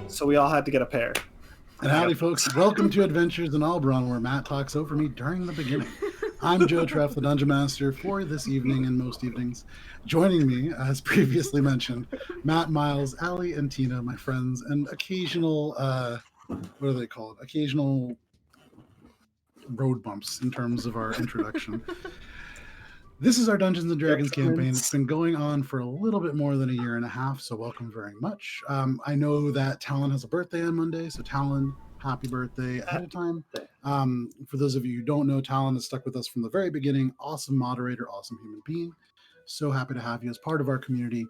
So we all had to get a pair. And howdy, folks. Welcome to Adventures in Alberon, where Matt talks over me during the beginning. I'm Joe Treff, the Dungeon Master for this evening and most evenings. Joining me, as previously mentioned, Matt, Miles, Allie, and Tina, my friends, and occasional, what do they call it? Occasional road bumps in terms of our introduction. This is our Dungeons and Dragons campaign. It's been going on for a little bit more than a year and a half, so welcome very much. I know that Talon has a birthday on Monday, so Talon, happy birthday ahead of time. For those of you who don't know, Talon has stuck with us from the very beginning. Awesome moderator, awesome human being. So happy to have you as part of our community.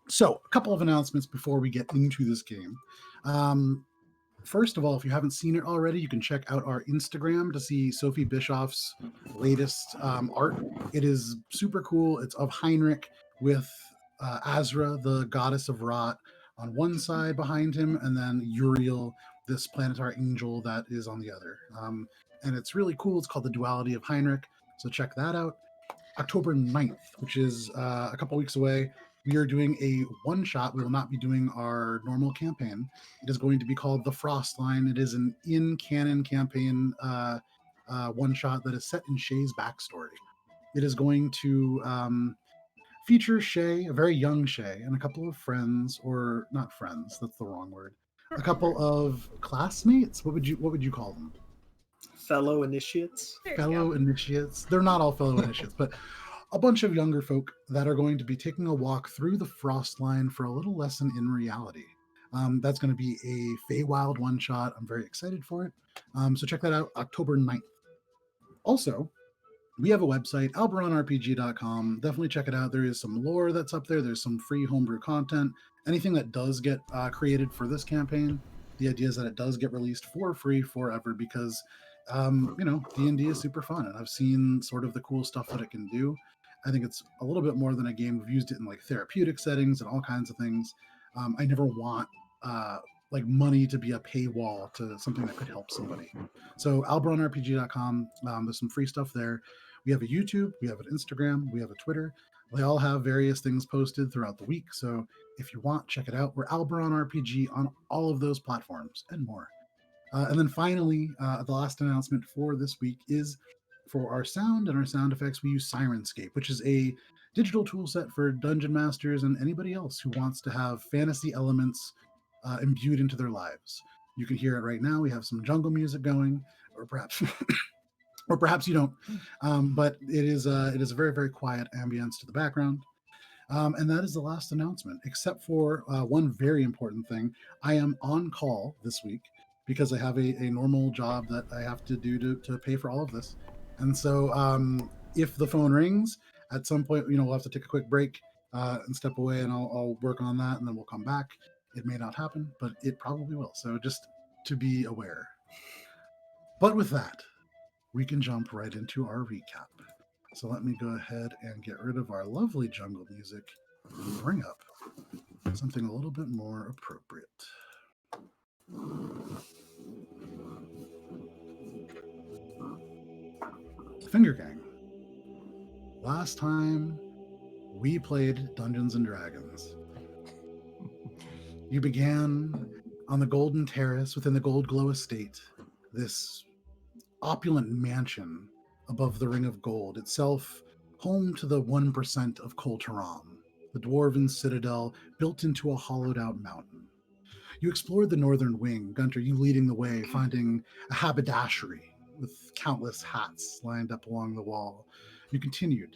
So a couple of announcements before we get into this game. First of all, if you haven't seen it already, you can check out our Instagram to see Sophie Bischoff's latest art. It is super cool. It's of Heinrich with Azra, the goddess of rot, on one side behind him, and then Uriel, this planetary angel, that is on the other. And it's really cool. It's called The Duality of Heinrich. So check that out. October 9th, which is a couple weeks away, we are doing a one shot. We will not be doing our normal campaign. It is going to be called The Frost Line. It is an in canon campaign one shot that is set in Shae's backstory. It is going to feature Shae, a very young Shae, and a couple of friends, or not friends, that's the wrong word. A couple of classmates. What would you call them? Fellow initiates. Fellow initiates. They're not all fellow initiates, but a bunch of younger folk that are going to be taking a walk through the Frost Line for a little lesson in reality. That's going to be a Feywild one shot. I'm very excited for it. So check that out, October 9th. Also, we have a website, alberonrpg.com. Definitely check it out. There is some lore that's up there. There's some free homebrew content. Anything that does get created for this campaign, the idea is that it does get released for free forever because, D&D is super fun. And I've seen sort of the cool stuff that it can do. I think it's a little bit more than a game. We've used it in like therapeutic settings and all kinds of things. I never want like money to be a paywall to something that could help somebody. So alberonrpg.com, there's some free stuff there. We have a YouTube, we have an Instagram, we have a Twitter. They all have various things posted throughout the week. So if you want, check it out. We're Alberon RPG on all of those platforms and more. And then finally, the last announcement for this week is for our sound and our sound effects, we use Sirenscape, which is a digital tool set for dungeon masters and anybody else who wants to have fantasy elements imbued into their lives. You can hear it right now. We have some jungle music going, or perhaps or perhaps you don't. But it is a very, very quiet ambience to the background. And that is the last announcement, except for one very important thing. I am on call this week because I have a normal job that I have to do to pay for all of this. And so if the phone rings at some point, we'll have to take a quick break and step away, and I'll work on that, and then we'll come back. It may not happen, but it probably will. So just to be aware. But with that, we can jump right into our recap. So let me go ahead and get rid of our lovely jungle music and bring up something a little bit more appropriate. Finger Gang. Last time we played Dungeons and Dragons, you began on the Golden Terrace within the Gold Glow Estate, this opulent mansion above the Ring of Gold, itself home to the 1% of Koltaram, the dwarven citadel built into a hollowed-out mountain. You explored the northern wing, Guntir, you leading the way, finding a haberdashery with countless hats lined up along the wall. You continued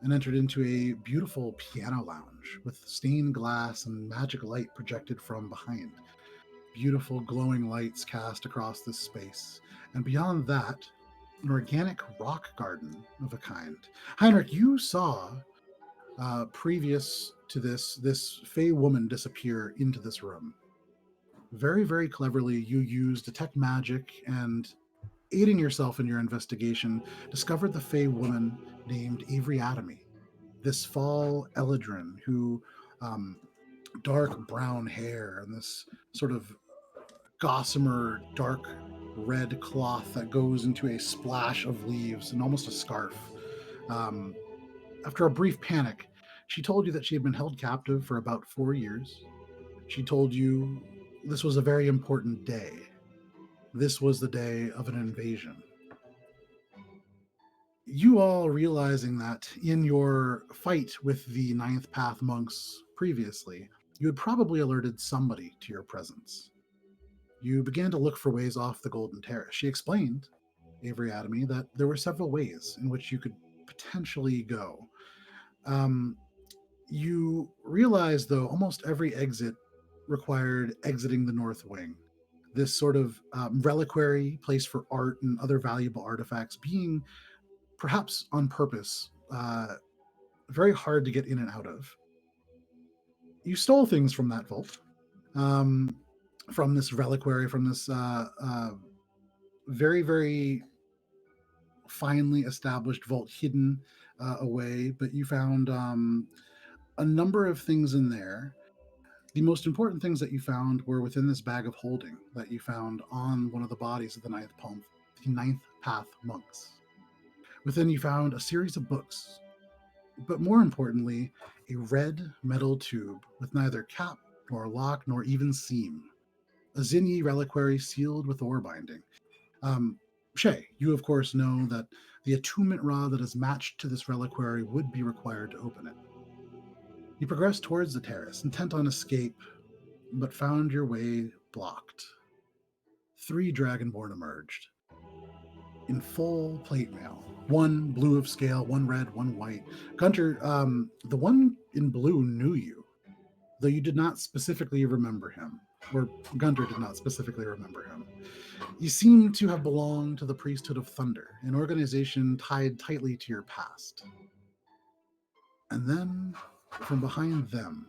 and entered into a beautiful piano lounge with stained glass and magic light projected from behind. Beautiful glowing lights cast across this space. And beyond that, an organic rock garden of a kind. Heinrich, you saw previous to this fey woman disappear into this room. Very, very cleverly, you used detect magic and, aiding yourself in your investigation, discovered the fey woman named Avriatomy, this fall Eladrin who, dark brown hair and this sort of gossamer dark red cloth that goes into a splash of leaves and almost a scarf. After a brief panic, she told you that she had been held captive for about 4 years. She told you this was a very important day. This was the day of an invasion. You all realizing that in your fight with the Ninth Path monks previously, you had probably alerted somebody to your presence. You began to look for ways off the Golden Terrace. She explained, Avriatomy, that there were several ways in which you could potentially go. You realized, though, almost every exit required exiting the North Wing. This sort of reliquary place for art and other valuable artifacts being, perhaps on purpose, very hard to get in and out of. You stole things from that vault. from this reliquary, from this very, very finely established vault hidden away. But you found a number of things in there. The most important things that you found were within this bag of holding that you found on one of the bodies of the ninth path monks. Within, you found a series of books, but more importantly, a red metal tube with neither cap nor lock nor even seam. A Zinyi reliquary sealed with ore binding. Shae, you of course know that the attunement rod that is matched to this reliquary would be required to open it. You progress towards the terrace, intent on escape, but found your way blocked. 3 dragonborn emerged in full plate mail. One blue of scale, one red, one white. Guntir, the one in blue knew you, though you did not specifically remember him, or Guntir did not specifically remember him. You seem to have belonged to the Priesthood of Thunder, an organization tied tightly to your past. And then, from behind them,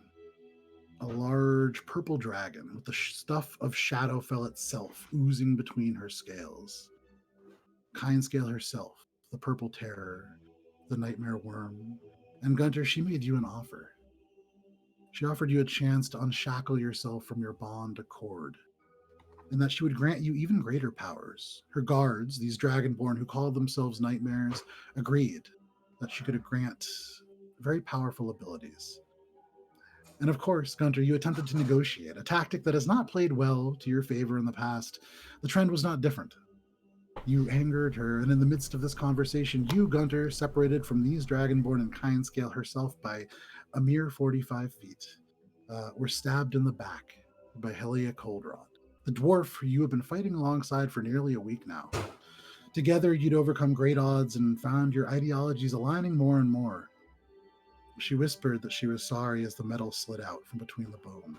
a large purple dragon with the stuff of Shadowfell itself oozing between her scales. Kindscale herself, the purple terror, the nightmare worm. And Guntir, she made you an offer. She offered you a chance to unshackle yourself from your bond accord, and that she would grant you even greater powers. Her guards, these dragonborn who called themselves nightmares, agreed that she could grant very powerful abilities. And of course, Guntir, you attempted to negotiate, a tactic that has not played well to your favor in the past. The trend was not different. You angered her, and in the midst of this conversation, you, Guntir, separated from these dragonborn and Kindscale herself by a mere 45 feet, were stabbed in the back by Helia Coldrod, the dwarf who you have been fighting alongside for nearly a week now. Together, you'd overcome great odds and found your ideologies aligning more and more. She whispered that she was sorry as the metal slid out from between the bone.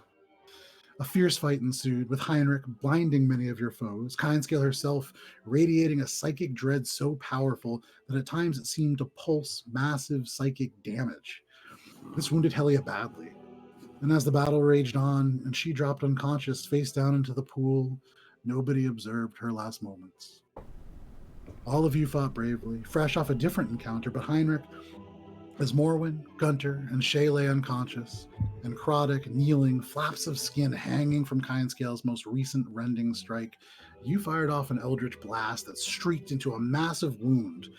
A fierce fight ensued, with Heinrich blinding many of your foes, Kindscale herself radiating a psychic dread so powerful that at times it seemed to pulse massive psychic damage. This wounded Helia badly, and as the battle raged on and she dropped unconscious face down into the pool, nobody observed her last moments. All of you fought bravely, fresh off a different encounter, but Heinrich, as Morwen, Guntir, and Shae lay unconscious, and Krodek kneeling, flaps of skin hanging from Kindscale's most recent rending strike, you fired off an eldritch blast that streaked into a massive wound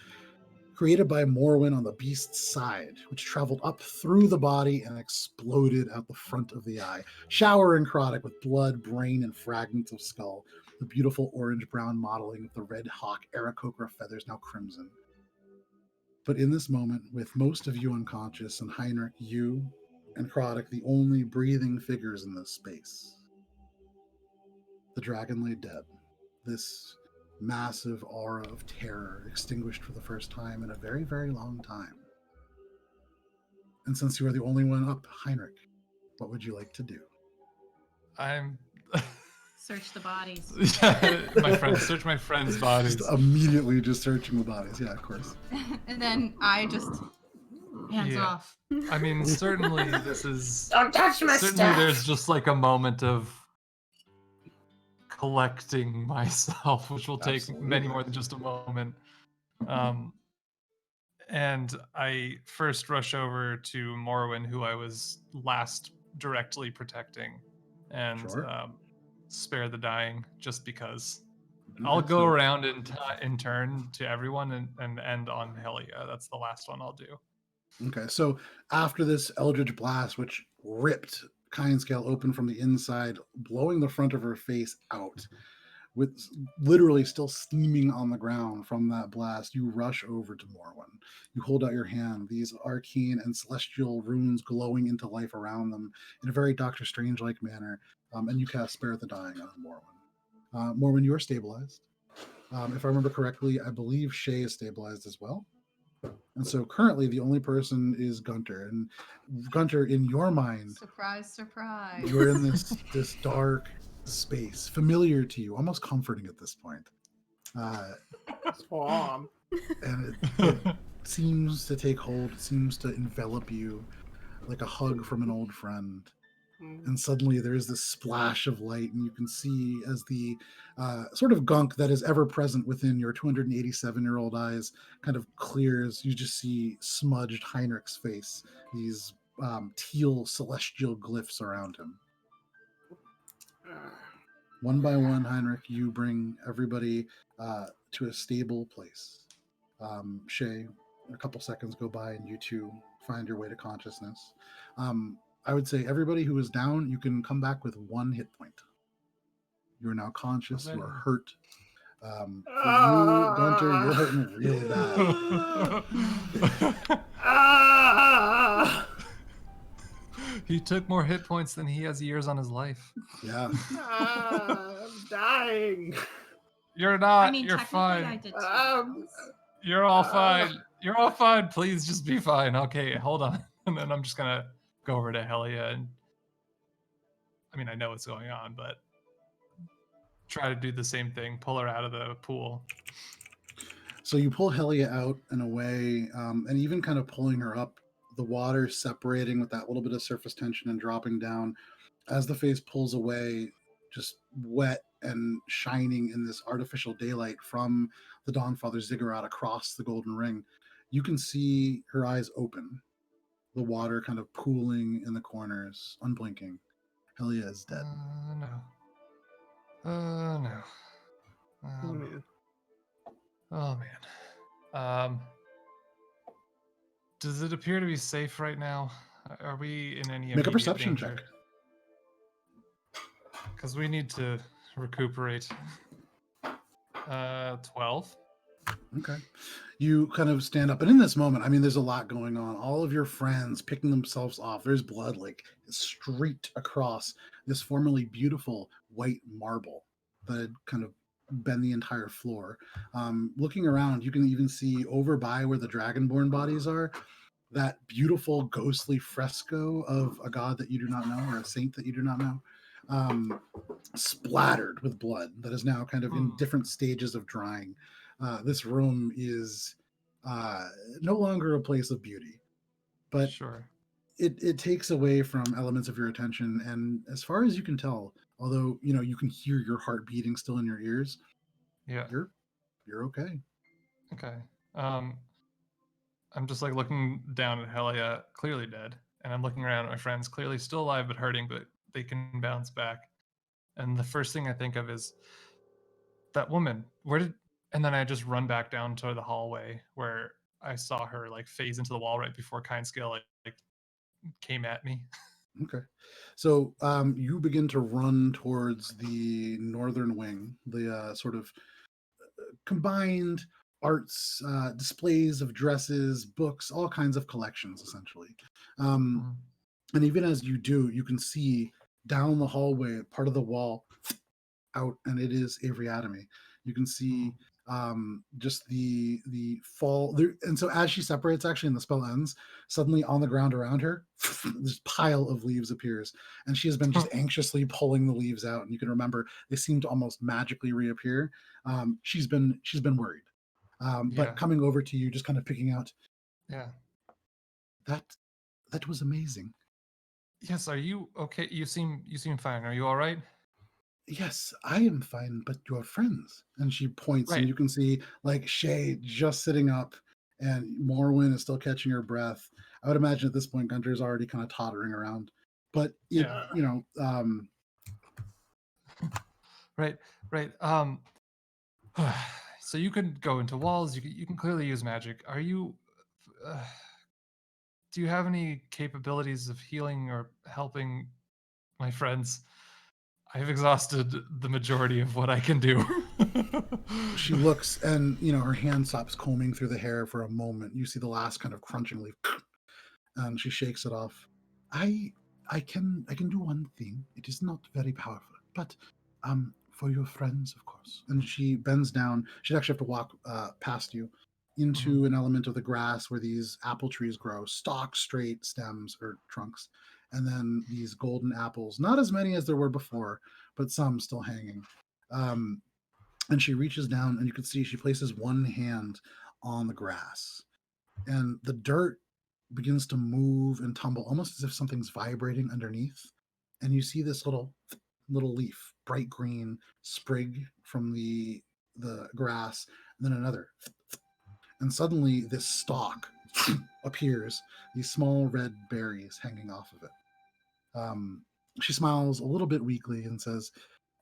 created by Morwen on the beast's side, which traveled up through the body and exploded out the front of the eye, showering Krodek with blood, brain, and fragments of skull, the beautiful orange-brown modeling of the red hawk Aarakocra feathers now crimson. But in this moment, with most of you unconscious and Heinrich, you, and Krodek the only breathing figures in this space, the dragon lay dead. This massive aura of terror extinguished for the first time in a very, very long time. And since you are the only one up, Heinrich, what would you like to do? I'm Search the bodies. search my friend's bodies. Just immediately just searching the bodies. Yeah, of course. And then I just hands Yeah. off. I mean, certainly this is Don't touch my certainly stuff. there's just like a moment of collecting myself, which will take Absolutely. many more than just a moment. And I first rush over to Morwen, who I was last directly protecting, and Sure. spare the dying, just because. Okay, I'll go so- around in turn to everyone and end on Helia. That's the last one I'll do. Okay, so after this eldritch blast, which ripped Kindscale open from the inside, blowing the front of her face out, with literally still steaming on the ground from that blast, you rush over to Morwen. You hold out your hand, these arcane and celestial runes glowing into life around them in a very Doctor Strange-like manner, and you cast Spare the Dying on Morwen. Morwen, you are stabilized. If I remember correctly, I believe Shae is stabilized as well. And so currently the only person is Guntir. And Guntir, in your mind, Surprise, surprise. you're in this dark space, familiar to you, almost comforting at this point. Swamp. And it seems to take hold. It seems to envelop you like a hug from an old friend. And suddenly there's this splash of light, and you can see as the sort of gunk that is ever present within your 287-year-old eyes kind of clears. You just see smudged Heinrich's face, these teal celestial glyphs around him. One by one, Heinrich, you bring everybody to a stable place. Shae, a couple seconds go by, and you two find your way to consciousness. I would say everybody who is down, you can come back with 1 hit point. You are now conscious. You are hurt. For you, Guntir, you're hurting really bad. He took more hit points than he has years on his life. Yeah. I'm dying. You're not. I mean, You're technically, fine. I did too. You're all fine. You're all fine. Please just be fine. Okay, hold on. And then I'm just gonna go over to Helia and I mean I know what's going on, but try to do the same thing. Pull her out of the pool. So you pull Helia out and away, and even kind of pulling her up, the water separating with that little bit of surface tension and dropping down. As the face pulls away, just wet and shining in this artificial daylight from the Dawnfather ziggurat across the golden ring, you can see her eyes open, the water kind of pooling in the corners, unblinking. Helia is dead. No. No. Oh, man. Oh man. Does it appear to be safe right now? Are we in any Make a immediate perception danger? check. Because we need to recuperate. 12. Okay. You kind of stand up, and in this moment, I mean, there's a lot going on. All of your friends picking themselves off. There's blood like streaked across this formerly beautiful white marble that had kind of been the entire floor. Looking around, you can even see over by where the dragonborn bodies are, that beautiful ghostly fresco of a god that you do not know or a saint that you do not know, splattered with blood that is now kind of in different stages of drying. This room is no longer a place of beauty, but Sure. it takes away from elements of your attention. And as far as you can tell, although you can hear your heart beating still in your ears, Yeah. you're okay. Okay. I'm just like looking down at Helia, clearly dead, and I'm looking around at my friends, clearly still alive but hurting, but they can bounce back. And the first thing I think of is that woman. And then I just run back down to the hallway where I saw her like phase into the wall right before Kindskill like came at me. Okay. So you begin to run towards the northern wing, the sort of combined arts, displays of dresses, books, all kinds of collections, essentially. And even as you do, you can see down the hallway, part of the wall out, and it is Avriatomy. You can see just the fall there, and so as she separates, actually, and the spell ends, suddenly on the ground around her, this pile of leaves appears, and she has been just anxiously pulling the leaves out, and you can remember they seem to almost magically reappear. She's been worried, Yeah. but coming over to you, just kind of picking out. Yeah. That was amazing. Yes, are you okay? You seem fine. Are you all right? Yes, I am fine, but your friends. And she points, and Right. you can see like Shae just sitting up, and Morwen is still catching her breath. I would imagine at this point Guntir is already kind of tottering around. But it, Yeah. Right. So you can go into walls. You can clearly use magic. Are you? Do you have any capabilities of healing or helping my friends? I've exhausted the majority of what I can do. She looks, and her hand stops combing through the hair for a moment. You see the last kind of crunching leaf, and she shakes it off. I can do one thing. It is not very powerful, but for your friends, of course. And she bends down. She'd actually have to walk past you into an element of the grass where these apple trees grow, stalk straight stems or trunks, and then these golden apples. Not as many as there were before, but some still hanging. And she reaches down, and you can see she places one hand on the grass, and the dirt begins to move and tumble, almost as if something's vibrating underneath. and you see this little leaf, bright green sprig from the grass, and then another, and suddenly this stalk appears, these small red berries hanging off of it. She smiles a little bit weakly and says,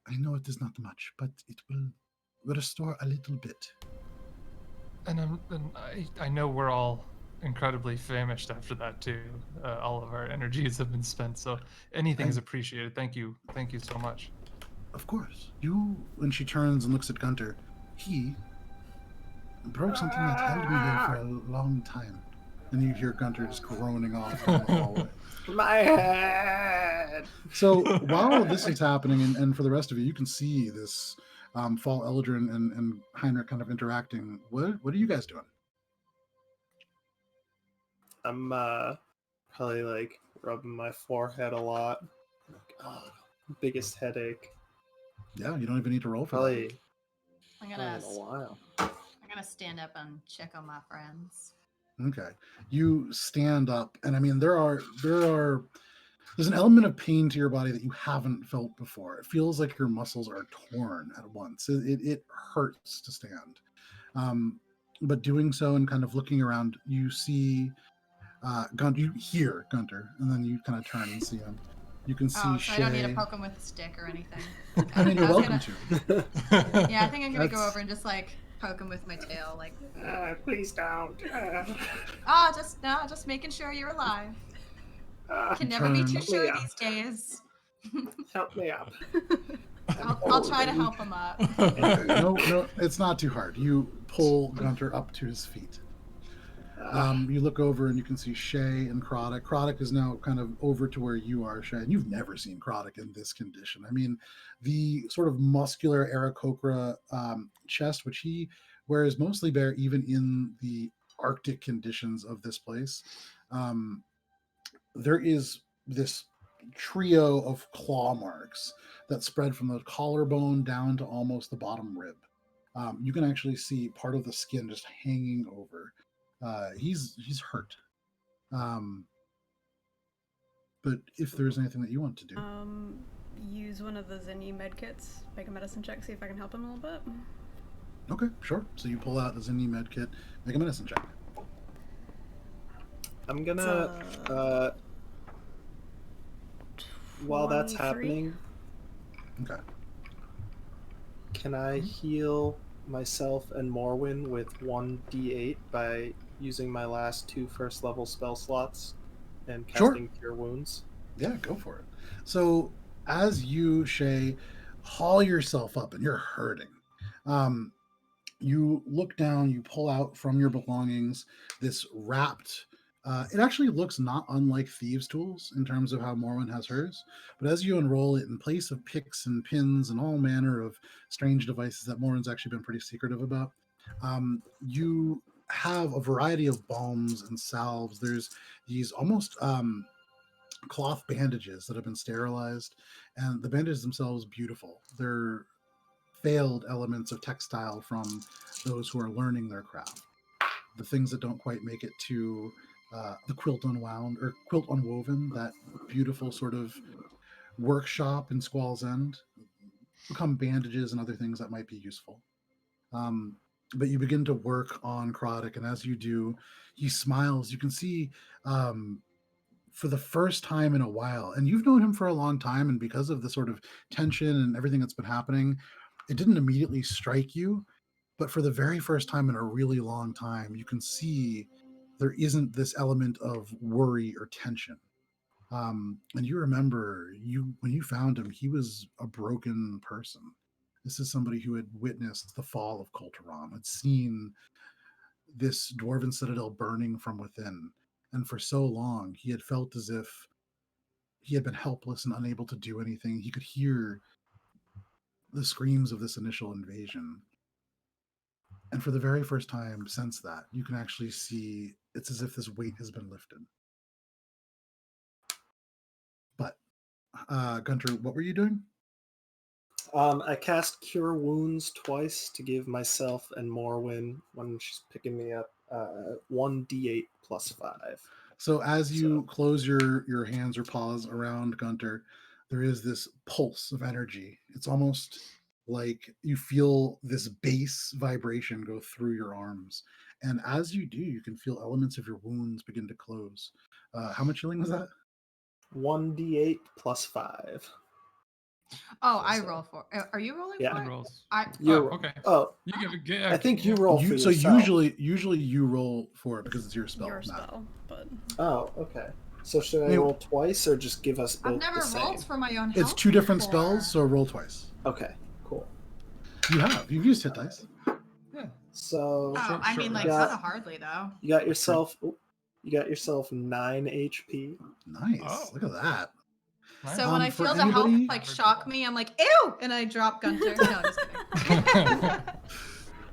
I know it is not much, but it will restore a little bit. And I know we're all incredibly famished after that too. All of our energies have been spent, so anything's appreciated. Thank you so much. Of course. You, when she turns and looks at Guntir, he broke something that held me here for a long time. And you hear Guntir just groaning off down the hallway. My head. So while this is happening, and for the rest of you, you can see this Fall Eldrin and Heinrich kind of interacting. What are you guys doing? I'm probably like rubbing my forehead a lot. Like, oh, biggest headache. Yeah, you don't even need to roll for Probably I'm in gonna a while. stand up and check on my friends. that. Okay. You stand up, and I mean there's an element of pain to your body that you haven't felt before. It feels like your muscles are torn at once. It hurts to stand. But doing so and kind of looking around, you see you hear Guntir, and then you kind of turn and see him. You can see Oh, so I don't need to Shae. poke him with a stick or anything. I mean, you're I was welcome to. Yeah, I think I'm gonna go That's- over and just like poke him with my tail, like, Please don't. just making sure you're alive. Uh, Can never be too Turn. sure Yeah. these days. help me up. I'll try to help him up. Okay, no, it's not too hard. You pull Guntir up to his feet. You look over and you can see Shae and Croddock. Croddock is now kind of over to where you are, Shae, and you've never seen Croddock in this condition. I mean, the sort of muscular Aarakocra chest, which he wears mostly bare even in the Arctic conditions of this place. There is this trio of claw marks that spread from the collarbone down to almost the bottom rib. You can actually see part of the skin just hanging over. He's hurt. But if there's anything that you want to do, Use one of the Zinni med kits, make a medicine check, see if I can help him a little bit. okay, sure. So you pull out the Zinni med kit, make a medicine check. I'm gonna while that's 23. happening, Okay. can I heal myself and Morwen with 1d8 by using my last 2 first level spell slots and Sure. casting Cure Wounds? Yeah, go for it. So as you, Shae, haul yourself up and you're hurting, you look down, you pull out from your belongings this wrapped. It actually looks not unlike thieves' tools in terms of how Morwen has hers. But as you unroll it, in place of picks and pins and all manner of strange devices that Morwen's actually been pretty secretive about, you have a variety of balms and salves. There's these almost cloth bandages that have been sterilized, and the bandages themselves beautiful. They're failed elements of textile from those who are learning their craft. The things that don't quite make it to the quilt unwound or quilt unwoven, that beautiful sort of workshop in Squall's End, become bandages and other things that might be useful. But you begin to work on Croddock, and as you do, he smiles. You can see for the first time in a while, and you've known him for a long time, and because of the sort of tension and everything that's been happening, it didn't immediately strike you. But for the very first time in a really long time, you can see there isn't this element of worry or tension. And you remember when you found him, he was a broken person. This is somebody who had witnessed the fall of Kulturan, had seen this dwarven citadel burning from within. And for so long, he had felt as if he had been helpless and unable to do anything. He could hear the screams of this initial invasion. And for the very first time since that, you can actually see it's as if this weight has been lifted. But, Guntir, what were you doing? I cast Cure Wounds twice to give myself and Morwen, when she's picking me up, 1d8 plus 5. So as you close your hands or paws around Guntir, there is this pulse of energy. It's almost like you feel this bass vibration go through your arms. And as you do, you can feel elements of your wounds begin to close. How much healing was that? 1d8 plus 5. Oh, I So- roll for. Are you rolling Yeah. for He it? rolls. I. You're, okay. Oh, You give it. Yeah, I think you yeah. roll for So yourself. usually you roll for it because it's your spell. Your Matt. spell, but Oh, okay. So should I Hey, roll twice or just give us both I've never the same? rolled for my own health. It's two different before. spells, so roll twice. Okay, cool. You've used hit dice. Yeah. So Oh, I mean, like, Yeah. kind of hardly though. you got yourself 9 HP. Nice. Oh. Look at that. Nice. So when I for feel the anybody- health like shock me, I'm like, ew, and I drop Guntir. No, just kidding.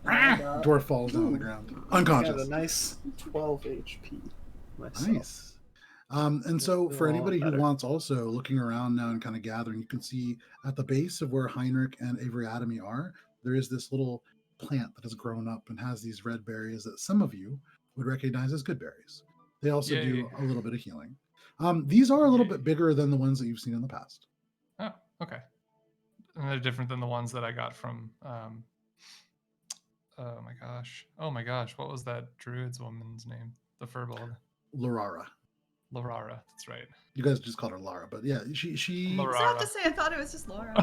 Dwarf falls down on the ground, I got unconscious. a nice 12 HP myself. Nice. And so for Feel anybody who better. wants also looking around now and kind of gathering, you can see at the base of where Heinrich and Avery are, there is this little plant that has grown up and has these red berries that some of you would recognize as good berries. They also do Yay. a little bit of healing. These are a little Yay. bit bigger than the ones that you've seen in the past. Oh, okay. And they're different than the ones that I got from. Oh my gosh! What was that druid's woman's name? The furbolg. Larara. Larara. That's right. You guys just called her Lara, but yeah, she So I have to say, I thought it was just Laura.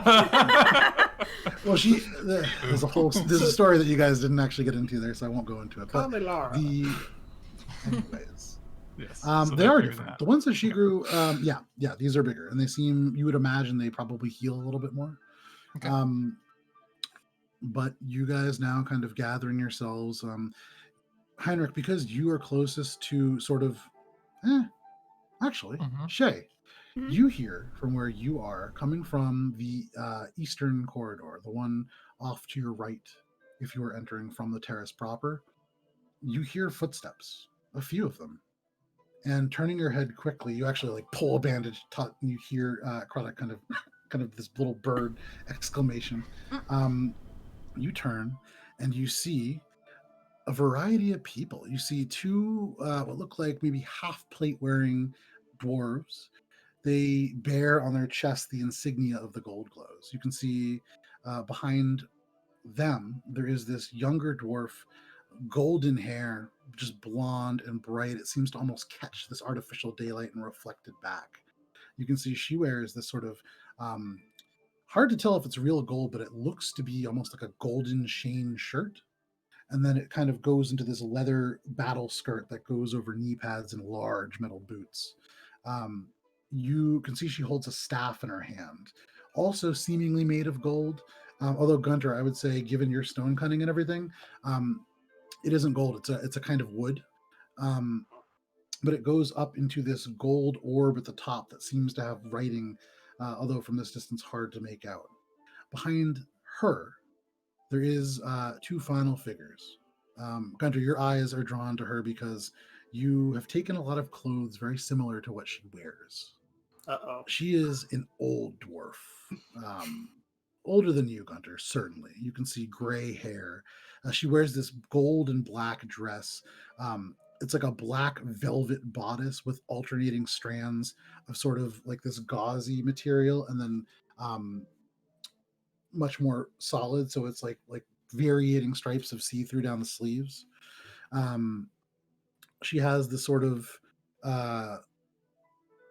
well, there's a story that you guys didn't actually get into there, so I won't go into it. Call But me Lara. anyways, Yes. they they're are bigger than different. that. The ones that she grew, yeah, these are bigger, and they seem. You would imagine they probably heal a little bit more. Okay. But you guys now kind of gathering yourselves, Heinrich, because you are closest to sort of, actually, Mhm. Shae. Mhm. You hear from where you are, coming from the eastern corridor, the one off to your right, if you were entering from the terrace proper, you hear footsteps, a few of them. And turning your head quickly, you actually like pull a bandage taut, and you hear Kraddock kind of this little bird exclamation. You turn and you see a variety of people. You see two what look like maybe half plate wearing dwarves. They bear on their chest the insignia of the Gold Glows. You can see behind them there is this younger dwarf, golden hair, just blonde and bright. It seems to almost catch this artificial daylight and reflect it back. You can see she wears this sort of hard to tell if it's real gold, but it looks to be almost like a golden chain shirt. And then it kind of goes into this leather battle skirt that goes over knee pads and large metal boots. You can see she holds a staff in her hand, also seemingly made of gold. Although Guntir, I would say, given your stone cutting and everything, it isn't gold. It's a kind of wood, but it goes up into this gold orb at the top that seems to have writing, although from this distance hard to make out. Behind her, there is two final figures. Guntir, your eyes are drawn to her because you have taken a lot of clothes very similar to what she wears. Uh-oh. She is an old dwarf. Older than you, Guntir, certainly. You can see gray hair. She wears this gold and black dress. It's like a black velvet bodice with alternating strands of sort of like this gauzy material, and then much more solid. So it's like varying stripes of see-through down the sleeves. She has this sort of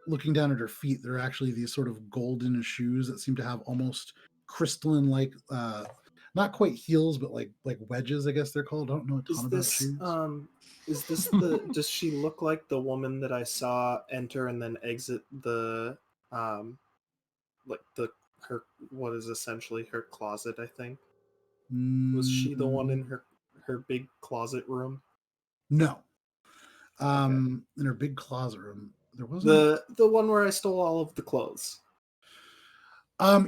looking down at her feet, there are actually these sort of golden shoes that seem to have almost crystalline like not quite heels, but like wedges, I guess they're called. I don't know a ton Is about this shoes. is this the does she look like the woman that I saw enter and then exit the like her what is essentially her closet, I think? Was she the one in her big closet room? No. In her big closet room. There wasn't The one where I stole all of the clothes.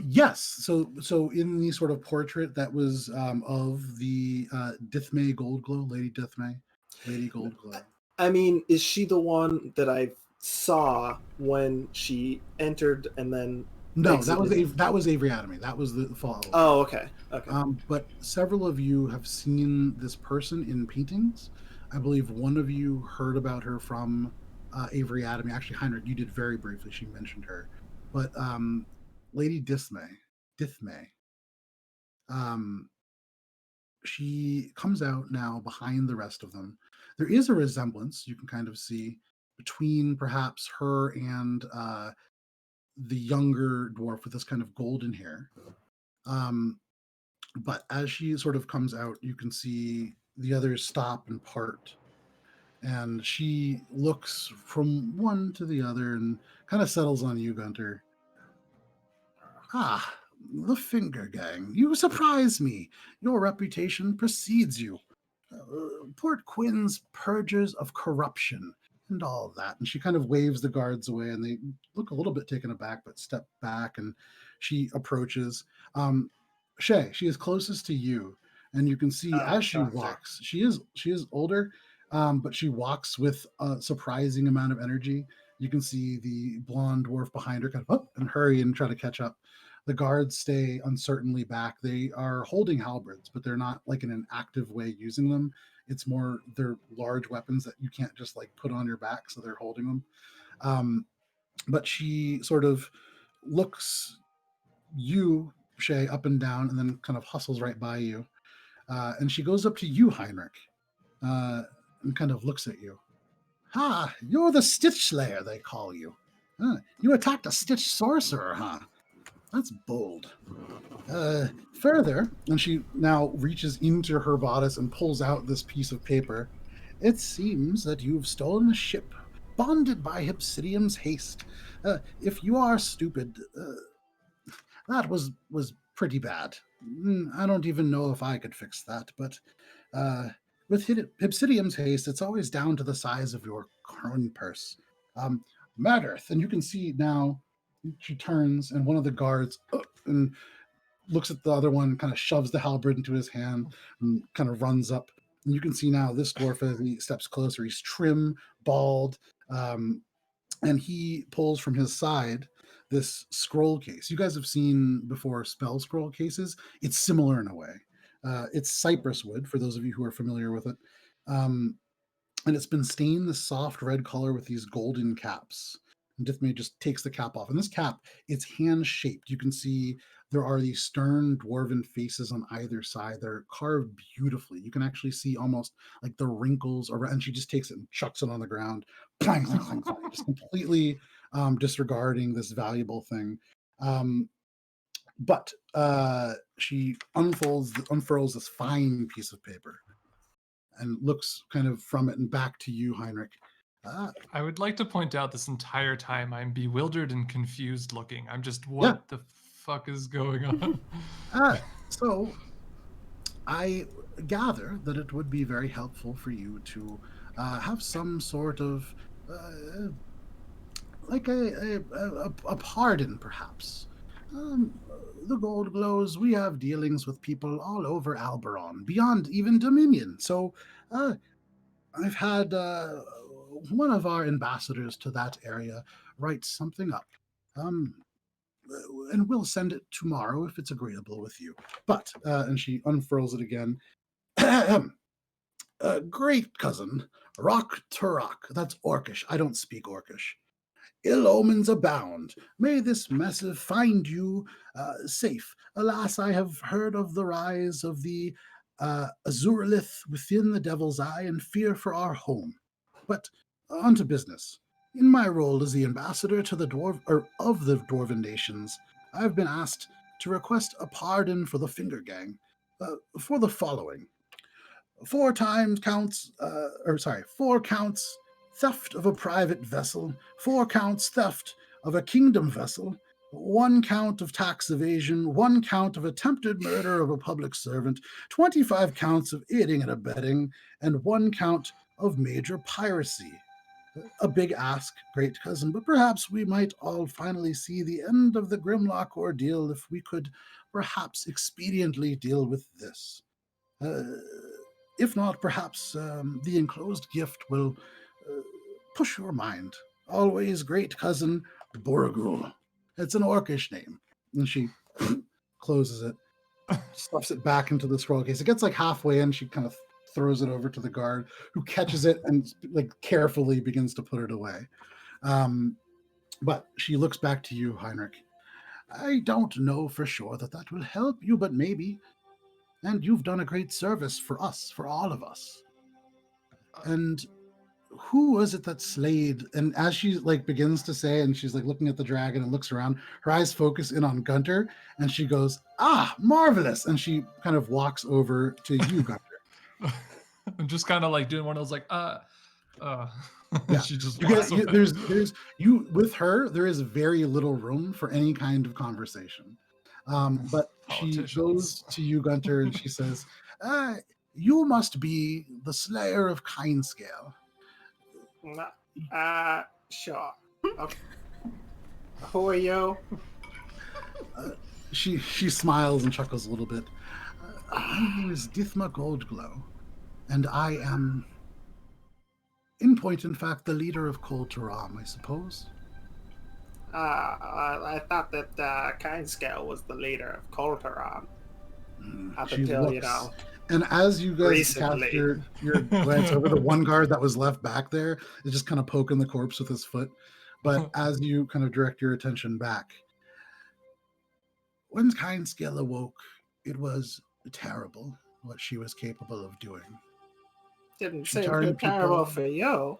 Yes. So in the sort of portrait that was of the Dithmay Gold Glow, Lady Gold Glow. I mean, is she the one that I saw when she entered and then No, exited? that was Avery Adamy. That was the follow. Oh, okay. Okay. But several of you have seen this person in paintings. I believe one of you heard about her from Avery Adamy. Actually, Heinrich, you did very briefly. She mentioned her, but Lady Dithmay. She comes out now behind the rest of them. There is a resemblance you can kind of see between perhaps her and the younger dwarf with this kind of golden hair. But as she sort of comes out, you can see the others stop and part. And she looks from one to the other and kind of settles on you, Guntir. Ah, the Finger Gang. You surprise me. Your reputation precedes you. Port Quinn's purgers of corruption and all that. And she kind of waves the guards away, and they look a little bit taken aback, but step back, and she approaches. Shae, she is closest to you, and you can see as she gotcha. walks, she is older, but she walks with a surprising amount of energy. You can see the blonde dwarf behind her kind of up and hurry and try to catch up. The guards stay uncertainly back. They are holding halberds, but they're not like in an active way using them. It's more they're large weapons that you can't just like put on your back, so they're holding them. But she sort of looks you, Shae, up and down, and then kind of hustles right by you. And she goes up to you, Heinrich, and kind of looks at you. Ah, you're the Stitch Slayer, they call you. You attacked a Stitch sorcerer, huh? That's bold. Further, and she now reaches into her bodice and pulls out this piece of paper. It seems that you've stolen a ship bonded by Hypsidium's haste. If you are stupid, that was pretty bad. I don't even know if I could fix that, but with Hypsidium's haste, it's always down to the size of your crown purse. Meredith, and you can see now she turns, and one of the guards and looks at the other one, kind of shoves the halberd into his hand, and kind of runs up. And you can see now this dwarf, as he steps closer, he's trim, bald, and he pulls from his side this scroll case. You guys have seen before spell scroll cases. It's similar in a way. It's cypress wood, for those of you who are familiar with it. And it's been stained this soft red color with these golden caps. And Dithmay just takes the cap off. And this cap, it's hand-shaped. You can see there are these stern dwarven faces on either side. They're carved beautifully. You can actually see almost like the wrinkles around. And she just takes it and chucks it on the ground. Clang, clang, clang, clang, just completely disregarding this valuable thing. But she unfurls this fine piece of paper and looks kind of from it and back to you, Heinrich. I would like to point out this entire time I'm bewildered and confused looking. I'm just, what the fuck is going on? So I gather that it would be very helpful for you to have some sort of like a pardon, perhaps. The Gold Glows, we have dealings with people all over Alberon, beyond even Dominion. So I've had one of our ambassadors to that area write something up. And we'll send it tomorrow if it's agreeable with you. But, and she unfurls it again. Great cousin, Rock Turok. That's Orcish. I don't speak Orcish. Ill omens abound. May this missive find you safe. Alas, I have heard of the rise of the Azurlith within the Devil's Eye and fear for our home. But on to business. In my role as the ambassador to the of the Dwarven nations, I have been asked to request a pardon for the Finger Gang for the following: 4 counts theft of a private vessel, 4 counts theft of a kingdom vessel, 1 count of tax evasion, 1 count of attempted murder of a public servant, 25 counts of aiding and abetting, and 1 count of major piracy. A big ask, great cousin, but perhaps we might all finally see the end of the Grimlock ordeal if we could perhaps expediently deal with this. If not, perhaps the enclosed gift will push your mind. Always great cousin Boragul. It's an Orcish name. And she closes it, stuffs it back into the scroll case. It gets like halfway in, she kind of throws it over to the guard, who catches it and like carefully begins to put it away. But she looks back to you, Heinrich. I don't know for sure that will help you, but maybe. And you've done a great service for us, for all of us. And who was it that slayed? And as she like begins to say, and she's like looking at the dragon and looks around, her eyes focus in on Guntir, and she goes, "Ah, marvelous!" And she kind of walks over to you, Guntir. I'm just kind of like doing one of those like Yeah. she just You walks get away. there's you with her. There is very little room for any kind of conversation. But she goes to you, Guntir, and she says, "You must be the Slayer of Kindscale." Sure. Okay. Who are you? She smiles and chuckles a little bit. My name is Dithma Goldglow, and I am, in point in fact, the leader of Kol Taram, I suppose. I thought that Kindscale was the leader of Kol Taram. Up She until, looks, you know, and as you guys recently. cast your glance over, the one guard that was left back there is just kind of poking the corpse with his foot. But as you kind of direct your attention back, when Kindscale awoke, it was terrible what she was capable of doing. Didn't She seem too turned terrible people. for you.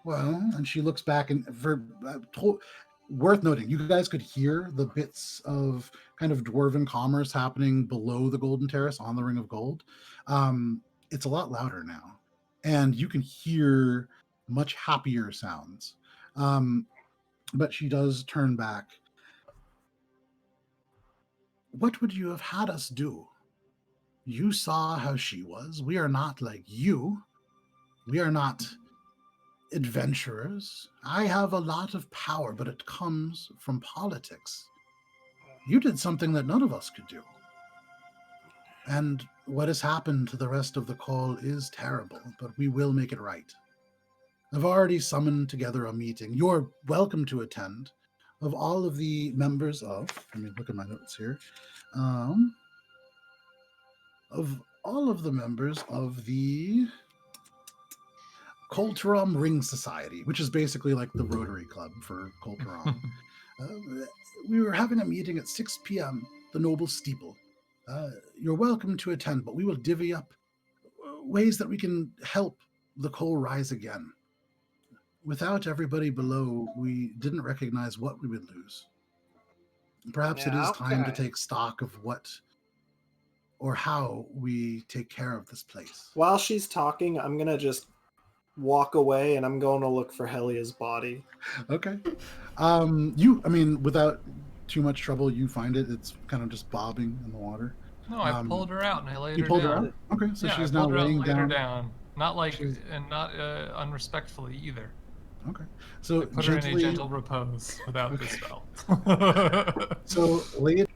Well, and she looks back, and worth noting, you guys could hear the bits of kind of dwarven commerce happening below the Golden Terrace on the Ring of Gold. It's a lot louder now, and you can hear much happier sounds. But she does turn back. What would you have had us do? You saw how she was. We are not like you. We are not adventurers. I have a lot of power, but it comes from politics. You did something that none of us could do. And what has happened to the rest of the call is terrible, but we will make it right. I've already summoned together a meeting. You're welcome to attend, of all of the members of, let me look at my notes here, of all of the members of the Kol Taram Ring Society, which is basically like the Rotary Club for Kol Taram. We were having a meeting at 6 p.m., the Noble Steeple. You're welcome to attend, but we will divvy up ways that we can help the coal rise again. Without everybody below, we didn't recognize what we would lose. Perhaps it is time to take stock of what or how we take care of this place. While she's talking, I'm going to just walk away and I'm going to look for Helia's body. Okay. Without too much trouble, you find it. It's kind of just bobbing in the water. No, I pulled her out and I laid her down. You pulled her out? Okay, so yeah, she's I now pulled her out laying and laid her down. down. Not like, and not unrespectfully either. Okay. So I put her in a gentle repose without the spell. So lay it.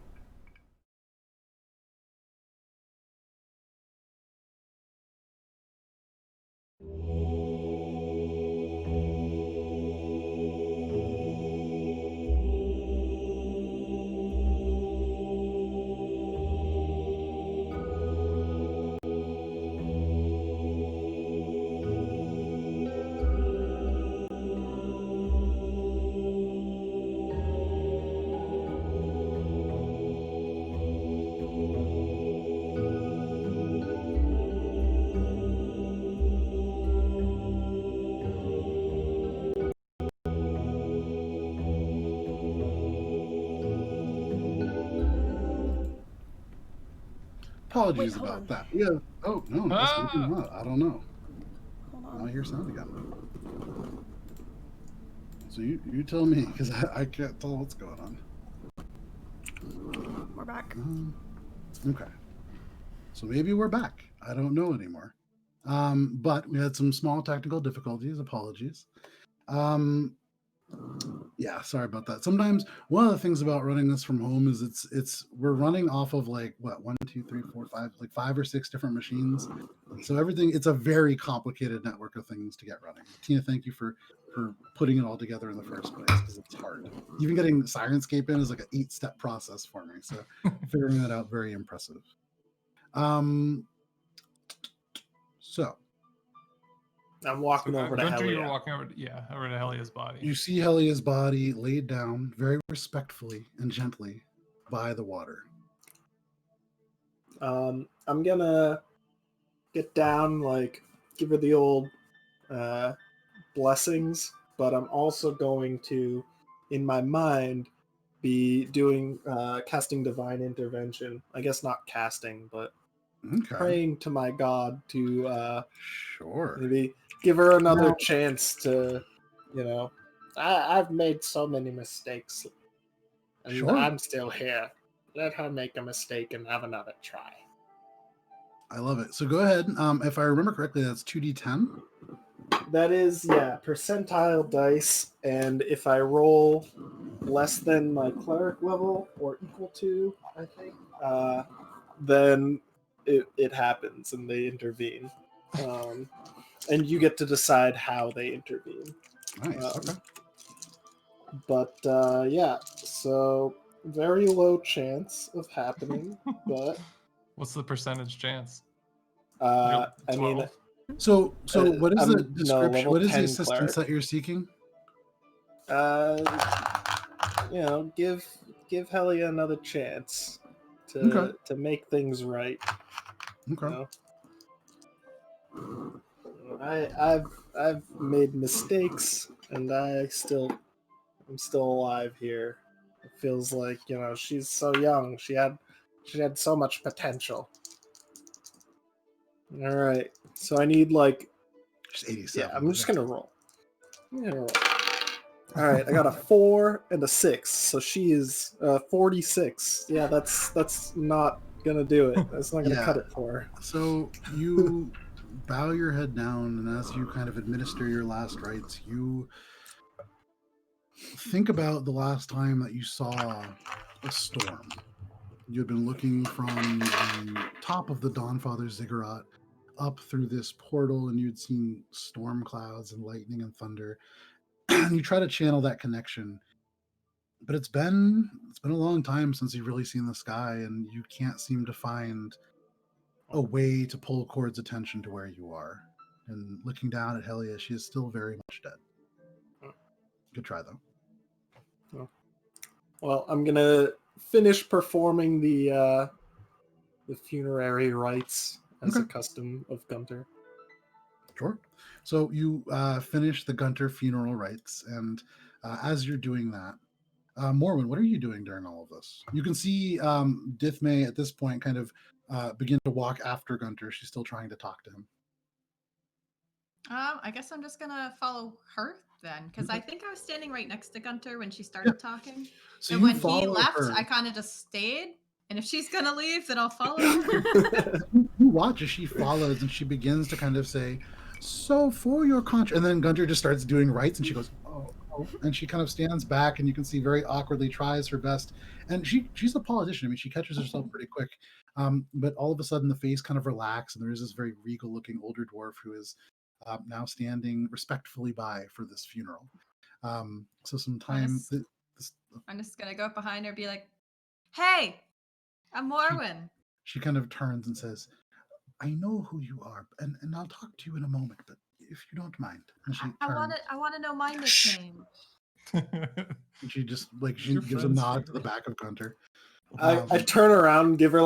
Apologies about that. Yeah. Oh no, I don't know. Hold Now I on. hear sound again. So you tell me, because I can't tell what's going on. We're back. Okay. So maybe we're back. I don't know anymore. But we had some small technical difficulties. Apologies. Yeah, sorry about that. Sometimes one of the things about running this from home is we're running off of like what 1, 2, 3, 4, 5, like 5 or 6 different machines. So it's a very complicated network of things to get running. Tina, thank you for putting it all together in the first place, because it's hard. Even getting Sirenscape in is like an 8-step process for me. So figuring that out, very impressive. So I'm walking over to Guntir, you were Helia. walking over to Helia's body. You see Helia's body laid down very respectfully and gently by the water. I'm gonna get down, like, give her the old blessings, but I'm also going to, in my mind, be doing casting divine intervention. I guess not casting, but Okay. praying to my god to Sure. maybe give her another Now- chance to, I've made so many mistakes, and Sure. I'm still here. Let her make a mistake and have another try. I love it. So go ahead. If I remember correctly, that's 2d10. That is, percentile dice, and if I roll less than my cleric level or equal to, I think, then it happens and they intervene. And you get to decide how they intervene. Nice. Okay. But so very low chance of happening, but What's the percentage chance? I mean, 12? So what is the I'm description? level What is the 10 assistance cleric. that you're seeking? Give Helia another chance to make things right. Okay. I've made mistakes, and I'm still alive here. It feels like, she's so young. She had so much potential. All right, so I need Just 87. I'm just gonna roll. All right, I got a 4 and a 6, so she is 46. Yeah, that's not gonna do it. That's not gonna cut it for her. So you bow your head down, and as you kind of administer your last rites, you think about the last time that you saw a storm. You had been looking from the top of the Dawnfather Ziggurat up through this portal, and you'd seen storm clouds and lightning and thunder. And you try to channel that connection, but it's been a long time since you've really seen the sky, and you can't seem to find a way to pull Cord's attention to where you are. And looking down at Helia, she is still very much dead. Good try, though. Well, I'm gonna finish performing the funerary rites as a custom of Guntir. Sure. So you finish the Guntir funeral rites, and as you're doing that, Morwen, what are you doing during all of this? You can see Dithmay at this point kind of begin to walk after Guntir. She's still trying to talk to him. I guess I'm just gonna follow her then, because I think I was standing right next to Guntir when she started talking. So and you when he follow left, her. I kind of just stayed. And if she's gonna leave, then I'll follow her. You watch as she follows, and she begins to kind of say, "So for your conscience," and then Guntir just starts doing rites, and she goes, "Oh," and she kind of stands back, and you can see very awkwardly tries her best. And she's a politician. I mean, she catches herself pretty quick. But all of a sudden, the face kind of relaxes, and there is this very regal-looking older dwarf who is now standing respectfully by for this funeral. So some time. I'm just gonna go up behind her and be like, "Hey, I'm Morwen." She kind of turns and says, "I know who you are, and I'll talk to you in a moment, but if you don't mind." And she I want to know my nickname. And she just she gives a nod to the back of Guntir. I turn around and give her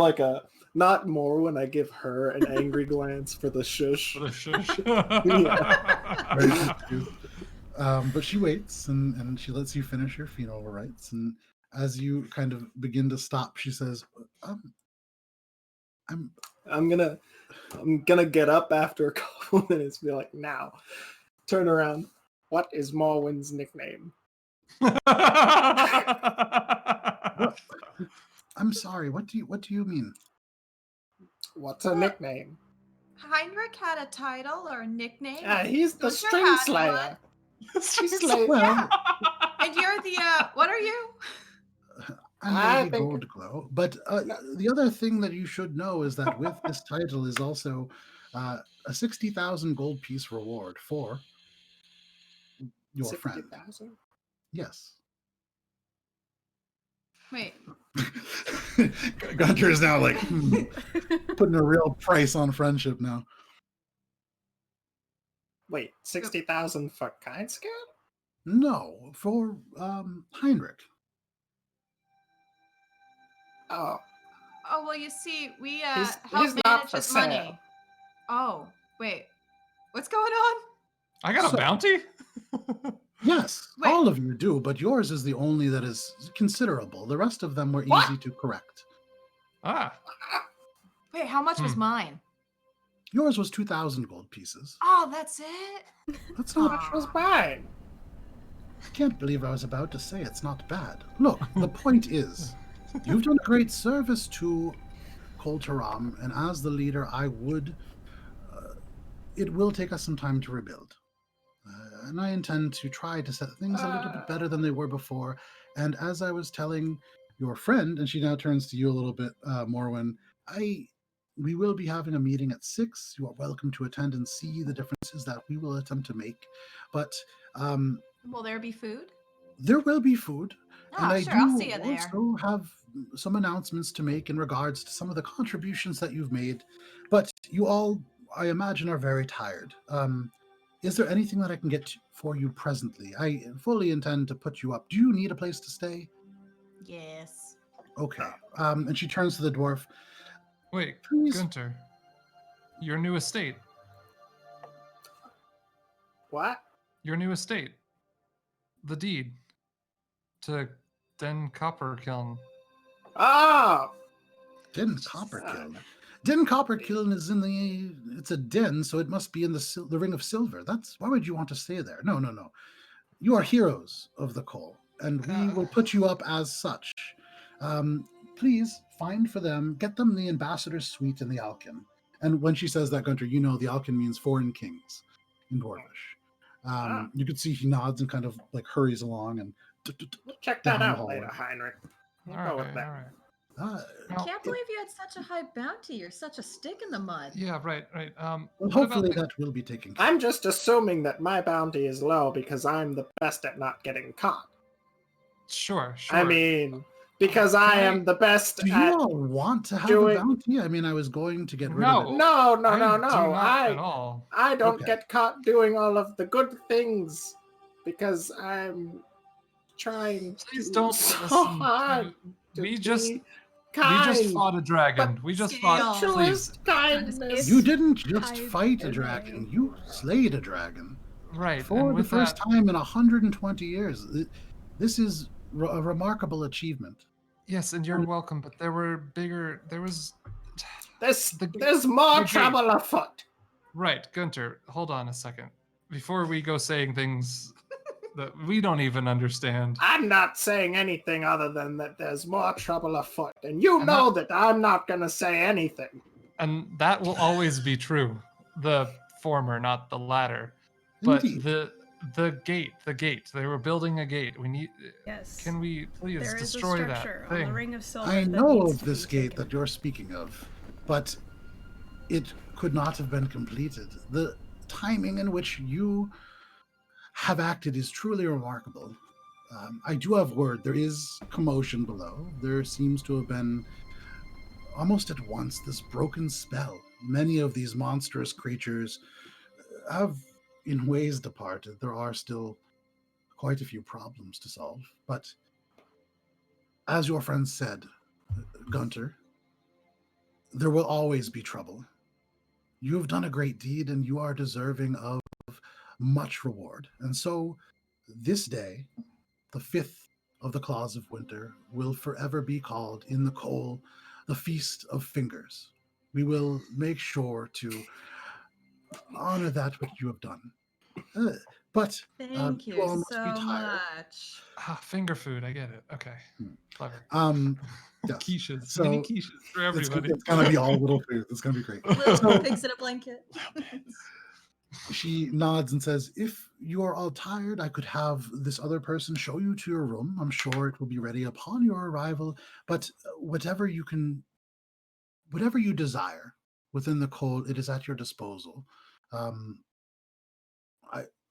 not Morwen, I give her an angry glance for the shush. For the shush. But she waits, and she lets you finish your funeral rites. And as you kind of begin to stop, she says, I'm gonna get up after a couple minutes and be like, now, turn around. What is Morwen's nickname? I'm sorry. What do you mean? What's a nickname? Heinrich had a title or a nickname. He's the Guntir string had slayer. Well, And you're the what are you? I'm Lady Goldglow. But the other thing that you should know is that with this title is also a 60,000 gold piece reward for your friend. 60,000? Yes. Wait. Guntir is now putting a real price on friendship now. Wait, 60,000 for kind scout? No, for Heinrich. Oh, Oh well, you see, we He's help not manage for his sale. money. Oh wait, what's going on? I got So- a bounty? Yes, Wait. all of you do, but yours is the only that is considerable. The rest of them were What? easy to correct. Ah, Wait, how much was mine? Yours was 2,000 gold pieces. Oh, that's it. That's How not. much was mine? I can't believe I was about to say it's not bad. Look, the point is, you've done a great service to Kol Taram, and as the leader, I would. It will take us some time to rebuild. And I intend to try to set things a little bit better than they were before. And as I was telling your friend, and she now turns to you a little bit, Morwen, we will be having a meeting at 6. You are welcome to attend and see the differences that we will attempt to make. But Will there be food? there will be food. And Oh, I sure, do I'll see you there. also have some announcements to make in regards to some of the contributions that you've made. But you all, I imagine, are very tired. Is there anything that I can get for you presently? I fully intend to put you up. Do you need a place to stay? Yes. Okay. And she turns to the dwarf. wait, Please. Guntir. Your new estate. What? Your new estate. The deed. To Den Copperkiln. Oh! Den Copperkiln. Den Copperkiln is in the. It's a den, so it must be in the Ring of Silver. Why would you want to stay there? No. You are heroes of the coal, and we will put you up as such. Please find for them, get them the ambassador's suite in the Alkin. And when she says that, Gunter, you know the Alkin means foreign kings in Dwarvish. You could see he nods and kind of like hurries along and We'll check that down the out hallway. later, Heinrich. We'll All go with right, that. all right. I can't believe you had such a high bounty. You're such a stick in the mud. Yeah, right. Well, what hopefully about that will be taken care I'm just assuming that my bounty is low because I'm the best at not getting caught. Sure. I mean, because I am the best Do you at... all want to have doing- a bounty? I mean, I was going to get rid No. of it. No. I do not I at all. I don't Okay. get caught doing all of the good things because I'm trying Please to don't so listen hard to... to We be just kind. fought a dragon. but We just scale. fought. Please. Truest kindness. You didn't just Hide fight a their dragon, way. you slayed a dragon. Right. For and the with first that, time in 120 years. This is a remarkable achievement. yes, and you're welcome. But there were bigger. There was. There's more the trouble afoot. Right, Gunter. Hold on a second. Before we go saying things that we don't even understand. I'm not saying anything other than that there's more trouble afoot, and you And know that I'm not gonna say anything. And that will always be true. The former, not the latter. But Indeed. the gate. They were building a gate. We need. Yes. Can we please There is a destroy structure that on thing? the Ring of Silver. I that know needs of to this be gate taken. that you're speaking of, but it could not have been completed. The timing in which you have acted is truly remarkable. I do have word. There is commotion below. There seems to have been, almost at once, this broken spell. Many of these monstrous creatures have, in ways, departed. There are still quite a few problems to solve. But, as your friend said, Gunter, there will always be trouble. You have done a great deed, and you are deserving of much reward. And so, this day, the 5th of the Claws of Winter, will forever be called in the coal the Feast of Fingers. We will make sure to honor that which you have done. But Thank you all you must be so tired. much. Finger food. I get it. Okay. Clever. Yes. Quiches. So, Mini quiches for everybody. It's going to be all little food. It's going to be great. Little pigs in a blanket. She nods and says, if you are all tired, I could have this other person show you to your room. I'm sure it will be ready upon your arrival. But whatever you desire within the coal, it is at your disposal.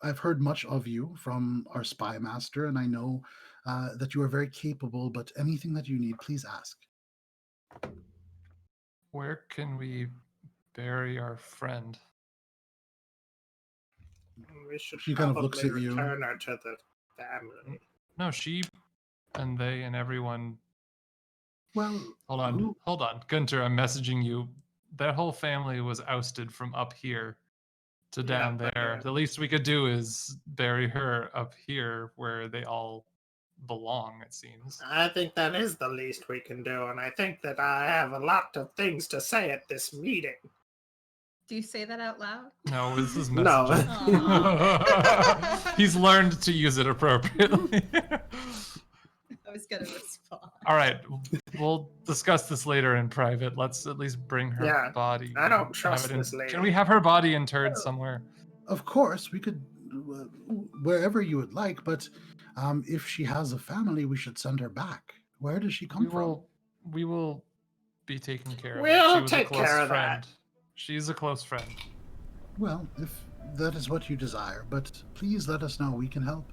I've heard much of you from our spy master, and I know that you are very capable, but anything that you need, please ask. Where can we bury our friend? We should She kind of looks probably at you. return her to the family. No, she and they and everyone. Well, Hold on, who- hold on, Guntir. I'm messaging you. That whole family was ousted from up here to down but, there. The least we could do is bury her up here where they all belong. It seems. I think that is the least we can do, and I think that I have a lot of things to say at this meeting. Do you say that out loud? No, this is No. messaging. Aw. He's learned to use it appropriately. I was gonna respond. All right, we'll discuss this later in private. Let's at least bring her Yeah, body. I don't and trust have it in- this lady. Can we have her body interred somewhere? of course, we could wherever you would like, but if she has a family, we should send her back. Where does she come from? We will be taking care of We'll it. She was take a close care of friend. that. She's a close friend. Well, if that is what you desire, but please let us know. We can help.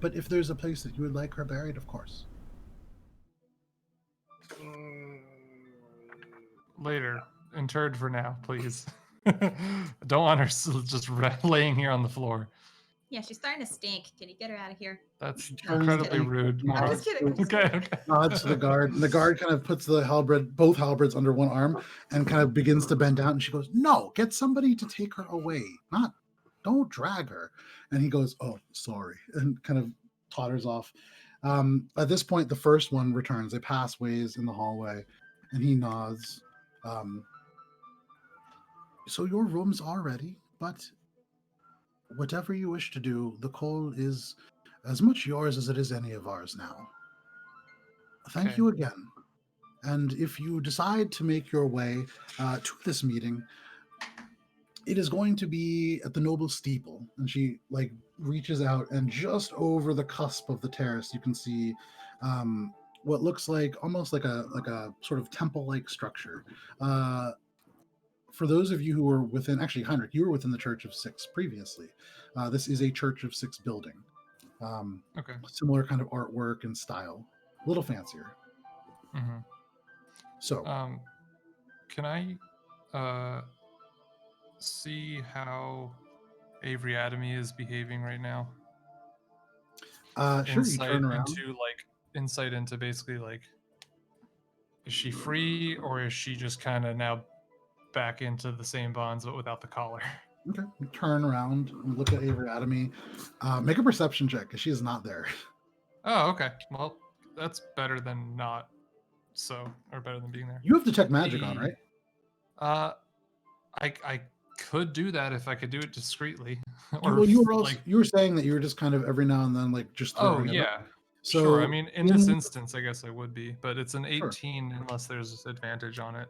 But if there's a place that you would like her buried, of course. Mm, Later, interred for now, please. Don't want her just laying here on the floor. Yeah, she's starting to stink. Can you get her out of here? That's No, I'm just incredibly kidding. rude. I'm Mara. just kidding. I'm just Okay, kidding. okay. Nods to the guard, and the guard kind of puts the halberd, both halberds, under one arm, and kind of begins to bend down. And she goes, "No, get somebody to take her away. Don't drag her." And he goes, "Oh, sorry," and kind of totters off. At this point, the first one returns. They pass ways in the hallway, and he nods. So your rooms are ready, but whatever you wish to do, the call is as much yours as it is any of ours now. Thank Okay. you again. And if you decide to make your way to this meeting, it is going to be at the Noble Steeple. And she reaches out, and just over the cusp of the terrace, you can see what looks like almost like a sort of temple-like structure. For those of you who were within, actually, Heinrich, you were within the Church of Six previously. This is a Church of Six building. Okay. Similar kind of artwork and style, a little fancier. Mm-hmm. So, Can I see how Avery Adamy is behaving right now? sure, you turn around. Insight into basically is she free or is she just kind of now back into the same bonds but without the collar? Okay, you turn around and look at Avery Adamy. Make a perception check, because she is not there. Oh, okay. Well, that's better than not. Or better than being there. You have detect magic on, right? I could do that if I could do it discreetly. You were saying that you were just kind of every now and then just Oh throwing it up. yeah. So Sure. I mean, in this instance, I guess I would be, but it's an Sure. 18 unless there's advantage on it.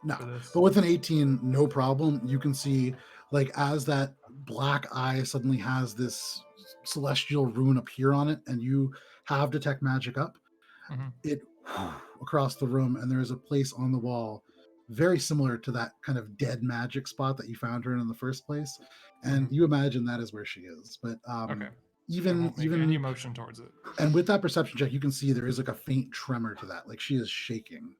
No, For this. but with an 18, no problem. You can see, as that black eye suddenly has this celestial rune appear on it, and you have detect magic up, Mhm. it across the room, and there is a place on the wall very similar to that kind of dead magic spot that you found her in the first place, and you imagine that is where she is. But Okay. I even won't make any motion towards it. and with that perception check, you can see there is a faint tremor to that, she is shaking.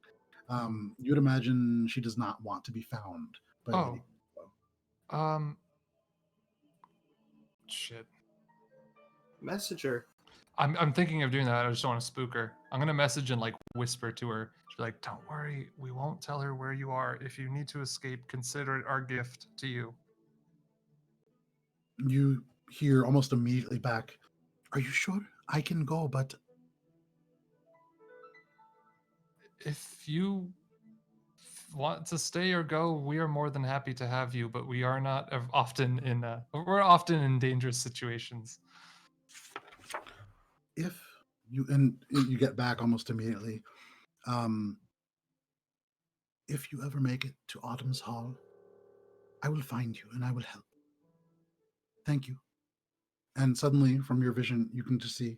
You would imagine she does not want to be found. By Shit. Messenger. I'm thinking of doing that. I just don't want to spook her. I'm gonna message and whisper to her. She's like, "Don't worry, we won't tell her where you are. If you need to escape, consider it our gift to you." You hear almost immediately back, "Are you sure? I can go, but..." If you want to stay or go, we are more than happy to have you. But we are not we're often in dangerous situations. If you get back almost immediately, if you ever make it to Autumn's Hall, I will find you and I will help. Thank you. And suddenly, from your vision, you can just see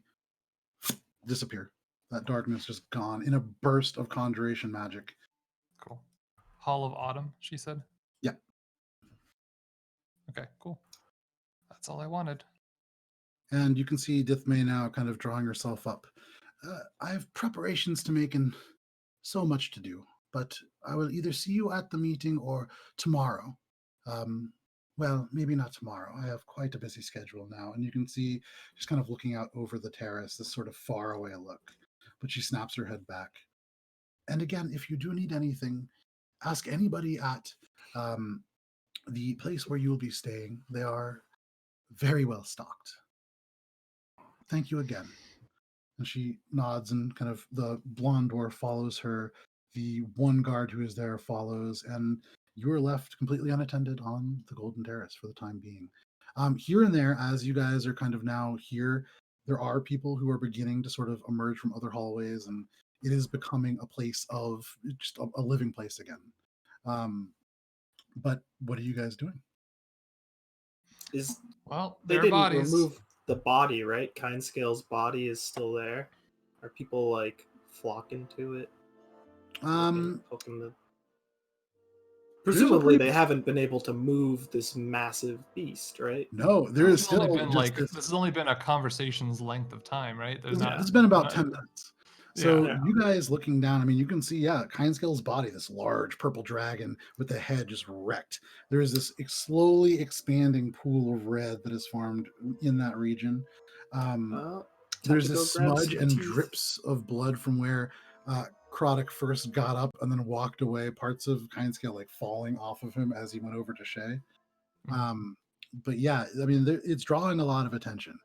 disappear. That darkness just gone in a burst of conjuration magic. Cool. Hall of Autumn, she said. Yeah. Okay, cool. That's all I wanted. And you can see Dithmay now kind of drawing herself up. I have preparations to make and so much to do, but I will either see you at the meeting or tomorrow. Well, maybe not tomorrow. I have quite a busy schedule now. And you can see she's kind of looking out over the terrace, this sort of faraway look. But she snaps her head back. And again, if you do need anything, ask anybody at um, the place where you will be staying. They are very well stocked. Thank you again. And she nods, and kind of the blonde dwarf follows her. The one guard who is there follows, and you are left completely unattended on the Golden Terrace for the time being. Here and there, as you guys are kind of now here, there are people who are beginning to sort of emerge from other hallways, and it is becoming a place of just a living place again. But what are you guys doing? Well, They their didn't bodies. remove the body, right? Kindscale's body is still there. Are people like flocking to it? Poking the... Presumably, they haven't been able to move this massive beast, right? No, there is still only been just like this. this has only been a conversation's length of time, right? There's not. It's been about not- 10 minutes. So Yeah. you guys looking down, I mean, you can see, Kindscale's body, this large purple dragon with the head just wrecked. There is this slowly expanding pool of red that is formed in that region. There's this smudge and drips of blood from where Croddock first got up and then walked away, parts of Kindscale like falling off of him as he went over to Shae. But yeah, I mean, it's drawing a lot of attention.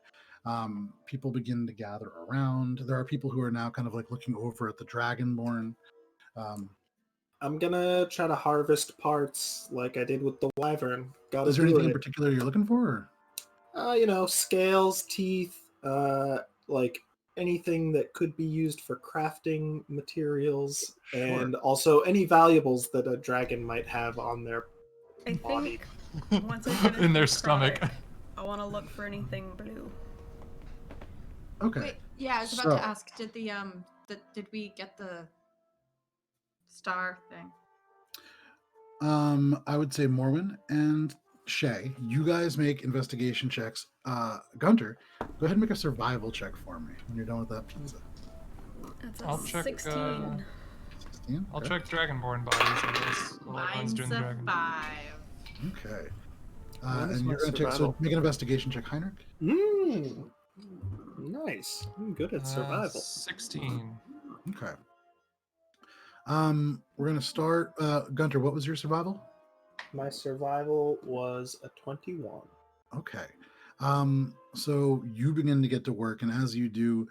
People begin to gather around. There are people who are now kind of like looking over at the Dragonborn. I'm gonna try to harvest parts like I did with the wyvern. Is there anything in particular you're looking for? Scales, teeth, like anything that could be used for crafting materials, and also any valuables that a dragon might have on their body. think once I finish in their with stomach. Chronic, I want to look for anything blue. Okay. Wait, yeah, I was about to ask, did did we get the star thing? I would say Morwen and Shae, you guys make investigation checks. Guntir, go ahead and make a survival check for me when you're done with that pizza. That's I'll a check, 16. 16? I'll Okay. check Dragonborn bodies, I guess. Mine's a 5. Okay. What is And my you're going to take, so survival? make an investigation check, Heinrich. Nice. I'm good at survival. 16. Okay. We're going to start. Guntir, what was your survival? My survival was a 21. Okay. So you begin to get to work, and as you do,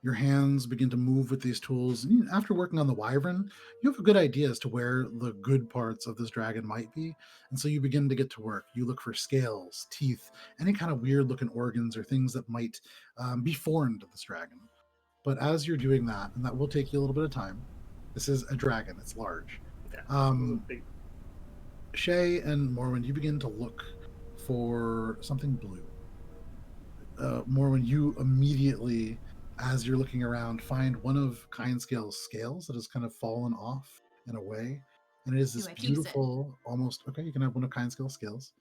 your hands begin to move with these tools. And after working on the wyvern, you have a good idea as to where the good parts of this dragon might be. And so you begin to get to work. You look for scales, teeth, any kind of weird looking organs or things that might be foreign to this dragon. But as you're doing that, and that will take you a little bit of time, this is a dragon, it's large. Yeah, big... Shae and Morwen, you begin to look for something blue. Morwen, you immediately, as you're looking around, find one of Kindscale's scales that has kind of fallen off in a way. And it is this beautiful, almost, okay, you can have one of Kindscale's scales.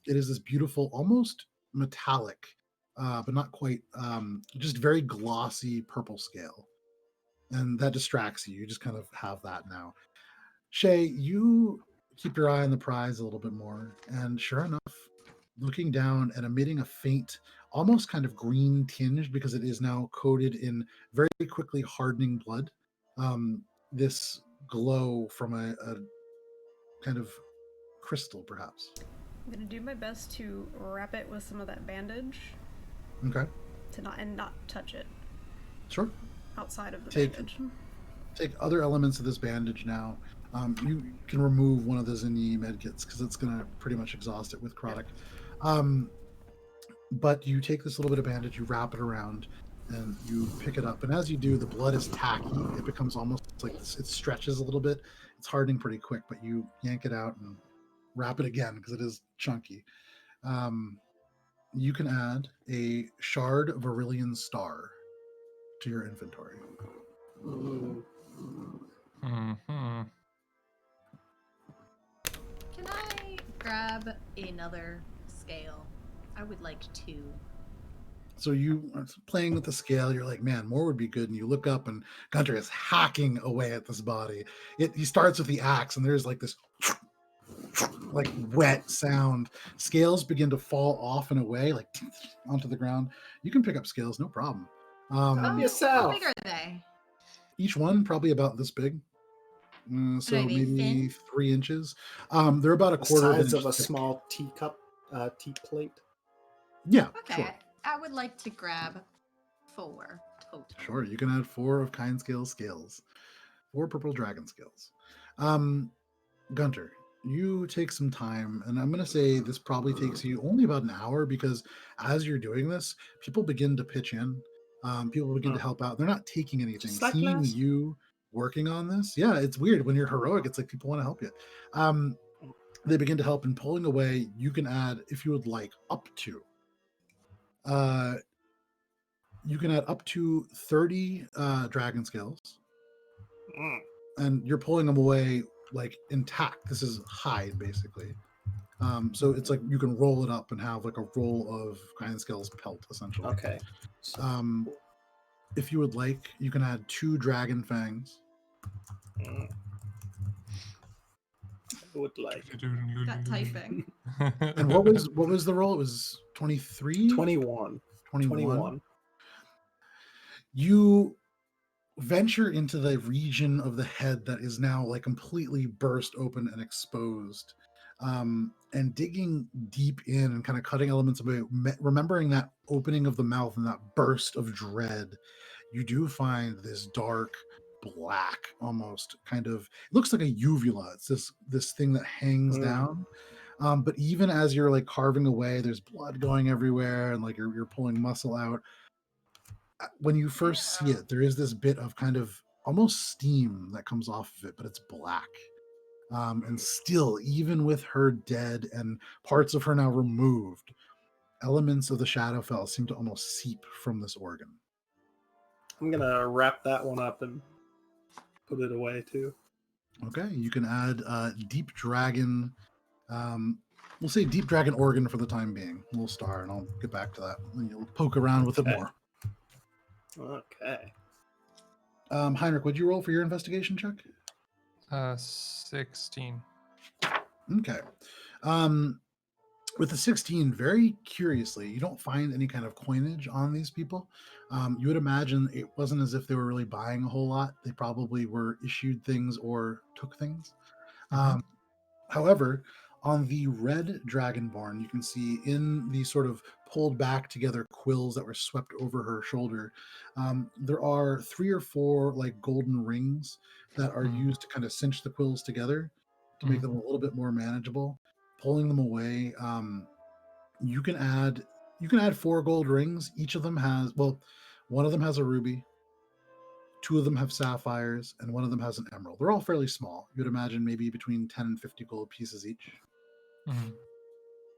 It is this beautiful, almost metallic, but not quite, just very glossy purple scale. And that distracts you. You just kind of have that now. Shae, you keep your eye on the prize a little bit more. And sure enough, looking down and emitting a faint, almost kind of green tinge because it is now coated in very quickly hardening blood. This glow from a kind of crystal, perhaps. I'm gonna do my best to wrap it with some of that bandage. Okay. To not touch it. Sure. Outside of the bandage. Take other elements of this bandage now. You can remove one of those DMed kits because it's going to pretty much exhaust it with Chronic. But you take this little bit of bandage, you wrap it around, and you pick it up. And as you do, the blood is tacky. It becomes almost like this, it stretches a little bit. It's hardening pretty quick, but you yank it out and wrap it again because it is chunky. You can add a shard of Aurelian Star to your inventory. Mm-hmm. Can I grab another scale? I would like 2. So you are playing with the scale, you're like, man, more would be good. And you look up and Guntir is hacking away at this body. He starts with the axe and there's like this like wet sound. Scales begin to fall off and away, like onto the ground. You can pick up scales, no problem. Help How yourself. big are they? Each one probably about this big. So Are they maybe thin? 3 inches. They're about a The quarter size inch of a thick. small teacup, tea plate. Yeah, Okay, sure. I would like to grab 4 total. Sure, you can add 4 of kind scales. 4 purple dragon scales. Gunter, you take some time, and I'm going to say this probably takes you only about an hour because as you're doing this, people begin to pitch in. People begin to help out. They're not taking anything. Just like Seeing last. you working on this, yeah, it's weird. When you're heroic, it's like people want to help you. They begin to help, and pulling away, you can add, if you would like, up to. You can add up to 30 dragon scales, Mm. and you're pulling them away like intact. This is hide, basically. So it's like you can roll it up and have like a roll of kind scales pelt, essentially. Okay. So, If you would like, you can add 2 dragon fangs. I would like Got typing. And what was the roll? It was 23? 21. 21. You venture into the region of the head that is now like completely burst open and exposed, and digging deep in and kind of cutting elements away, remembering that opening of the mouth and that burst of dread, you do find this dark black, almost kind of, it looks like a uvula. It's this thing that hangs down. But even as you're like carving away, there's blood going everywhere, and like you're pulling muscle out. When you first see it, there is this bit of kind of almost steam that comes off of it, but it's black. And still, even with her dead and parts of her now removed, elements of the Shadowfell seem to almost seep from this organ. I'm gonna wrap that one up and put it away too. Okay, you can add Deep Dragon. We'll say Deep Dragon organ for the time being. Little star, and I'll get back to that. And you'll poke around with it Okay. more. Okay. Heinrich, would you roll for your investigation check? 16. Okay. With the 16, very curiously, you don't find any kind of coinage on these people. You would imagine it wasn't as if they were really buying a whole lot. They probably were issued things or took things. However, on the red dragonborn, you can see in the sort of pulled back together quills that were swept over her shoulder, there are 3 or 4 like golden rings that are used to kind of cinch the quills together to make them a little bit more manageable. Pulling them away, you can add 4 gold rings. Each of them has, well, one of them has a ruby, 2 of them have sapphires, and 1 of them has an emerald. They're all fairly small. You'd imagine maybe between 10 and 50 gold pieces each.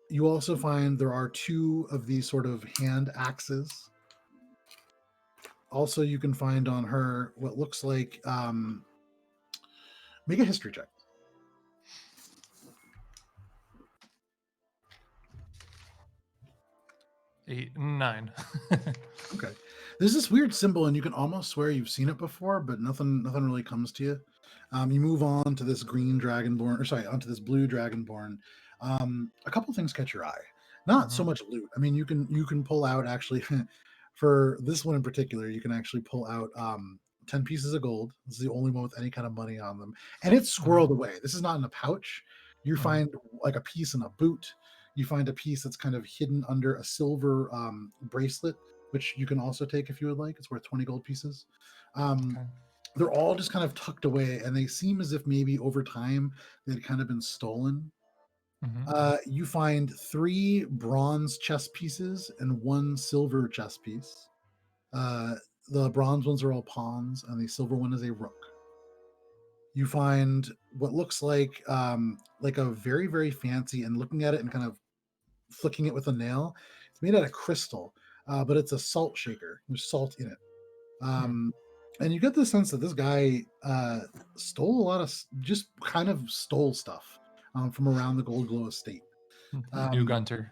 You also find there are 2 of these sort of hand axes. Also, you can find on her what looks like, make a history check. 8 and 9. Okay. There's this weird symbol, and you can almost swear you've seen it before, but nothing really comes to you. You move on to this green dragonborn, or sorry, onto this blue dragonborn. A couple things catch your eye. Not so much loot. I mean, you can pull out actually for this one in particular. You can actually pull out 10 pieces of gold. This is the only one with any kind of money on them, and it's squirreled away. This is not in a pouch. You find like a piece in a boot. You find a piece that's kind of hidden under a silver bracelet, which you can also take if you would like. It's worth 20 gold pieces. They're all just kind of tucked away, and they seem as if maybe over time they'd kind of been stolen. You find 3 bronze chess pieces and 1 silver chess piece. The bronze ones are all pawns, and the silver one is a rook. You find what looks like a very, very fancy, and looking at it and kind of flicking it with a nail, it's made out of crystal, but it's a salt shaker. There's salt in it. And you get the sense that this guy stole a lot of, just kind of stole stuff from around the Gold Glow estate. New Guntir.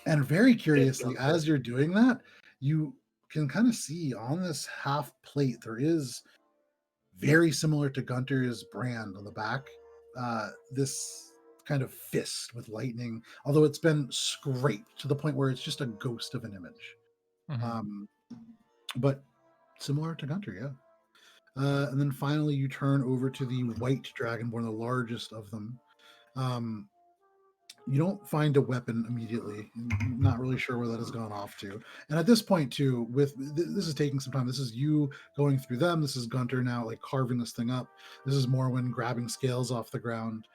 And very curiously, as you're doing that, you can kind of see on this half plate, there is very similar to Guntir's brand on the back. this kind of fist with lightning, although it's been scraped to the point where it's just a ghost of an image. Mhm. But similar to Guntir, yeah. And then finally, you turn over to the white dragonborn, the largest of them. You don't find a weapon immediately. Not really sure where that has gone off to. And at this point, too, this is taking some time. This is you going through them. This is Guntir now, like carving this thing up. This is Morwen grabbing scales off the ground.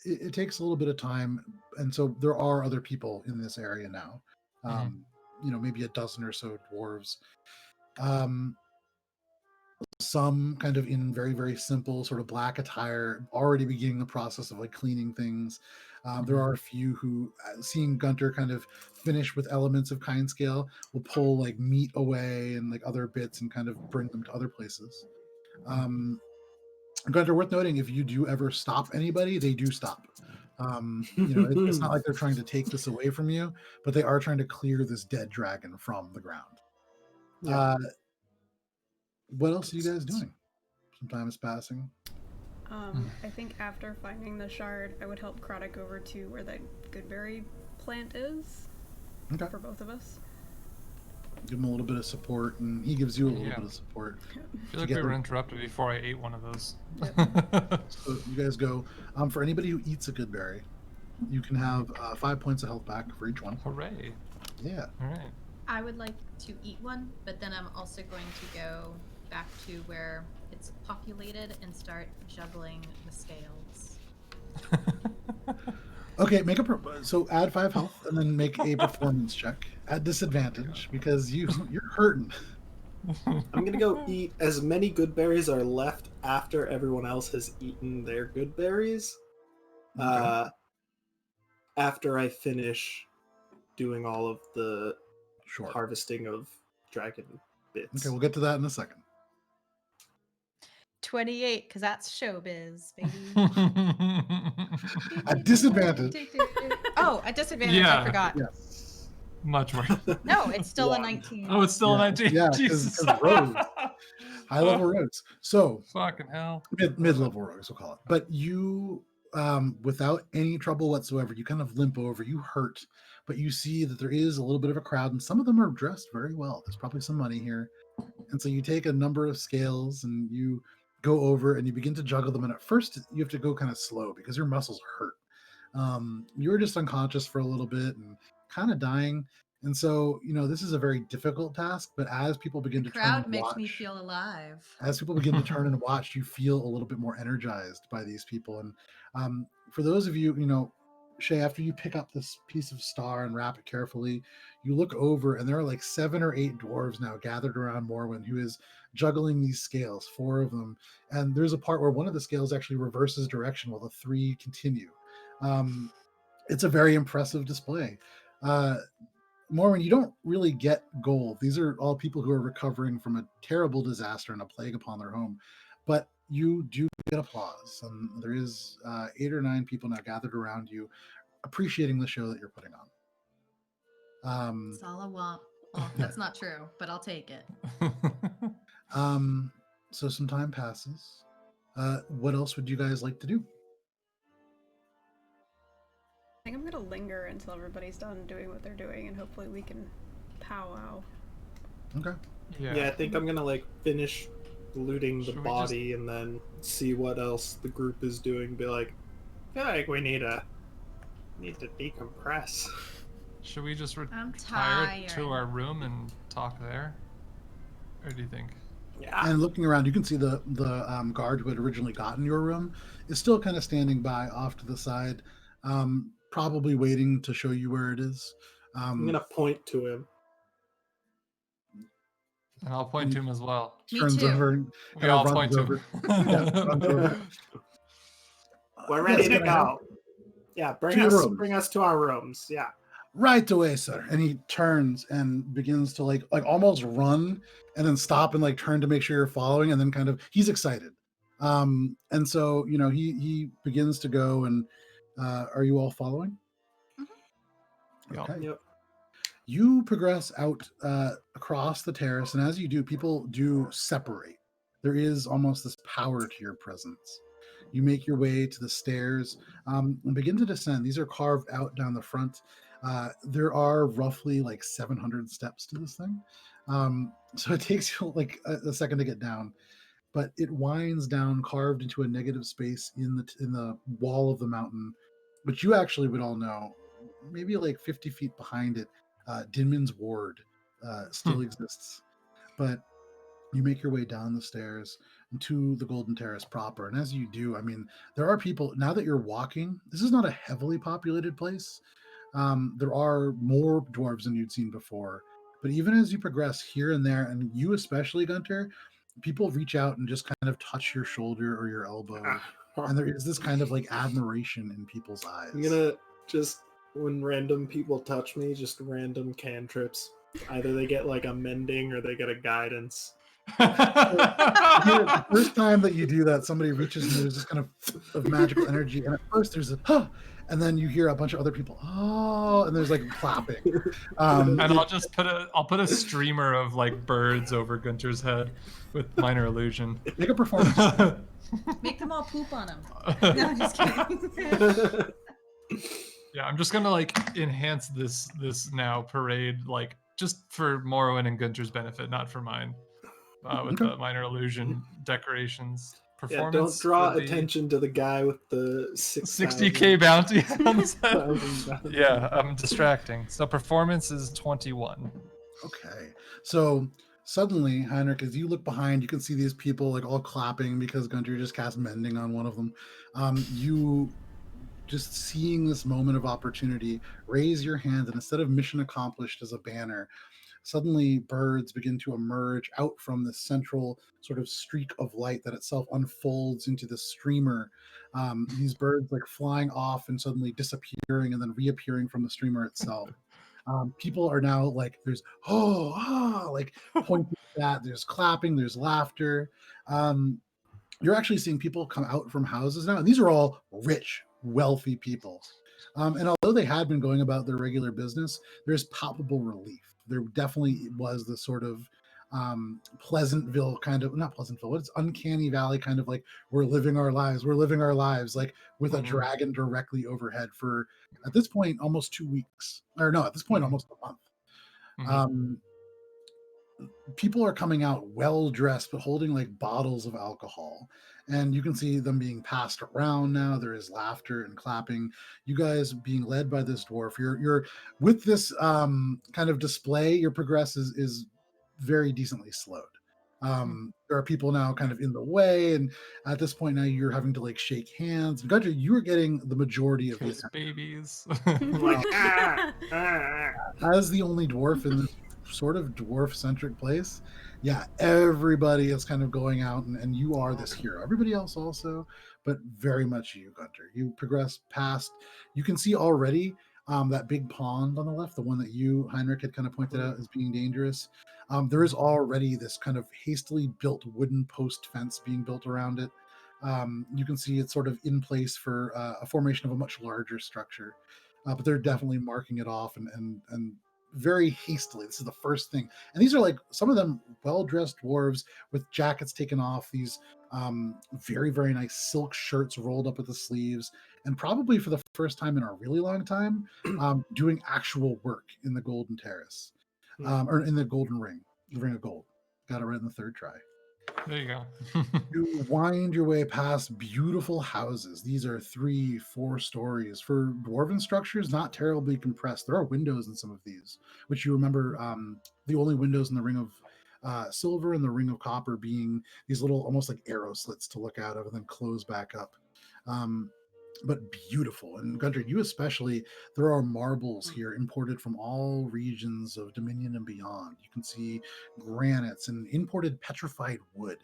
It takes a little bit of time, and so there are other people in this area now. Maybe a dozen or so dwarves. Some kind of in very, very simple sort of black attire, already beginning the process of like cleaning things. There are a few who, seeing Guntir kind of finish with elements of kind scale, will pull like meat away and like other bits and kind of bring them to other places. Guntir, worth noting, if you do ever stop anybody, they do stop. It's not like they're trying to take this away from you, but they are trying to clear this dead dragon from the ground. Yeah. What else are you guys doing? Some time is passing. I think after finding the shard, I would help Kraddock over to where the goodberry plant is. Okay. For both of us. Give him a little bit of support, and he gives you a little bit of support. I feel like we were interrupted before I ate one of those. So you guys go. For anybody who eats a goodberry, you can have 5 points of health back for each one. Hooray. Yeah. All right. I would like to eat one, but then I'm also going to go back to where it's populated and start juggling the scales. Okay, so add 5 health and then make a performance check at disadvantage because you're hurting. I'm gonna go eat as many good berries are left after everyone else has eaten their good berries. Okay. After I finish doing all of the Sure. harvesting of dragon bits. Okay, we'll get to that in a second. 28, because that's showbiz, baby. At disadvantage. Oh, at disadvantage, Yeah. I forgot. Yes. Much worse. No, it's still a One. 19. Oh, it's still a 19. Yeah, Jesus. because rogues. High level rogues. So Fucking hell. mid level rogues, we'll call it. But you, without any trouble whatsoever, you kind of limp over. You hurt, but you see that there is a little bit of a crowd, and some of them are dressed very well. There's probably some money here, and so you take a number of scales and you go over and you begin to juggle them. And at first, you have to go kind of slow because your muscles hurt. You were just unconscious for a little bit and kind of dying. And so, this is a very difficult task, but as people begin to turn Crowd and makes watch, me feel alive. as people begin to turn and watch, you feel a little bit more energized by these people. And for those of you, Shae, after you pick up this piece of star and wrap it carefully, you look over and there are like 7 or 8 dwarves now gathered around Morwen, who is juggling these scales, 4 of them. And there's a part where one of the scales actually reverses direction while the 3 continue. It's a very impressive display. Morwen, you don't really get gold. These are all people who are recovering from a terrible disaster and a plague upon their home. But you do get applause. And there is 8 or 9 people now gathered around you appreciating the show that you're putting on. It's all a womp. Well, that's not true, but I'll take it. So some time passes. What else would you guys like to do? I think I'm gonna linger until everybody's done doing what they're doing, and hopefully we can powwow. Okay. Yeah, I think I'm gonna finish looting the Should we body and then see what else the group is doing. Be like, I feel like we need to decompress. Should we just I'm retire to tired. our room and talk there? Or do you think? Yeah. And looking around, you can see the guard who had originally gotten your room is still kind of standing by off to the side, probably waiting to show you where it is. I'm gonna point to him. And I'll point to him as well. Me Turns too. over and We kind all of point runs to over. him. Yeah, runs over. We're ready Yes, to can I have- go. Yeah, To your rooms. bring us to our rooms. Yeah. Right away, sir. And he turns and begins to like almost run and then stop and turn to make sure you're following, and then kind of he's excited. And so he begins to go, and are you all following? Yeah. Okay. Yep. You progress out across the terrace, and as you do, people do separate. There is almost this power to your presence. You make your way to the stairs and begin to descend. These are carved out down the front. There are roughly like 700 steps to this thing. So it takes you like a second to get down, but it winds down, carved into a negative space in the wall of the mountain, which you actually would all know. Maybe like 50 feet behind it, Dinman's Ward still exists, but you make your way down the stairs to the Golden Terrace proper. And as you do, I mean, there are people now that you're walking. This is not a heavily populated place. There are more dwarves than you'd seen before. But even as you progress here and there, and you especially, Guntir, people reach out and just kind of touch your shoulder or your elbow. And there is this kind of like admiration in people's eyes. I'm gonna just, when random people touch me, just random cantrips. Either they get like a mending or they get a guidance. The first time that you do that, somebody reaches and there's this kind of magical energy, and at first there's a huh, and then you hear a bunch of other people oh, and there's like clapping. And I'll just put a streamer of like birds over Gunter's head with minor illusion. Make a performance. Make them all poop on him. No, I'm just kidding. Yeah, I'm just gonna like enhance this now parade, like just for Morwen and Gunter's benefit, not for mine. With the minor illusion decorations. Yeah, Performance. don't draw attention to the guy with the 60K bounty on his head. Yeah, I'm distracting. So performance is 21. Okay. So suddenly, Heinrich, as you look behind, you can see these people like all clapping because Guntir just cast mending on one of them. You just seeing this moment of opportunity, raise your hand, and instead of mission accomplished as a banner, suddenly birds begin to emerge out from this central sort of streak of light that itself unfolds into the streamer. These birds like flying off and suddenly disappearing and then reappearing from the streamer itself. People are now like, there's like pointing at that, there's clapping, there's laughter. You're actually seeing people come out from houses now, and these are all rich, wealthy people. And although they had been going about their regular business, there's palpable relief. There definitely was the sort of Pleasantville kind of, not Pleasantville, it's Uncanny Valley kind of like, we're living our lives, like with a dragon directly overhead for, at this point, almost 2 weeks. Or no, at this point, almost a month. People are coming out well dressed, but holding like bottles of alcohol, and you can see them being passed around now. There is laughter and clapping. You guys being led by this dwarf. You're with this kind of display. Your progress is very decently slowed. There are people now kind of in the way, and at this point now you're having to like shake hands. Gunter, you are getting the majority of these babies. Like, as the only dwarf in this sort of dwarf-centric place. Yeah, everybody is kind of going out, and you are this hero. Everybody else also, but very much you, Gunter. You progress past. You can see already that big pond on the left, the one that you, Heinrich, had kind of pointed out as being dangerous. There is already this kind of hastily built wooden post fence being built around it. You can see it's sort of in place for a formation of a much larger structure, but they're definitely marking it off and very hastily. This is the first thing, and these are like some of them well-dressed dwarves with jackets taken off, these very, very nice silk shirts rolled up at the sleeves, and probably for the first time in a really long time doing actual work in the Golden Terrace, or in the Golden Ring, the Ring of Gold. Got it right in the third try. There you go. You wind your way past beautiful houses. These are 3-4 stories. For dwarven structures, not terribly compressed. There are windows in some of these, which you remember the only windows in the Ring of Silver and the Ring of Copper being these little almost like arrow slits to look out of and then close back up. But beautiful. And Gunter, you especially, there are marbles here imported from all regions of Dominion and beyond. You can see granites and imported petrified wood.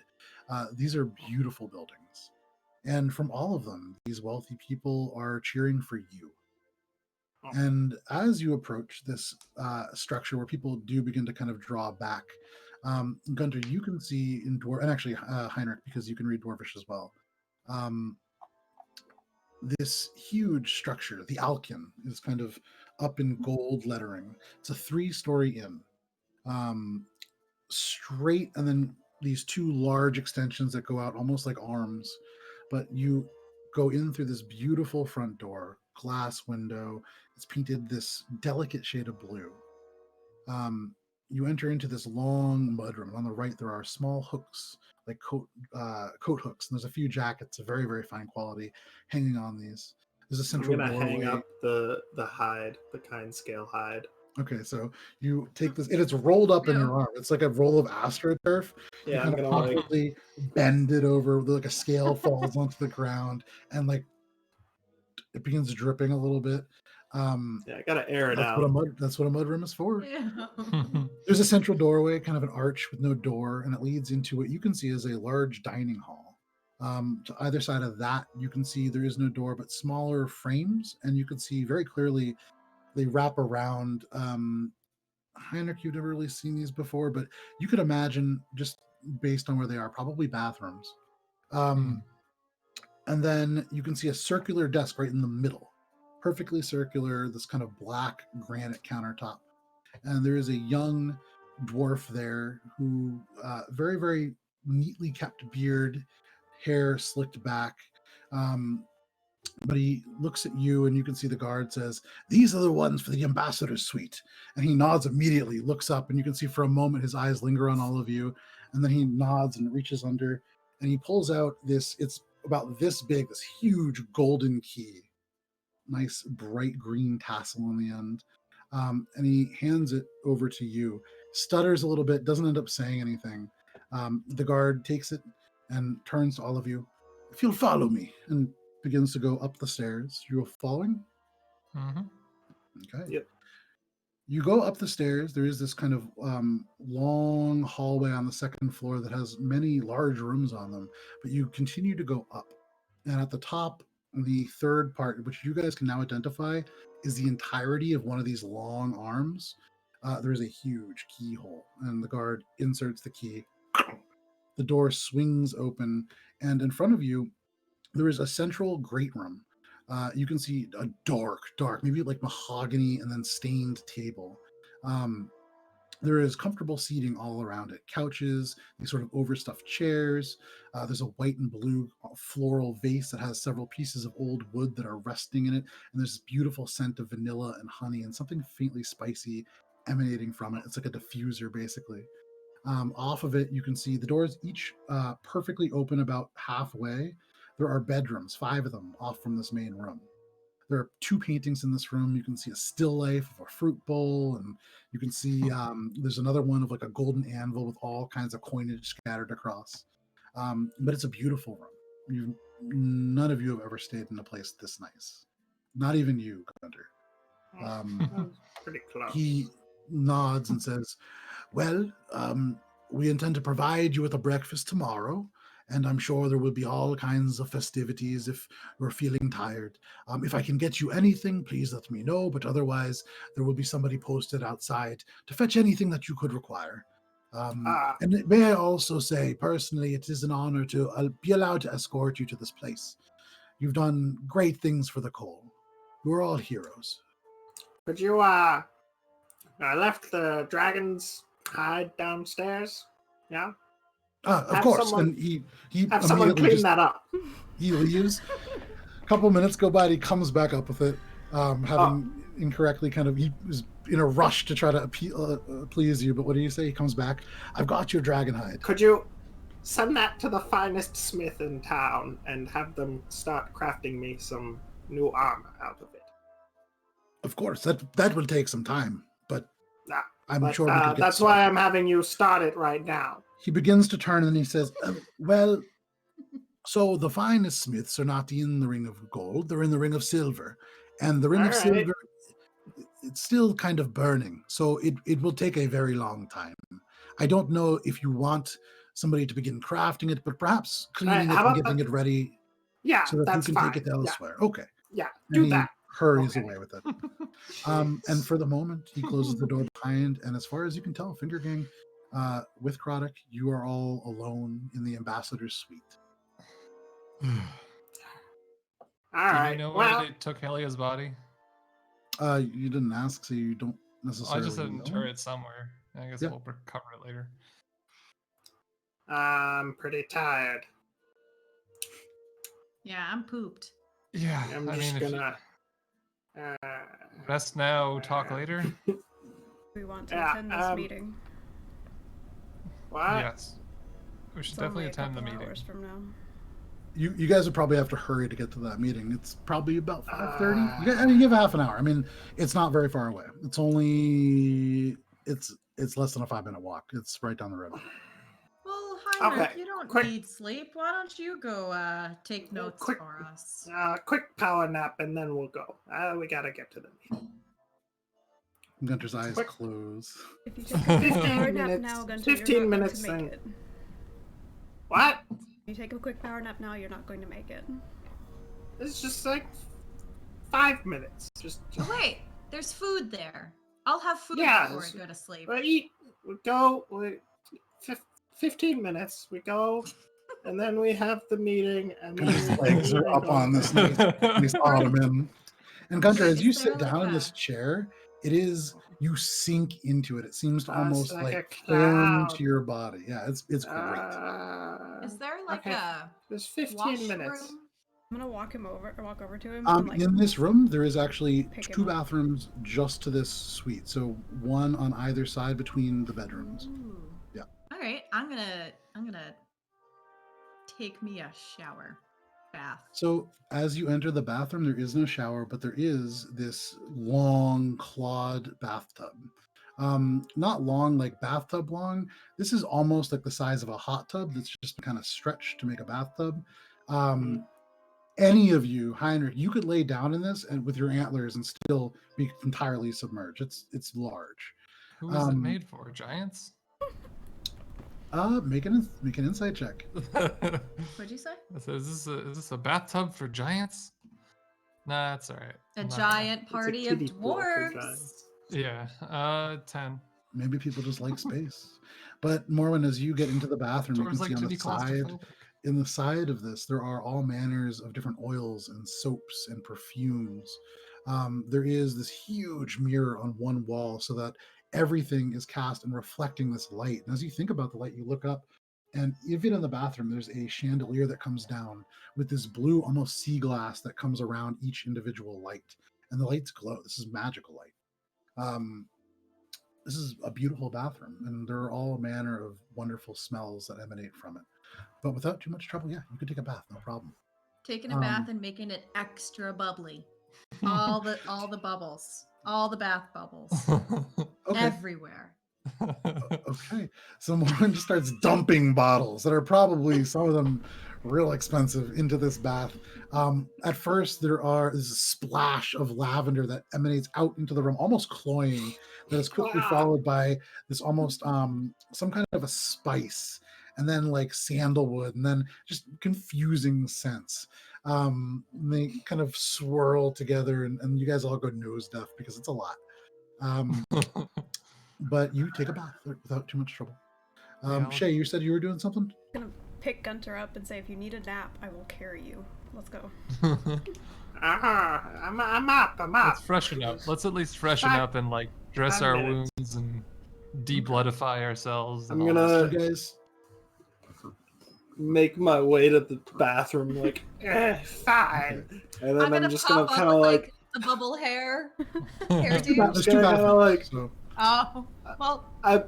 These are beautiful buildings. And from all of them, these wealthy people are cheering for you. And as you approach this structure where people do begin to kind of draw back, Gunter, you can see in Dwarf, and actually Heinrich, because you can read Dwarvish as well, this huge structure, the Alkin, is kind of up in gold lettering. It's a 3-story inn, straight, and then these 2 large extensions that go out almost like arms. But you go in through this beautiful front door, glass window. It's painted this delicate shade of blue. You enter into this long mudroom. On the right, there are small hooks, like coat hooks, and there's a few jackets of very, very fine quality hanging on these. There's a I'm central gonna doorway. hang up the hide, the kind scale hide. Okay, so you take this, and it's rolled up in your arm. It's like a roll of astroturf. Yeah, you I'm kind of gonna like. awkwardly bend it over, like a scale falls onto the ground, and like it begins dripping a little bit. Yeah, I gotta air it That's out. what a mudroom is for. Ew. There's a central doorway, kind of an arch with no door, and it leads into what you can see as a large dining hall. To either side of that, you can see there is no door, but smaller frames, and you can see very clearly they wrap around. Heinrich, you've never really seen these before, but you could imagine, just based on where they are, probably bathrooms. And then you can see a circular desk right in the middle, perfectly circular, this kind of black granite countertop. And there is a young dwarf there who, very, very neatly kept beard, hair slicked back. But he looks at you, and you can see the guard says, "These are the ones for the ambassador's suite." And he nods immediately, looks up, and you can see for a moment his eyes linger on all of you. And then he nods and reaches under, and he pulls out this, it's about this big, this huge golden key. Nice bright green tassel on the end. And he hands it over to you. Stutters a little bit, doesn't end up saying anything. The guard takes it and turns to all of you. "If you'll follow me," and begins to go up the stairs. You're following? Okay. Yep. You go up the stairs. There is this kind of long hallway on the second floor that has many large rooms on them, but you continue to go up. And at the top, the third part, which you guys can now identify, is the entirety of one of these long arms. There is a huge keyhole, and the guard inserts the key. The door swings open, and in front of you, there is a central great room. You can see a dark, maybe like mahogany and then stained table. There is comfortable seating all around it. Couches, these sort of overstuffed chairs. There's a white and blue floral vase that has several pieces of old wood that are resting in it. And there's this beautiful scent of vanilla and honey and something faintly spicy emanating from it. It's like a diffuser, basically. Off of it, you can see the doors each perfectly open about halfway. There are bedrooms, 5 of them, off from this main room. There are 2 paintings in this room. You can see a still life of a fruit bowl, and you can see there's another one of like a golden anvil with all kinds of coinage scattered across. But it's a beautiful room. None of you have ever stayed in a place this nice. Not even you, Guntir. Pretty close. He nods and says, "Well, we intend to provide you with a breakfast tomorrow, and I'm sure there will be all kinds of festivities if you're feeling tired. If I can get you anything, please let me know, but otherwise there will be somebody posted outside to fetch anything that you could require. And may I also say, personally, it is an honor to be allowed to escort you to this place. You've done great things for the Cole. You're all heroes." Could you, I left the dragon's hide downstairs. Yeah? Of course. And he have someone clean that up. He leaves. A couple minutes go by, and he comes back up with it, having incorrectly he was in a rush to try to please you. But what do you say? He comes back. "I've got your dragon hide." Could you send that to the finest smith in town and have them start crafting me some new armor out of it? Of course, that will take some time, but I'm sure we can get that's started. why I'm having you start it right now. He begins to turn, and he says, "Well, so the finest smiths are not in the ring of gold; they're in the ring of silver, and the ring of silver, it's still kind of burning, so it will take a very long time. I don't know if you want somebody to begin crafting it, but perhaps cleaning it and getting it ready, so that you can take it elsewhere." Yeah. Okay. Yeah, do that. Hurries away with it. And for the moment, he closes the door behind, and as far as you can tell, Finger Gang, with Croddock, you are all alone in the ambassador's suite. All right. Do you know where they took Helia's body? You didn't ask, so you don't necessarily I just said know. inter it somewhere. I guess we'll cover it later. I'm pretty tired. Yeah, I'm pooped. Yeah, I'm I just mean, if gonna. rest now, talk later. We want to Yeah, attend this meeting. What? Yes, we should It's only definitely a attend the couple meeting. hours from now. You guys would probably have to hurry to get to that meeting. It's probably about 5:30. I mean, you have half an hour. I mean, it's not very far away. It's only it's less than a 5-minute walk. It's right down the road. Well, Heinrich, Okay, you don't quick. need sleep. Why don't you go take notes Quick. for us? Quick power nap and then we'll go. We gotta get to the meeting. Gunter's eyes Quick. close. If you take a 15 power nap minutes. now, Gunter, 15 you're not minutes going to make then. it. What? If you take a quick power nap now, you're not going to make it. It's just like 5 minutes. Just Oh, wait, there's food there. I'll have food Yeah, before I it's- go to sleep. we eat. We go. 15 minutes. We go, and then we have the meeting, and then His legs are up on this nice ottoman. And Gunter, as Is you there sit like down in a- this chair, it is you sink into it. It seems to It's almost like like a form cloud. to your body. Yeah, it's great. Is there like okay. a There's 15 minutes. washroom? I'm gonna walk over to him and like In this room, there is actually pick 2 him up. bathrooms just to this suite. So one on either side between the bedrooms. Ooh. Yeah. All right, I'm gonna take me a shower, bath. So as you enter the bathroom, there is no shower, but there is this long clawed bathtub. Not long like bathtub long. This is almost like the size of a hot tub that's just kind of stretched to make a bathtub. Any of you, Heinrich, you could lay down in this and with your antlers and still be entirely submerged. It's large. Who is it made for? Giants? Make an insight check. What'd you say? Is this a bathtub for giants? Nah, that's all right. A I'm not giant It's a party of kiddie pool for dwarves. giants. gonna- Yeah, 10. Maybe people just like space. But Morwen, as you get into the bathroom, you can Dwarves like see on to the be side, claustrophobic. in the side of this, there are all manners of different oils and soaps and perfumes. There is this huge mirror on one wall so that everything is cast and reflecting this light. And as you think about the light, you look up, and even in the bathroom, there's a chandelier that comes down with this blue, almost sea glass that comes around each individual light. And the lights glow. This is magical light. This is a beautiful bathroom, and there are all manner of wonderful smells that emanate from it. But without too much trouble, yeah, you could take a bath, no problem. Taking a bath and making it extra bubbly. All the bubbles. All the bath bubbles. Okay. Everywhere. Okay. So Morwen just starts dumping bottles that are probably some of them real expensive into this bath. At first, there's a splash of lavender that emanates out into the room, almost cloying, that is quickly followed by this almost some kind of a spice, and then like sandalwood, and then just confusing scents. They kind of swirl together, and you guys all go nose deaf because it's a lot. But you take a bath without too much trouble. Shae, you said you were doing something? I'm gonna pick Gunter up and say, if you need a nap, I will carry you. Let's go. I'm up. Let's freshen up. Let's at least freshen up and like dress 5 our minutes. wounds and de-bloodify ourselves. And I'm all gonna- that You guys, Make my way to the bathroom, like, fine. And then I'm just gonna pop kind up of with, like, the bubble hair stuff. hairdo. there's 2 kinda bathrooms. like- So Oh, well, I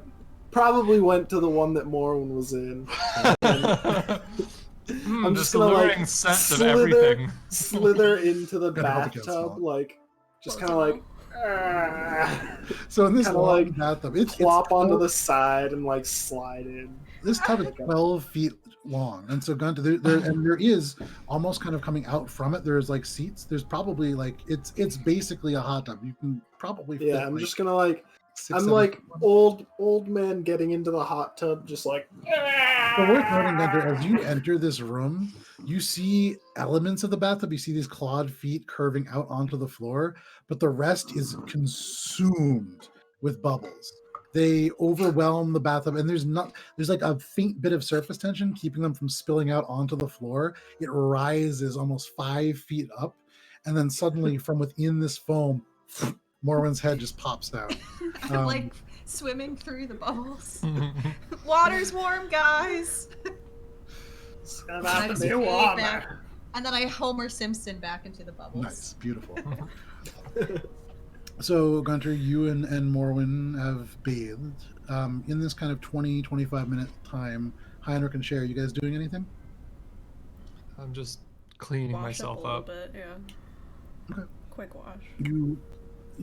probably went to the one that Morwen was in. I'm this just gonna alluring like scent of everything. slither into the Gotta help it get bathtub, small. like just Close kind of it like So in this Kinda long like bathtub, it's plop onto 12 the side and like slide in. This tub is 12 feet long, and so Gunter, there is almost kind of coming out from it. There's like seats. There's probably like it's basically a hot tub. You can probably fit, Yeah, I'm like, just gonna like 6, I'm 7 like people. old man getting into the hot tub, just like. So worth noting, Gunter, as you enter this room, you see elements of the bathtub. You see these clawed feet curving out onto the floor, but the rest is consumed with bubbles. They overwhelm the bathtub, and there's like a faint bit of surface tension keeping them from spilling out onto the floor. It rises almost 5 feet up, and then suddenly from within this foam, Morwen's head just pops out. I'm like swimming through the bubbles. Water's warm, guys. It's I about to just be ate warmer. that And then I Homer Simpson back into the bubbles. Nice, beautiful. So, Guntir, you and Morwen have bathed. In this kind of 20, 25-minute time, Heinrich and Shae, are you guys doing anything? I'm just cleaning Wash myself up a little up. bit, yeah. Okay. Quick wash. You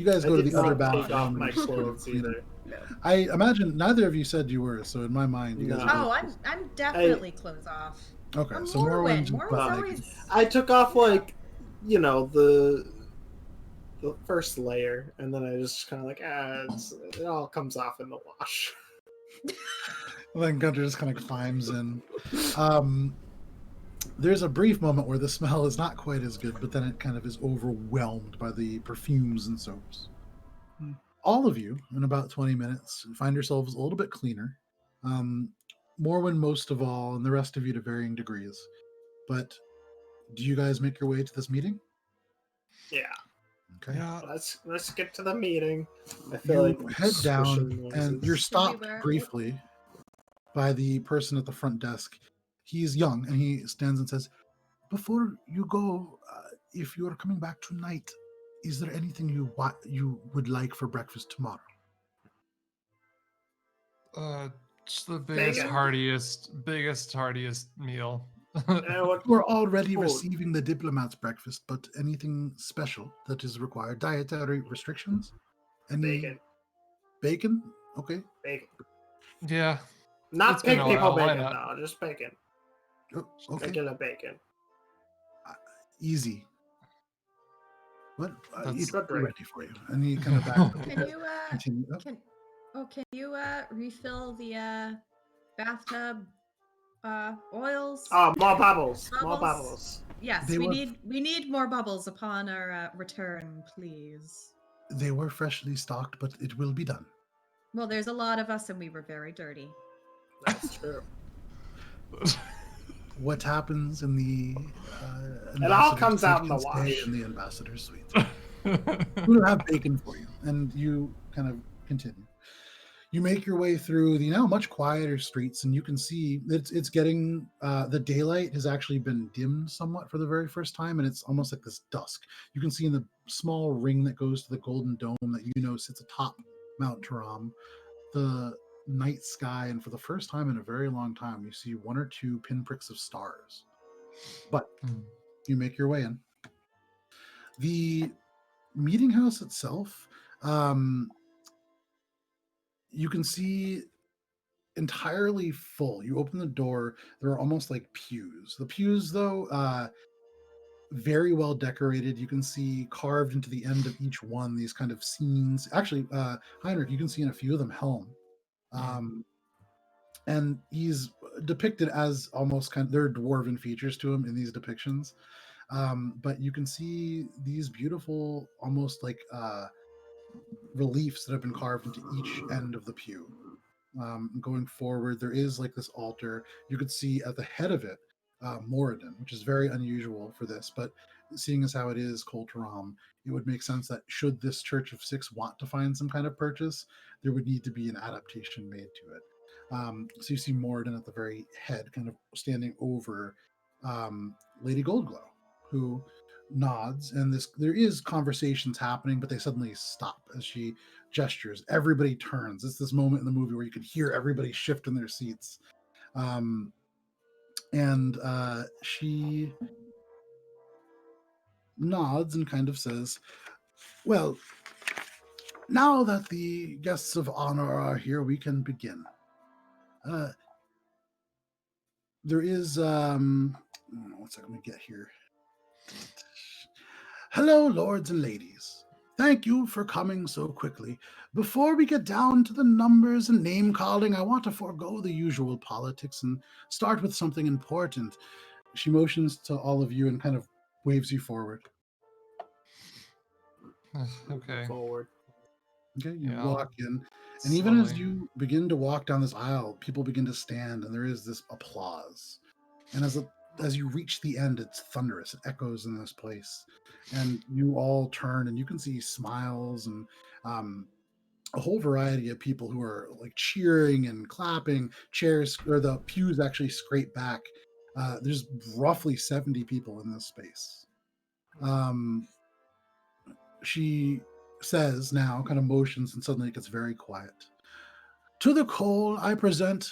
guys I go to did the other not take bathroom. off and my just kind of clothes clean. either. No. I imagine neither of you said you were, so in my mind, you guys No. are Oh, both- I'm definitely clothes off. Okay, I'm so Morwen's Morwen's butt naked. always. I took off like, the first layer, and then I just kind of like, it all comes off in the wash. And then Gunter just kind of climbs in. There's a brief moment where the smell is not quite as good, but then it kind of is overwhelmed by the perfumes and soaps. All of you, in about 20 minutes, find yourselves a little bit cleaner. Morwen most of all, and the rest of you to varying degrees. But do you guys make your way to this meeting? Yeah. Okay. Yeah. Let's get to the meeting. I feel You like head down, swishing and you're noises. stopped were- briefly by the person at the front desk. He's young, and he stands and says, "Before you go, if you are coming back tonight, is there anything you would like for breakfast tomorrow?" Just the biggest, Bacon. heartiest meal. What You are already food? receiving the diplomat's breakfast, but anything special that is required? Dietary restrictions? Any Bacon. bacon? Okay. Bacon. Yeah. Not It's been a pig people while, why bacon, not? no, just bacon. Oh, okay. Regular bacon. Easy. What? That's It's good, right? ready for you. And he kind of back Can you continue. can you refill the bathtub oils? More bubbles. More Bubbles? bubbles. Yes, They we were- need more bubbles upon our return, please. They were freshly stocked, but it will be done. Well, there's a lot of us and we were very dirty. That's true. What happens in the It all ambassador's comes suite out in the can stay wash. in the ambassador's suite. We'll have bacon for you. And you kind of continue. You make your way through the now much quieter streets, and you can see it's getting the daylight has actually been dimmed somewhat for the very first time, and it's almost like this dusk. You can see in the small ring that goes to the golden dome that you know sits atop Mount Taram, the night sky, and for the first time in a very long time, you see one or two pinpricks of stars. But you make your way in. The meeting house itself, you can see entirely full. You open the door, there are almost like pews. The pews, though, very well decorated. You can see carved into the end of each one these kind of scenes. Actually, Heinrich, you can see in a few of them Helm. And he's depicted as almost there are dwarven features to him in these depictions. But you can see these beautiful, almost like reliefs that have been carved into each end of the pew. Going forward, there is like this altar. You could see at the head of it, Moradin, which is very unusual for this, but seeing as how it is Kol Taram, it would make sense that should this Church of Six want to find some kind of purchase, there would need to be an adaptation made to it. So you see Moradin at the very head, kind of standing over Lady Goldglow, who nods, and there is conversations happening, but they suddenly stop as she gestures. Everybody turns. It's this moment in the movie where you could hear everybody shift in their seats. And she nods and kind of says, "Well, now that the guests of honor are here, we can begin. There is, one second, let me get here. Hello, lords and ladies. Thank you for coming so quickly. Before we get down to the numbers and name calling, I want to forego the usual politics and start with something important." She motions to all of you and kind of waves you forward. Okay. Forward. Okay, you Yeah, walk in, and even as slowly. you begin to walk down this aisle, people begin to stand, and there is this applause. And as you reach the end, it's thunderous. It echoes in this place, and you all turn, and you can see smiles and a whole variety of people who are like cheering and clapping. Chairs or the pews actually scrape back There's roughly 70 people in this space. She says now, kind of motions, and suddenly it gets very quiet. To the call, I present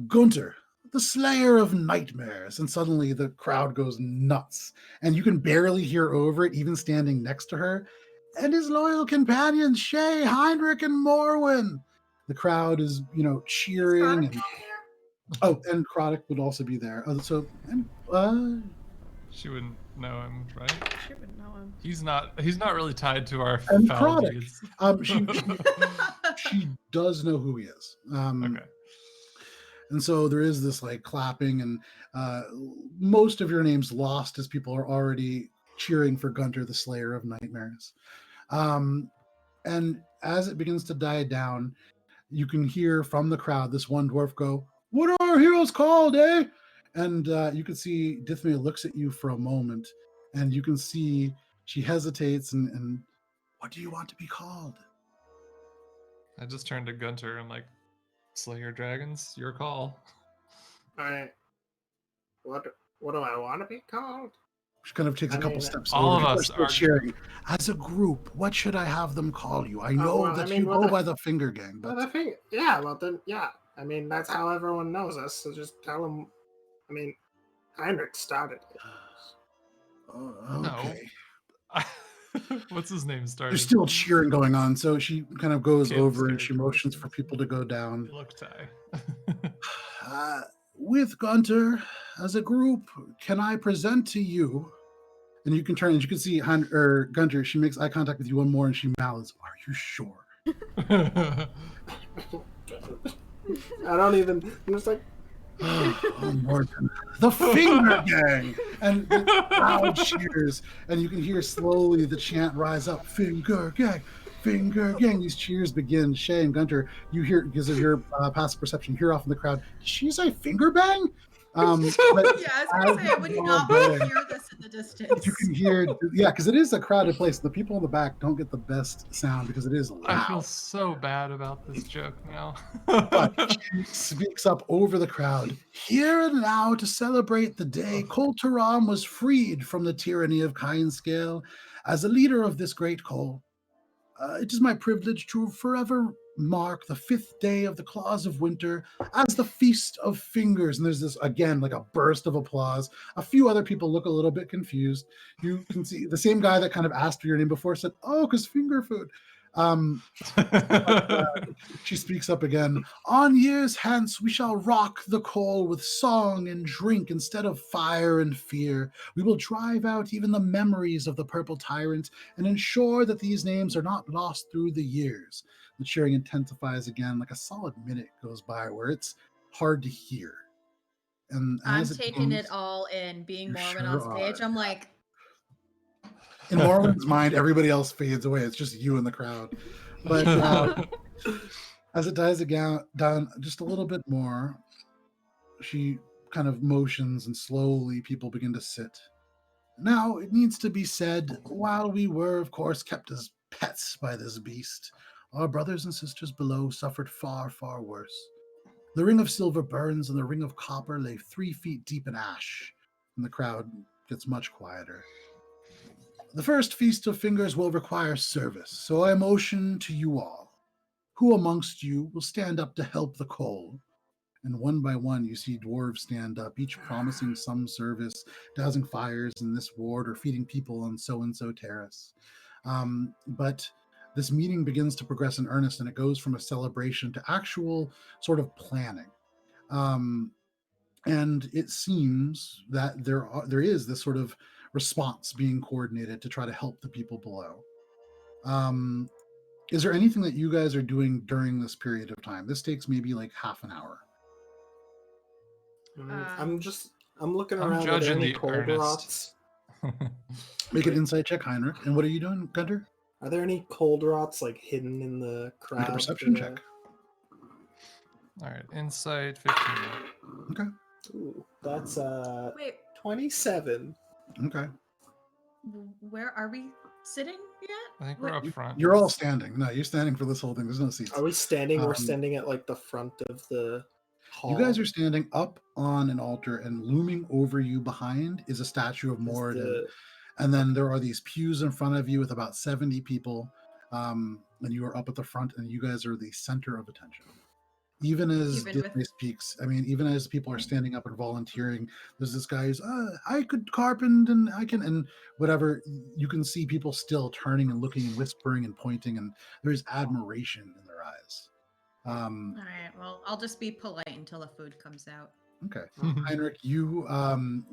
Guntir, the Slayer of Nightmares. And suddenly the crowd goes nuts, and you can barely hear over it, even standing next to her. And his loyal companions, Shae, Heinrich, and Morwen. The crowd is, cheering. And, and Croddick would also be there. She wouldn't know him, right? She would know him. He's not really tied to our And foul Croddick. deeds. She does know who he is. Okay. And so there is this like clapping, and most of your names lost as people are already cheering for Guntir, the Slayer of Nightmares. And as it begins to die down, you can hear from the crowd this one dwarf go, "What are our heroes called, eh?" And you can see Dithmia looks at you for a moment, and you can see she hesitates and what do you want to be called? I just turned to Guntir and like, slay your dragons, your call. What do I want to be called? She kind of takes a couple steps all over. of us People are cheering. As a group, what should I have them call you? I know you go by the Finger Gang, but I mean, that's how everyone knows us. So just tell them. I mean, Heinrich started it. Okay. No. What's his name started? There's still cheering going on, so she kind of goes Kim over and started she motions for people to go down. Look, Ty. With Guntir, as a group, can I present to you? And you can turn, and you can see Guntir. She makes eye contact with you one more, and she mouths, "Are you sure?" I don't even. I'm just like, Oh, Morgan. The Finger Gang! And the crowd cheers, and you can hear slowly the chant rise up, Finger Gang, Finger Gang. These cheers begin. Shae and Guntir, you hear, because of your passive perception, you hear off in the crowd, did she say finger bang? Yeah, I was going to say, I would not want to hear this in the distance. You can hear, because it is a crowded place. The people in the back don't get the best sound because it is loud. I feel so bad about this joke now. But she speaks up over the crowd. Here and now, to celebrate the day Kol Turam was freed from the tyranny of Kinescale, as a leader of this great call, it is my privilege to forever mark the 5th day of the Claws of Winter as the Feast of Fingers. And there's this, again, like a burst of applause. A few other people look a little bit confused. You can see the same guy that kind of asked for your name before said, "Oh, because finger food." She speaks up again. On years hence, we shall rock the call with song and drink instead of fire and fear. We will drive out even the memories of the purple tyrant and ensure that these names are not lost through the years. The cheering intensifies again, like a solid minute goes by where it's hard to hear. And I'm taking it all in. Being Morwen on stage, I'm like, in Morwen's mind, everybody else fades away. It's just you in the crowd. But as it dies down just a little bit more, she kind of motions and slowly people begin to sit. Now, it needs to be said, while we were, of course, kept as pets by this beast, our brothers and sisters below suffered far, far worse. The ring of silver burns and the ring of copper lay 3 feet deep in ash, and the crowd gets much quieter. The first Feast of Fingers will require service, so I motion to you all. Who amongst you will stand up to help the call? And one by one, you see dwarves stand up, each promising some service, dousing fires in this ward or feeding people on so-and-so terrace. But this meeting begins to progress in earnest, and it goes from a celebration to actual sort of planning. And it seems that there is this sort of response being coordinated to try to help the people below. Is there anything that you guys are doing during this period of time? This takes maybe like half an hour. I'm looking around. Judging any the cold earnest. rots? Make an insight check, Heinrich. And what are you doing, Guntir? Are there any cold rots like hidden in the crowd? Make a perception check. All right, insight 15. Okay. Ooh, that's wait, 27. Okay. where are we sitting yet? I think we're up front. You're all standing. No, you're standing for this whole thing. There's no seats. Are we standing? We're Um, standing at like the front of the. You guys are standing up on an altar, and looming over you behind is a statue of Morwen. And then there are these pews in front of you with about 70 people. And you are up at the front, and you guys are the center of attention. Even as Disney speaks, I mean, even as people are standing up and volunteering, there's this guy who's, I could carpent and I can, and whatever. You can see people still turning and looking and whispering and pointing, and there's admiration in their eyes. All right. Well, I'll just be polite until the food comes out. Okay, Heinrich, Morwen,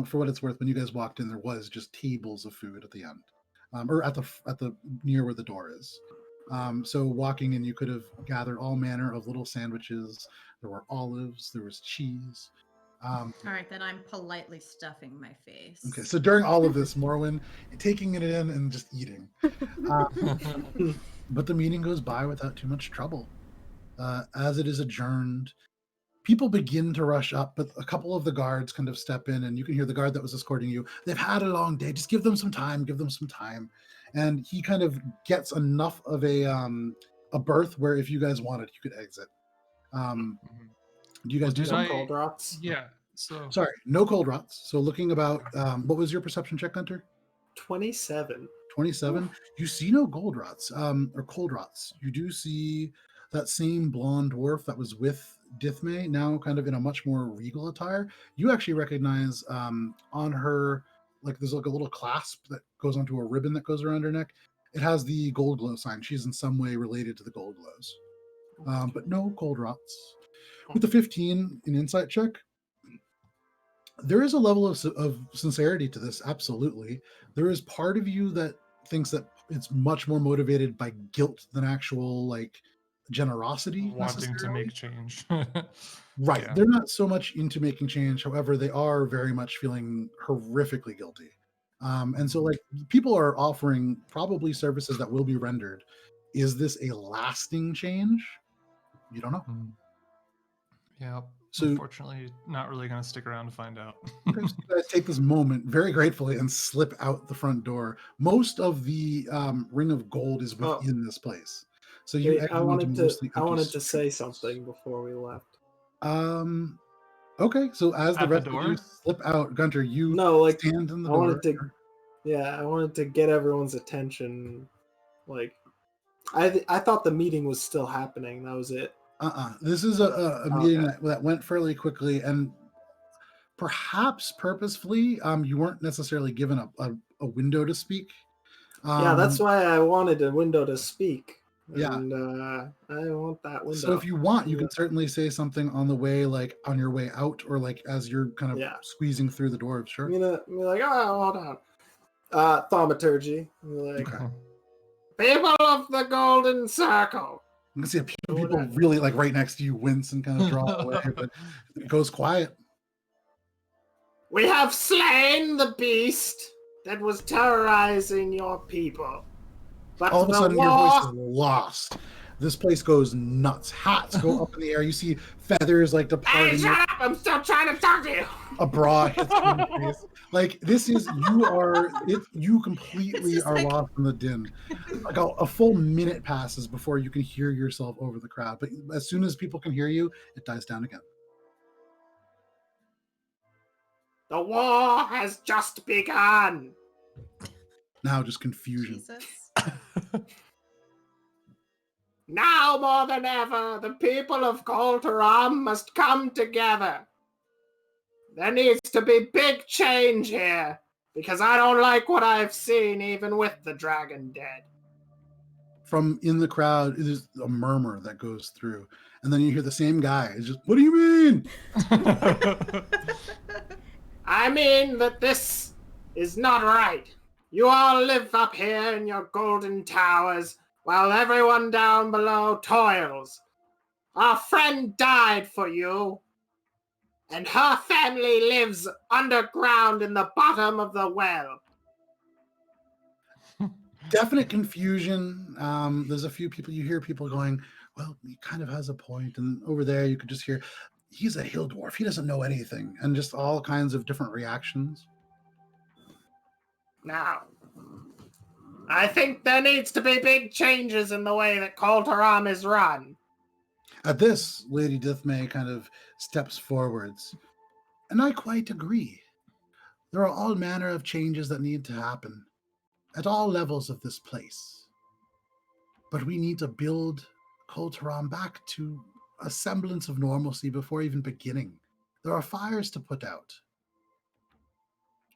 for what it's worth, when you guys walked in, there was just tables of food at the end, or at the near where the door is. So walking in, you could have gathered all manner of little sandwiches. There were olives. There was cheese. All right, then I'm politely stuffing my face. Okay, so during all of this, Morwen taking it in and just eating. But the meeting goes by without too much trouble. As it is adjourned, people begin to rush up, but a couple of the guards kind of step in, and you can hear the guard that was escorting you. They've had a long day. Just give them some time. Give them some time. And he kind of gets enough of a berth where if you guys wanted, you could exit. Do you guys do some cold rots? Yeah. So sorry, no cold rots. So looking about, what was your perception check, Guntir? 27. 27. You see no gold rots, or cold rots. You do see that same blonde dwarf that was with Dithme, now kind of in a much more regal attire. You actually recognize on her, like there's like a little clasp that goes onto a ribbon that goes around her neck. It has the gold glow sign. She's in some way related to the gold glows. But no cold rots. With the 15 in insight check, there is a level of sincerity to this, absolutely. There is part of you that thinks that it's much more motivated by guilt than actual like generosity, wanting to make change. Right. Yeah. They're not so much into making change. However, they are very much feeling horrifically guilty. And so like people are offering probably services that will be rendered. Is this a lasting change? You don't know. Yeah. So unfortunately, not really going to stick around to find out. okay, so you guys take this moment very gratefully and slip out the front door. Most of the ring of gold is within this place. So you I wanted to say something before we left. Okay, so as the At the rest of you door? slip out, Guntir, you stand in the I door. wanted to get everyone's attention. Like, I thought the meeting was still happening. That was it. This is a meeting that went fairly quickly, and perhaps purposefully, you weren't necessarily given a window to speak. Yeah, that's why I wanted a window to speak. Yeah. And I want that window. So if you want, you can certainly say something on the way, like on your way out, or like as you're kind of squeezing through the door. Sure. I'm gonna be like, oh, hold on. Thaumaturgy. Like, people of the Golden Circle. You can see a few people really like right next to you wince and kind of draw away, but it goes quiet. We have slain the beast that was terrorizing your people. But all of a sudden, your voice is lost. This place goes nuts. Hats go up in the air. You see feathers like departing. Hey, shut up! I'm still trying to talk to you. A bra hits you in the face. Like this is you completely are lost in the din. Like a full minute passes before you can hear yourself over the crowd. But as soon as people can hear you, it dies down again. The war has just begun. Now just confusion. Jesus. Now more than ever, the people of Goltaram must come together. There needs to be big change here, because I don't like what I've seen even with the dragon dead. From in the crowd, there's a murmur that goes through. And then you hear the same guy. It's just, what do you mean? I mean that this is not right. You all live up here in your golden towers, while everyone down below toils. Our friend died for you, and her family lives underground in the bottom of the well. Definite confusion. There's a few people, you hear people going, well, he kind of has a point. And over there, you could just hear, he's a hill dwarf. He doesn't know anything. And just all kinds of different reactions. Now, I think there needs to be big changes in the way that Goltaram is run. At this, Lady Dithmay kind of steps forwards. And I quite agree. There are all manner of changes that need to happen at all levels of this place. But we need to build Koltaram back to a semblance of normalcy before even beginning. There are fires to put out.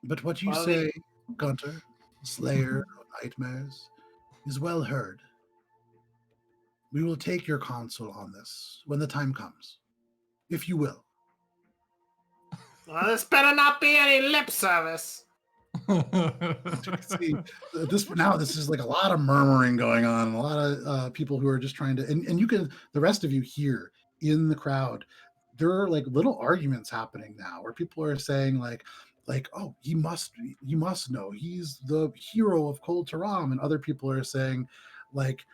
But what you say, Guntir, Slayer of Nightmares, is well heard. We will take your counsel on this when the time comes, if you will. Well, this better not be any lip service. See, this is like a lot of murmuring going on, and a lot of people who are just trying to, and you can, the rest of you here in the crowd, there are like little arguments happening now where people are saying like, oh, you must know he's the hero of Kol Taram, and other people are saying like,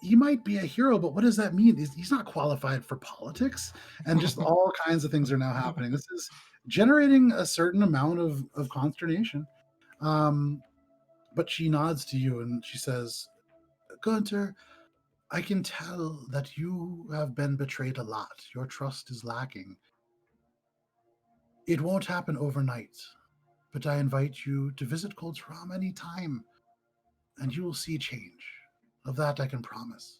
he might be a hero, but what does that mean? He's not qualified for politics, and just all kinds of things are now happening. This is generating a certain amount of consternation. But she nods to you and she says, Guntir, I can tell that you have been betrayed a lot. Your trust is lacking. It won't happen overnight, but I invite you to visit Koltaram any time, and you will see change. Of that I can promise.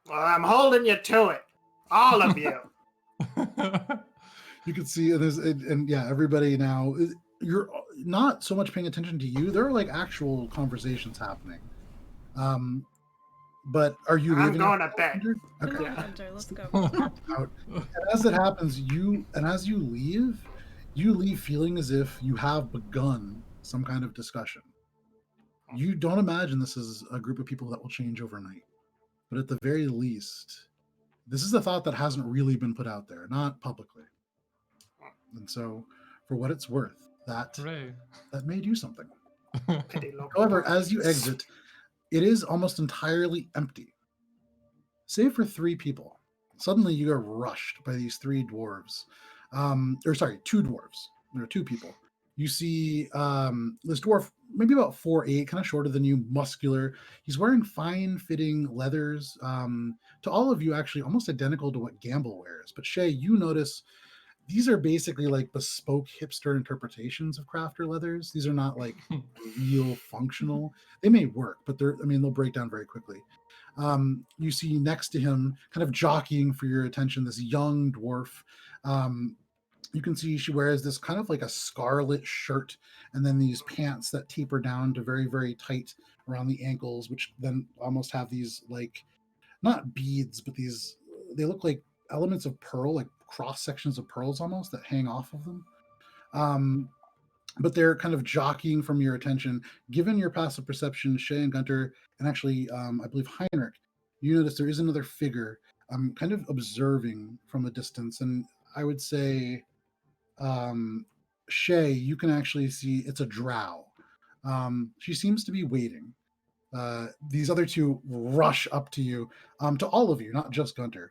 Well, I'm holding you to it. All of you. You can see, and yeah, everybody now, you're not so much paying attention to you. There are like actual conversations happening. But are you leaving? I'm going to bed. Okay. Come on, Guntir, let's go. And as it happens, as you leave feeling as if you have begun some kind of discussion. You don't imagine this is a group of people that will change overnight. But at the very least, this is a thought that hasn't really been put out there, not publicly. And so, for what it's worth, that may do something. However, as you exit, it is almost entirely empty, save for 3 people. Suddenly, you are rushed by these 3 dwarves. 2 dwarves. There are 2 people. You see this dwarf, maybe about 4'8", kind of shorter than you, muscular. He's wearing fine-fitting leathers. To all of you, actually, almost identical to what Gamble wears. But Shae, you notice these are basically like bespoke hipster interpretations of crafter leathers. These are not like real functional. They may work, but they'll break down very quickly. You see next to him, kind of jockeying for your attention, this young dwarf. You can see she wears this kind of like a scarlet shirt and then these pants that taper down to very, very tight around the ankles, which then almost have these like, not beads, but they look like elements of pearl, like cross sections of pearls almost that hang off of them. But they're kind of jockeying from your attention. Given your passive perception, Shae and Guntir, and actually, I believe Heinrich, you notice there is another figure kind of observing from a distance. And I would say, Shae, you can actually see it's a drow. She seems to be waiting. These other 2 rush up to you, to all of you, not just Guntir.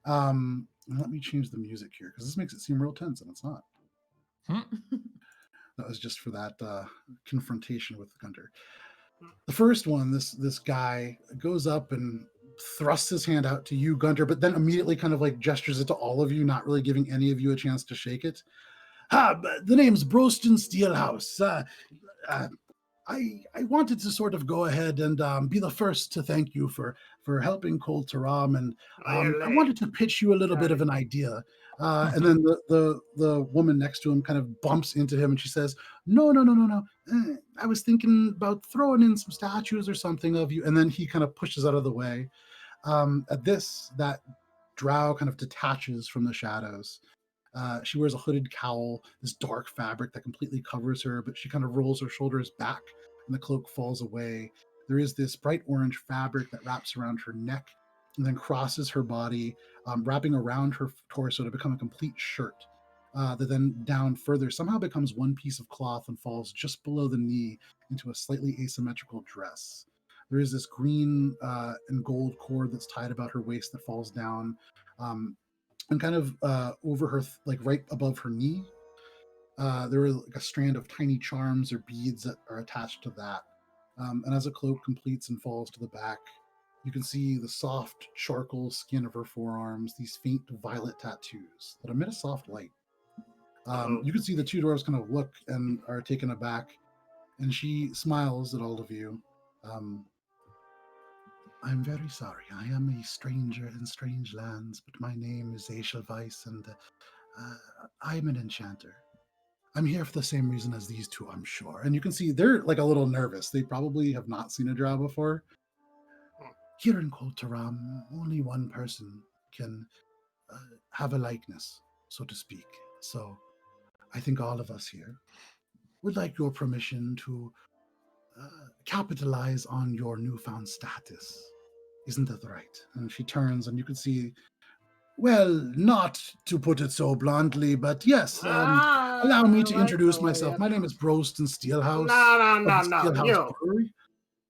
Let me change the music here because this makes it seem real tense, and it's not. That was just for that confrontation with Guntir. The first one, this guy goes up and thrusts his hand out to you, Guntir, but then immediately kind of like gestures it to all of you, not really giving any of you a chance to shake it. The name's Broston Steelhouse. I wanted to sort of go ahead and be the first to thank you for helping Kol Taram, and I wanted to pitch you a little bit of an idea. And then the woman next to him kind of bumps into him, and she says, No. I was thinking about throwing in some statues or something of you. And then he kind of pushes out of the way. At this, that drow kind of detaches from the shadows. She wears a hooded cowl, this dark fabric that completely covers her, but she kind of rolls her shoulders back and the cloak falls away. There is this bright orange fabric that wraps around her neck and then crosses her body, wrapping around her torso to become a complete shirt. That then down further somehow becomes one piece of cloth and falls just below the knee into a slightly asymmetrical dress. There is this green and gold cord that's tied about her waist that falls down. And kind of over her, like right above her knee, there is like a strand of tiny charms or beads that are attached to that. And as a cloak completes and falls to the back, You can see the soft charcoal skin of her forearms, these faint violet tattoos that emit a soft light. You can see the two dwarves kind of look and are taken aback, and she smiles at all of you. I'm very sorry. I am a stranger in strange lands, but my name is Aishelweiss, and I'm an enchanter. I'm here for the same reason as these two, I'm sure. And you can see they're like a little nervous. They probably have not seen a drow before. Here in Kol Taram, only one person can have a likeness, so to speak. So I think all of us here would like your permission to capitalize on your newfound status. Isn't that right? And she turns, and you can see, well, not to put it so bluntly, but yes, allow me to introduce myself. My name is Broston Steelhouse. No. Brewery.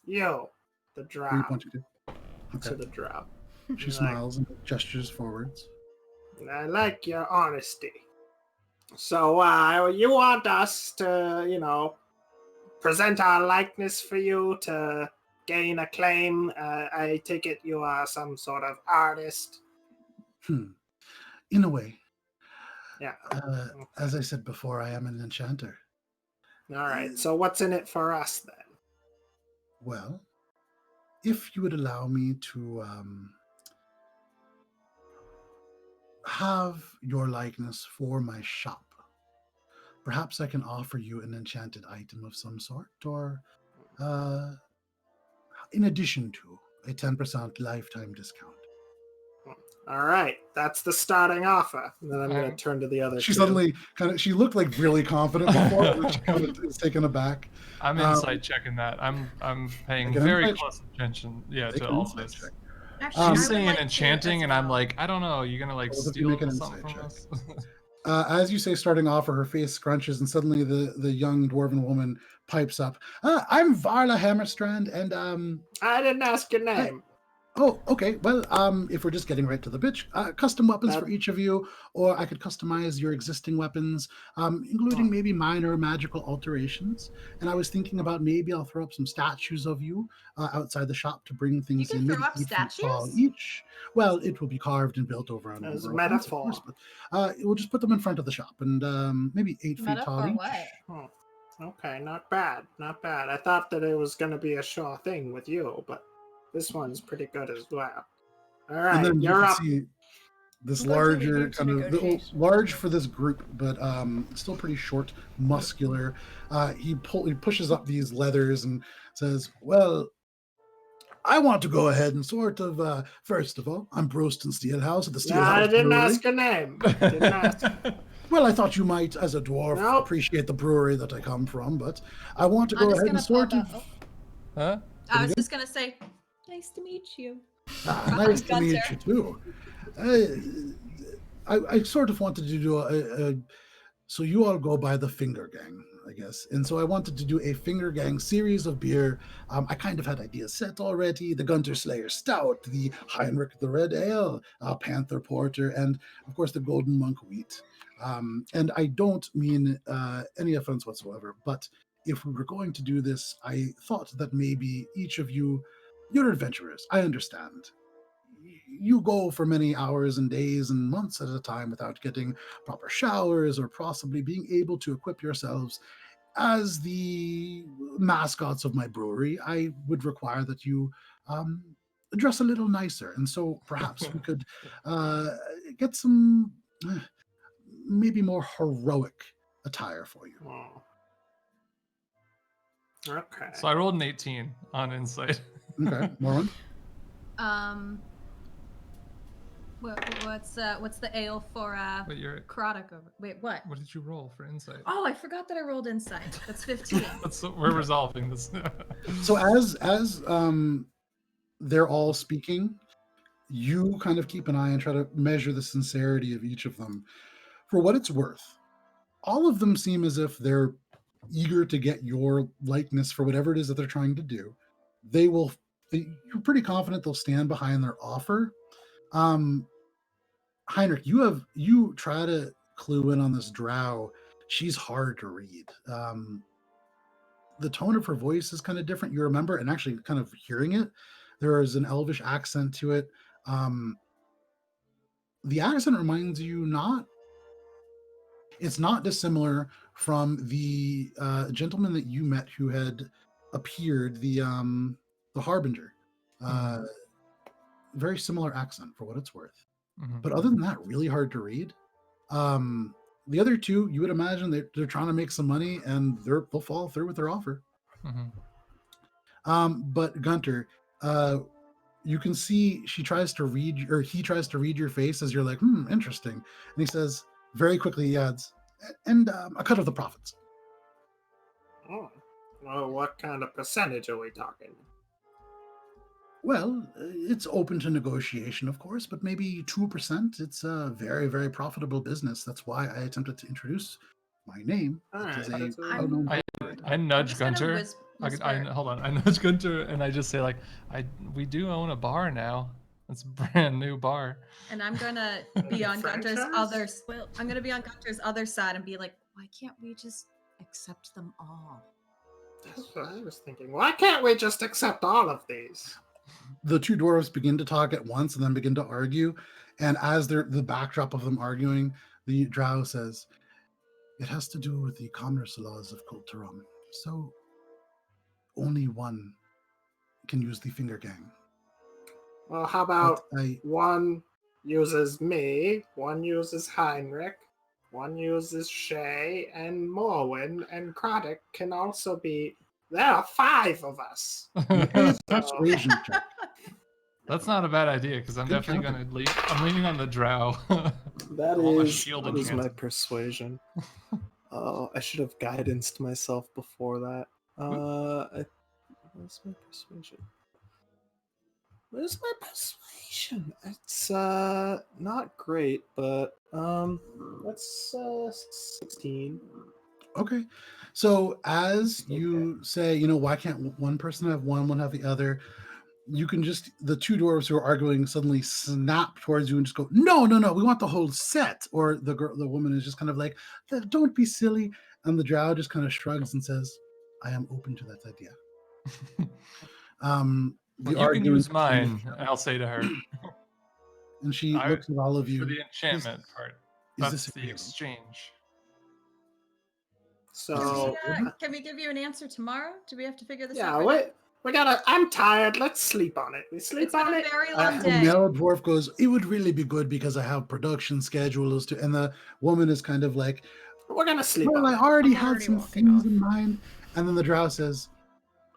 You, the Who are you drow. pointing to? Okay. To the drow. She smiles and gestures forwards. I like your honesty. So, you want us to, present our likeness for you to gain acclaim? I take it you are some sort of artist. In a way. Yeah. As I said before, I am an enchanter. All right. So what's in it for us then? Well, if you would allow me to have your likeness for my shop, perhaps I can offer you an enchanted item of some sort, or in addition to a 10% lifetime discount. All right, that's the starting offer. And then I'm going to turn to the other. She suddenly she looked like really confident before, and she kind of is taken aback. I'm insight checking that. I'm paying very close attention. Yeah, to all this. She's saying enchanting, and I'm like, I don't know. You're gonna like steal something from us? As you say, starting off, her face scrunches, and suddenly the young dwarven woman pipes up. I'm Varla Hammerstrand, and I didn't ask your name. Oh, okay. Well, if we're just getting right to the bitch, custom weapons for each of you, or I could customize your existing weapons, including maybe minor magical alterations. And I was thinking about maybe I'll throw up some statues of you outside the shop to bring things in. You can throw up statues? Each. Well, it will be carved and built over on. As a metaphor. But, we'll just put them in front of the shop, and maybe 8 feet tall each. What? Okay, not bad, not bad. I thought that it was going to be a sure thing with you, but this one's pretty good as well. All right, and then you're up. See this larger, kind of large for this group, but still pretty short, muscular. He pushes up these leathers and says, "Well, I want to go ahead and sort of. First of all, I'm Broston Steelhouse at the Steelhouse. I didn't Brewery. ask your name. Didn't ask. Well, I thought you might, as a dwarf, appreciate the brewery that I come from, but I want to go ahead and sort of. Huh? I was just gonna say, nice to meet you. Nice to meet you too. I sort of wanted to do so you all go by the Finger Gang, I guess. And so I wanted to do a Finger Gang series of beer. I kind of had ideas set already. The Guntir Slayer Stout, the Heinrich the Red Ale, Panther Porter, and of course the Golden Monk Wheat. And I don't mean any offense whatsoever, but if we were going to do this, I thought that maybe each of you, you're adventurers, I understand. You go for many hours and days and months at a time without getting proper showers or possibly being able to equip yourselves. As the mascots of my brewery, I would require that you dress a little nicer. And so perhaps we could get some maybe more heroic attire for you. Oh. Okay. So I rolled an 18 on insight. Okay, Morwen? What's the ale for Croddock over? Wait, what? What did you roll for insight? Oh, I forgot that I rolled insight. That's 15. We're resolving this. So as they're all speaking, you kind of keep an eye and try to measure the sincerity of each of them. For what it's worth, all of them seem as if they're eager to get your likeness for whatever it is that they're trying to do. You're pretty confident they'll stand behind their offer. Heinrich, you try to clue in on this drow. She's hard to read. The tone of her voice is kind of different. You remember, and actually kind of hearing it, There is an elvish accent to it. The accent reminds you it's not dissimilar from the gentleman that you met who had appeared, the Harbinger. Very similar accent for what it's worth. But other than that, really hard to read. The other two, you would imagine they're trying to make some money and they'll follow through with their offer. But Guntir, you can see he tries to read your face as you're like, interesting. And he says, very quickly, he adds, and a cut of the profits. Oh, well, what kind of percentage are we talking? Well, it's open to negotiation, of course, but maybe 2%. It's a very, very profitable business. That's why I attempted to introduce my name. I nudge Guntir. Hold on. I nudge Guntir and I just say, like, we do own a bar now. It's a brand new bar. And I'm gonna be on Gunter's other side and be like, why can't we just accept them all? That's what I was thinking. Why can't we just accept all of these? The two dwarves begin to talk at once and then begin to argue. And as the backdrop of them arguing, the drow says, it has to do with the commerce laws of Kulturum. So only one can use the finger gang. Well, how about one uses me, one uses Heinrich, one uses Shae, and Morwen, and Craddock can also be... There are 5 of us. Persuasion check. That's not a bad idea, because I'm definitely going to lean. I'm leaning on the drow. That is my persuasion. Oh, I should have guidanced myself before that. What's my persuasion? Where's my persuasion? It's not great, but that's 16. Okay. So as you say, why can't one person have one have the other? You can just, the two dwarves who are arguing suddenly snap towards you and just go, no, we want the whole set. Or the woman is just kind of like, don't be silly. And the drow just kind of shrugs and says, I am open to that idea. You can use mine, I'll say to her. And she looks at all of you. For the enchantment part. That's the exchange. So can we give you an answer tomorrow? Do we have to figure this out? Yeah, we gotta. I'm tired. Let's sleep on it. We sleep on it. It's been a very long day. The male dwarf goes, it would really be good because I have production schedules to. And the woman is kind of like, we're gonna sleep. Well, I already had some things in mind. And then the drow says,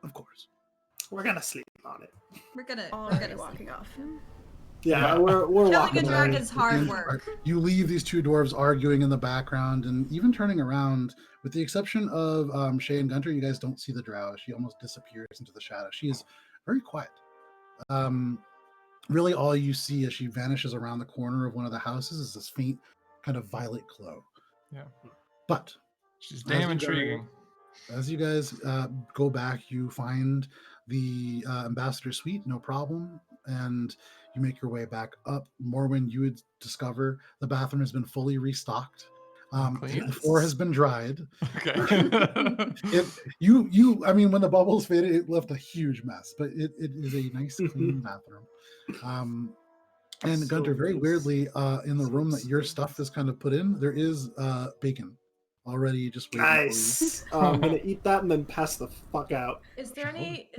of course. We're gonna sleep on it. We're gonna walking off. Yeah, we're walking. Killing a dragon is hard work. You leave these two dwarves arguing in the background and even turning around, with the exception of Shae and Guntir. You guys don't see the drow. She almost disappears into the shadow. She is very quiet. Really, all you see as she vanishes around the corner of one of the houses is this faint kind of violet glow. Yeah, but she's damn intriguing. As you guys go back, you find the ambassador suite, no problem, and you make your way back up. Morwen, you would discover the bathroom has been fully restocked. The floor has been dried. Okay. I mean, when the bubbles faded, it left a huge mess, but it is a nice, clean bathroom. And so Guntir, very weirdly, in the room that your stuff is kind of put in, there is bacon already just waiting. Nice. I'm gonna eat that and then pass the fuck out. Is there any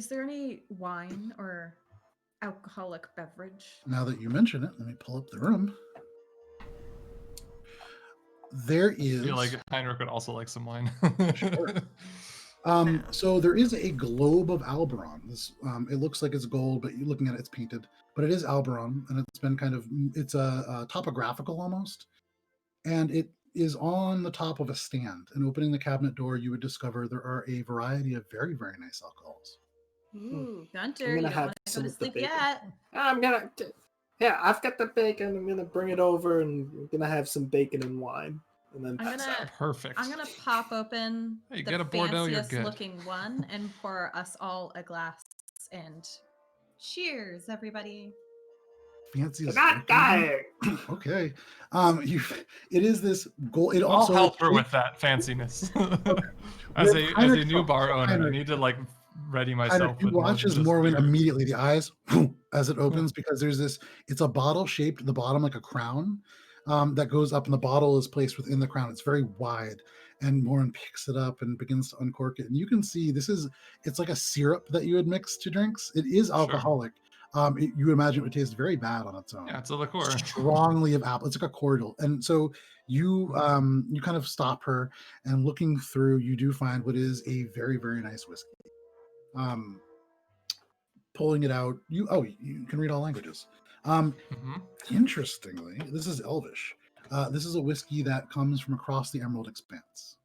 wine or alcoholic beverage? Now that you mention it, let me pull up the room. There is. I feel like Heinrich would also like some wine. Sure. So there is a globe of Alberon. This, it looks like it's gold, but you're looking at it, it's painted. But it is Alberon, and it's been it's a topographical almost. And it is on the top of a stand. And opening the cabinet door, you would discover there are a variety of very, very nice alcohols. Ooh, Guntir, you don't want to go to sleep yet. I've got the bacon. I'm gonna bring it over, and we're gonna have some bacon and wine, and then perfect. I'm gonna pop open the fanciest looking one and pour us all a glass. And cheers, everybody. Fanciest. Not dying. Okay. It is this gold. It I'll also help her with that fanciness. As a new bar owner, I need to ready myself. You watch as Morwen immediately, the eyes, as it opens, because there's this, it's a bottle shaped at the bottom like a crown that goes up, and the bottle is placed within the crown. It's very wide, and Morwen picks it up and begins to uncork it. And you can see it's like a syrup that you would mix to drinks. It is alcoholic. You would imagine it would taste very bad on its own. Yeah, it's a liqueur. Strongly of apple. It's like a cordial. And so you kind of stop her, and looking through, you do find what is a very, very nice whiskey. Pulling it out, you can read all languages. Interestingly, this is Elvish. This is a whiskey that comes from across the Emerald Expanse.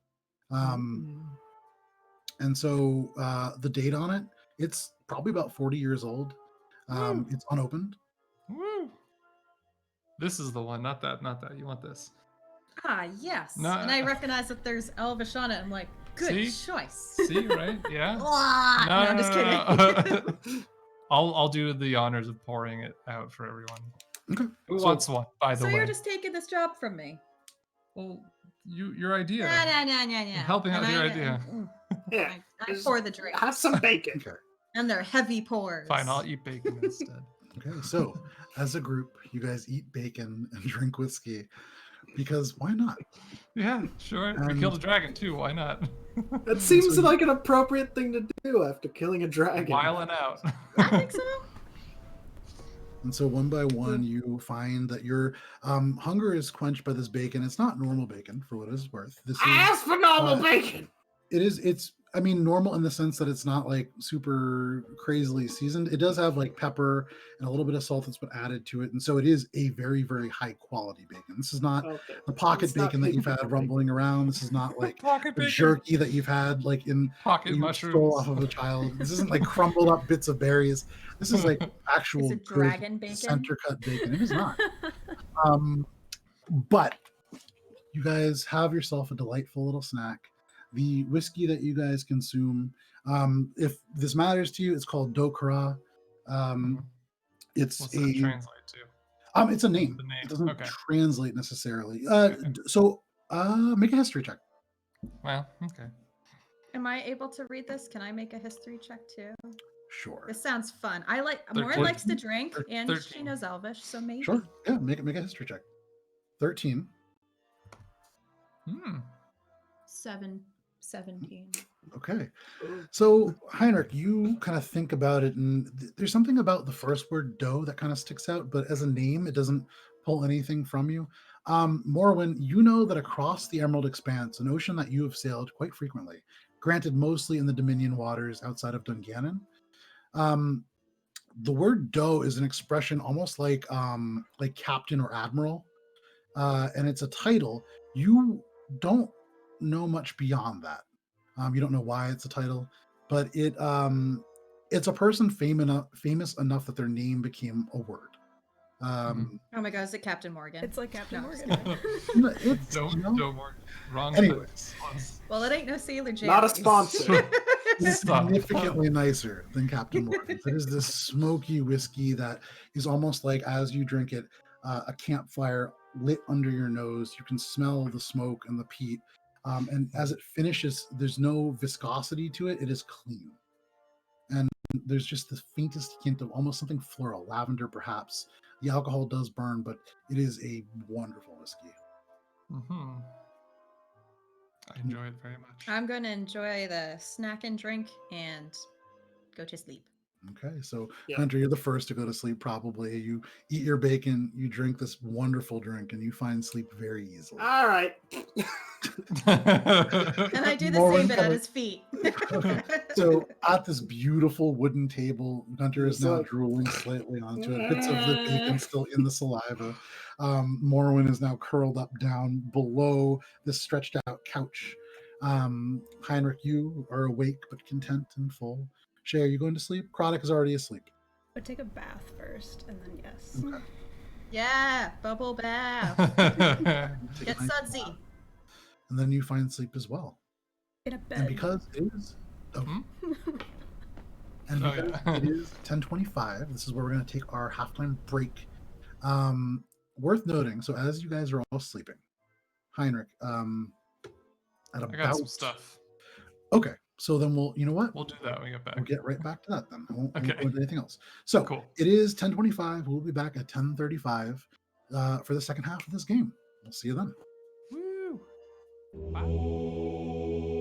And so the date on it, it's probably about 40 years old. It's unopened. Woo! This is the one, not that. You want this? Ah, yes. No, and I recognize that there's Elvish on it. I'm like, good choice. See, right? Yeah. No, I'm just kidding. I'll do the honors of pouring it out for everyone. Okay. Who wants one, by the way? So you're just taking this job from me? Well, your idea. No. Helping out your idea. Yeah. I pour the drink. Have some bacon. Okay. And they're heavy pours. Fine, I'll eat bacon instead. Okay, so as a group, you guys eat bacon and drink whiskey, because why not? Yeah, sure. We killed a dragon too. Why not? That seems like an appropriate thing to do after killing a dragon. Whiling out. I think so. And so one by one, you find that your hunger is quenched by this bacon. It's not normal bacon, for what it's worth. I asked for normal bacon. It's normal in the sense that it's not like super crazily seasoned. It does have like pepper and a little bit of salt that's been added to it. And so it is a very, very high quality bacon. This is not the pocket bacon that you've had rumbling around. This is not like the jerky that you've had like in pocket mushrooms stole off of a child. This isn't like crumbled up bits of berries. This is like actual dragon bacon? center cut bacon. It is not. But you guys have yourself a delightful little snack. The whiskey that you guys consume, if this matters to you, it's called Dokara. It's What's that translate to? It's a name. The name. It doesn't Okay. translate necessarily. So make a history check. Well, okay. Am I able to read this? Can I make a history check too? Sure. This sounds fun. Morin 13. likes to drink, and 13. she knows Elvish, so maybe. Sure. Yeah, make a history check. 13. 17. Okay. So, Heinrich, you kind of think about it, and there's something about the first word dough that kind of sticks out, but as a name, it doesn't pull anything from you. Morwen, you know that across the Emerald Expanse, an ocean that you have sailed quite frequently, granted mostly in the Dominion waters outside of Dungannon, the word dough is an expression almost like captain or admiral, and it's a title. You don't know much beyond that. You don't know why it's a title, but it's a person famous enough that their name became a word. Oh my God, is it Captain Morgan? It's like Captain Morgan. Don't Morgan. Wrong. Anyways. Well, it ain't no Sailor Jam. Not a sponsor. Significantly nicer than Captain Morgan. It is this smoky whiskey that is almost like, as you drink it, a campfire lit under your nose. You can smell the smoke and the peat. And as it finishes, there's no viscosity to it. It is clean. And there's just the faintest hint of almost something floral, lavender perhaps. The alcohol does burn, but it is a wonderful whiskey. I enjoy it very much. I'm going to enjoy the snack and drink and go to sleep. Okay, so Hunter, you're the first to go to sleep probably. You eat your bacon, you drink this wonderful drink, and you find sleep very easily. All right. And I do the same, but at his feet. Okay. So at this beautiful wooden table, Guntir is now drooling slightly onto it. Bits of the bacon still in the saliva. Morwen is now curled up down below this stretched out couch. Heinrich, you are awake but content and full. Shae, are you going to sleep? Chronic is already asleep. But take a bath first, and then yes. Okay. Yeah, bubble bath. Get sudsy. And then you find sleep as well. In a bed. And because it is... it is 10:25, this is where we're going to take our halftime break. Worth noting, so as you guys are all sleeping, Heinrich, at about... I got some stuff. Okay, So then you know what? We'll do that when we get back. We'll get right back to that then. I won't Okay. go into anything else. So Cool. It is 10:25. We'll be back at 10:35 for the second half of this game. We'll see you then. Woo! Bye.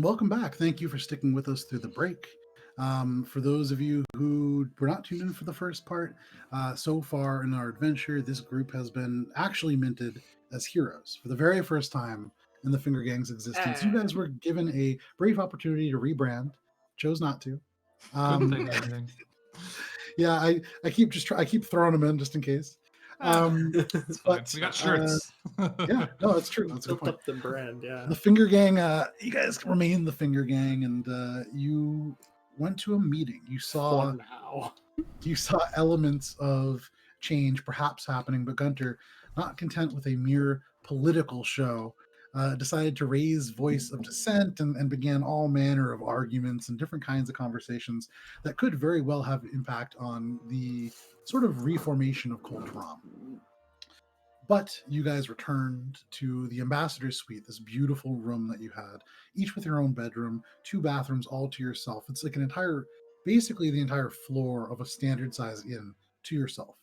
welcome back. Thank you for sticking with us through the break. For those of you who were not tuned in for the first part, so far in our adventure, this group has been actually minted as heroes for the very first time in the Finger Gang's existence. You guys were given a brief opportunity to rebrand, chose not to. Good thing, I think. Yeah, I keep throwing them in just in case. It's fine. But we got shirts. yeah, no, that's true. That's a good Built point. up the brand, yeah. The Finger Gang, you guys remain the Finger Gang, and you went to a meeting. You saw elements of change perhaps happening, but Guntir, not content with a mere political show, decided to raise voice of dissent and began all manner of arguments and different kinds of conversations that could very well have impact on the sort of reformation of Coltram. But you guys returned to the ambassador's suite, this beautiful room that you had, each with your own bedroom, 2 bathrooms all to yourself. It's like basically the entire floor of a standard size inn to yourself.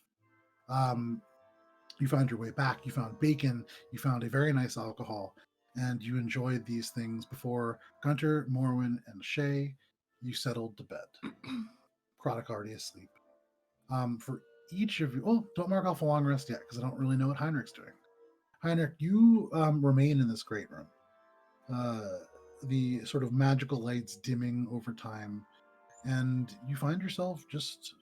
You found your way back, you found bacon, you found a very nice alcohol, and you enjoyed these things before Guntir, Morwen, and Shae, you settled to bed. Craddock already asleep. For each of you, don't mark off a long rest yet, because I don't really know what Heinrich's doing. Heinrich, you remain in this great room. The sort of magical lights dimming over time, and you find yourself just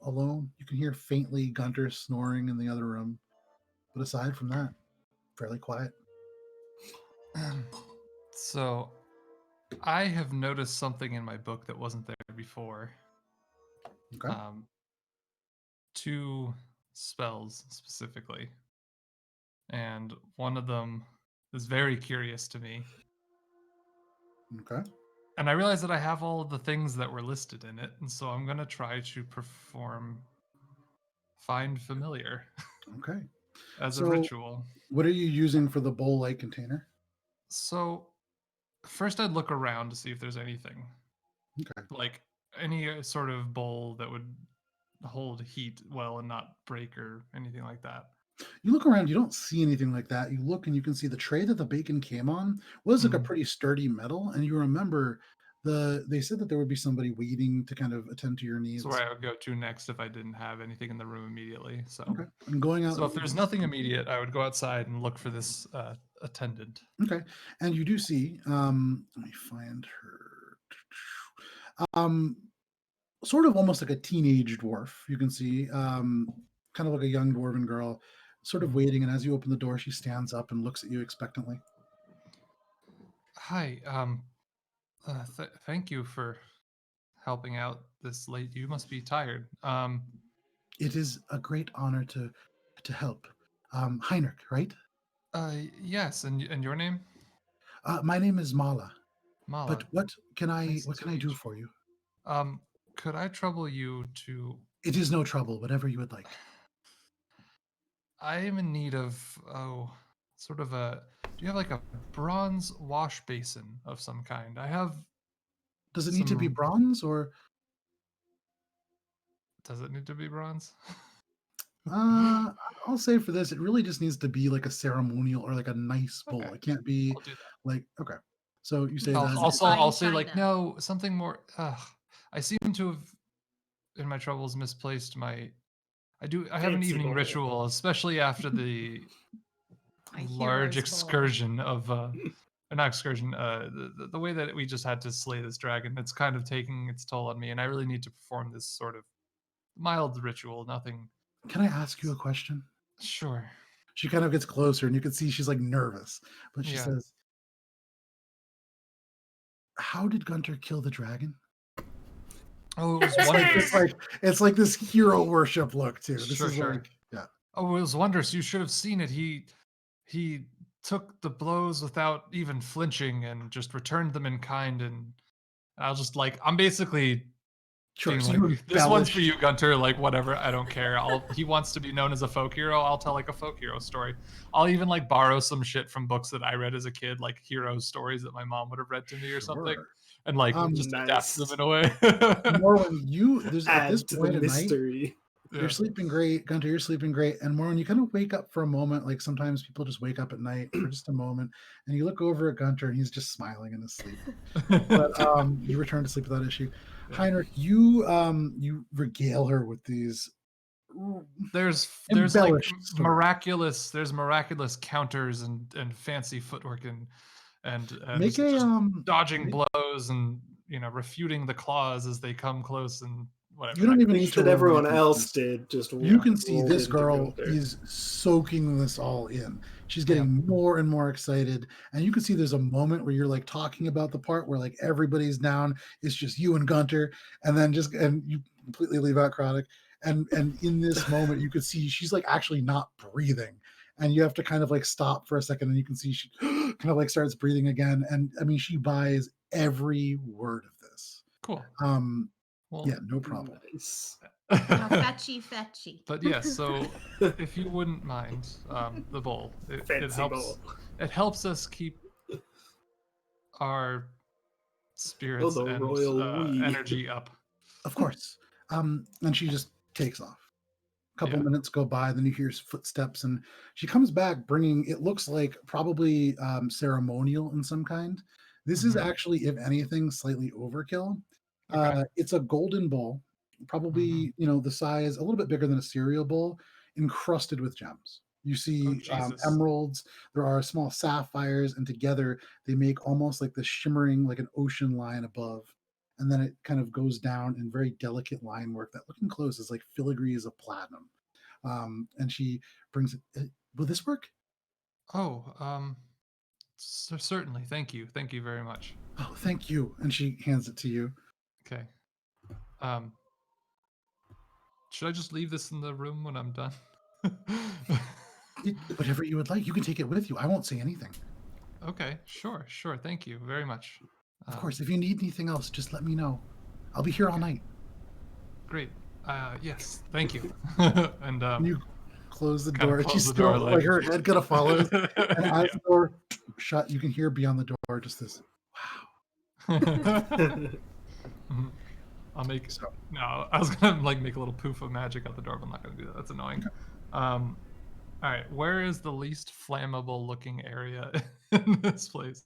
alone. You can hear faintly Guntir snoring in the other room, but aside from that, fairly quiet. So, I have noticed something in my book that wasn't there before. Okay. 2 spells specifically, and one of them is very curious to me. Okay. And I realize that I have all of the things that were listed in it, and so I'm going to try to perform Find Familiar. Okay. As a ritual. What are you using for the bowl-like container? So, first I'd look around to see if there's anything. Okay. Like any sort of bowl that would hold heat well and not break or anything like that. You look around, you don't see anything like that. You look and you can see the tray that the bacon came on was like a pretty sturdy metal, and you remember they said that there would be somebody waiting to kind of attend to your needs. That's where I would go to next if I didn't have anything in the room immediately. So okay. I'm going out. So if there's nothing immediate, I would go outside and look for this attendant. Okay. And you do see, let me find her. Sort of almost like a teenage dwarf. You can see, kind of like a young dwarven girl, sort of waiting. And as you open the door, she stands up and looks at you expectantly. Hi. Thank you for helping out this late. You must be tired. It is a great honor to help. Heinrich, right? Yes. And your name? My name is Mala. Mala. But what can I do for you? Could I trouble you to... It is no trouble, whatever you would like. I am in need of, sort of do you have like a bronze wash basin of some kind? I have... Does it need to be bronze, or... Does it need to be bronze? I'll say for this, it really just needs to be like a ceremonial or like a nice bowl. Okay. It can't be like, okay. So you say that. Also, I'll say like, no, something more... I seem to have, in my troubles, misplaced my... I have an evening ritual, especially after the large excursion of... not excursion, the way that we just had to slay this dragon. It's kind of taking its toll on me, and I really need to perform this sort of mild ritual, nothing... Can I ask you a question? Sure. She kind of gets closer, and you can see she's like nervous, but she says, how did Guntir kill the dragon? Oh, it was wondrous. it's like this hero worship look too. This Sure, is sure. like, yeah. Oh, it was wondrous. You should have seen it. He took the blows without even flinching and just returned them in kind. And I'll just like, I'm basically sure. So like, this one's for you, Guntir. Like, whatever. I don't care. He wants to be known as a folk hero. I'll tell like a folk hero story. I'll even like borrow some shit from books that I read as a kid, like hero stories that my mom would have read to me or something. And like just adapt them in a way. Morwen, there's at this point of night, You're sleeping great, Guntir. You're sleeping great. And Morwen, you kind of wake up for a moment. Like sometimes people just wake up at night for just a moment, and you look over at Guntir, and he's just smiling in his sleep. But you return to sleep without issue. Yeah. Heinrich, you regale her with these. There's like miraculous counters and fancy footwork and make a dodging blows and refuting the claws as they come close and whatever. You don't even need to that everyone else did. Just you can see this girl is soaking this all in. She's getting more and more excited, and you can see there's a moment where you're like talking about the part where like everybody's down. It's just you and Guntir, and then and you completely leave out Chronic. And in this moment, you could see she's like actually not breathing, and you have to kind of like stop for a second, and you can see she kind of like starts breathing again. And I mean, she buys every word of this. Cool. Well, yeah, no problem. Nice. Fetchy. But yes, so if you wouldn't mind, the bowl, it helps. Bowl. It helps us keep our spirits and energy up. Of course. And she just takes off. A couple minutes go by, then you hear footsteps, and she comes back bringing, it looks like probably ceremonial in some kind. This is actually, if anything, slightly overkill. Okay. It's a golden bowl, probably the size a little bit bigger than a cereal bowl, encrusted with gems. You see emeralds. There are small sapphires, and together they make almost like this shimmering, like an ocean line above. And then it kind of goes down in very delicate line work that, looking close, is like filigrees of platinum. And she brings it. Will this work? Oh, certainly. Thank you very much. Oh, thank you. And she hands it to you. Okay. Should I just leave this in the room when I'm done? Whatever you would like. You can take it with you. I won't say anything. Okay, sure. Thank you very much. Of course, if you need anything else, just let me know. I'll be here all night. Great. Yes, thank you. And you close the door. She's still like her head kind of follows. And as the door shut, you can hear beyond the door just this, wow. I'll make no. I was gonna like make a little poof of magic out the door, but I'm not gonna do that. That's annoying. All right, where is the least flammable looking area in this place?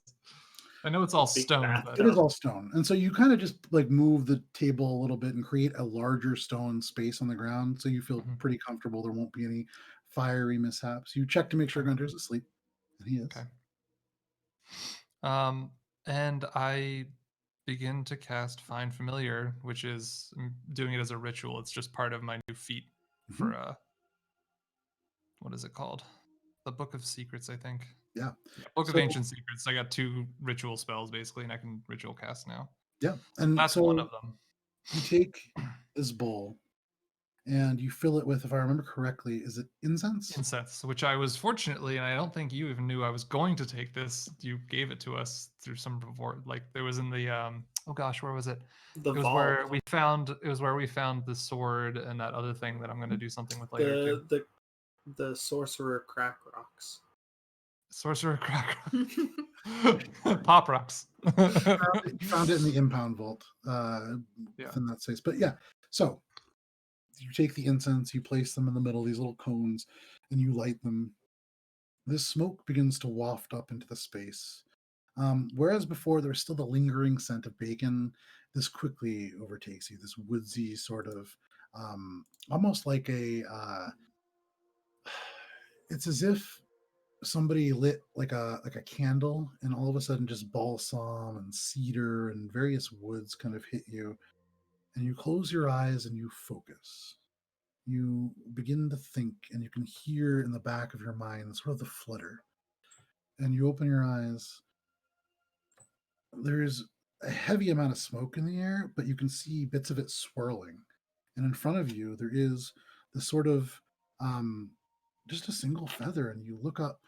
I know it's all stone. It is all stone, and so you kind of just like move the table a little bit and create a larger stone space on the ground, so you feel pretty comfortable. There won't be any fiery mishaps. You check to make sure Guntir's asleep, and he is. Okay. And I begin to cast Find Familiar, which is doing it as a ritual. It's just part of my new feat for what is it called? The Book of Secrets, I think. Yeah. Book of Ancient Secrets. I got 2 ritual spells basically, and I can ritual cast now. Yeah, and that's one of them. You take this bowl and you fill it with, if I remember correctly, is it incense? Incense, which I was fortunately, and I don't think you even knew I was going to take this. You gave it to us through some before, like there was in the oh gosh, where was it? It was where we found the sword and that other thing that I'm going to do something with later. The sorcerer crack rocks. Sorcerer crack Pop rocks. You found it in the impound vault within that space. But yeah, so you take the incense, you place them in the middle, these little cones, and you light them. This smoke begins to waft up into the space. Whereas before there was still the lingering scent of bacon, this quickly overtakes you, this woodsy sort of almost like a it's as if somebody lit like a candle, and all of a sudden just balsam and cedar and various woods kind of hit you, and you close your eyes and you focus. You begin to think, and you can hear in the back of your mind sort of the flutter. And you open your eyes. There's a heavy amount of smoke in the air, but you can see bits of it swirling. And in front of you, there is the sort of just a single feather, and you look up,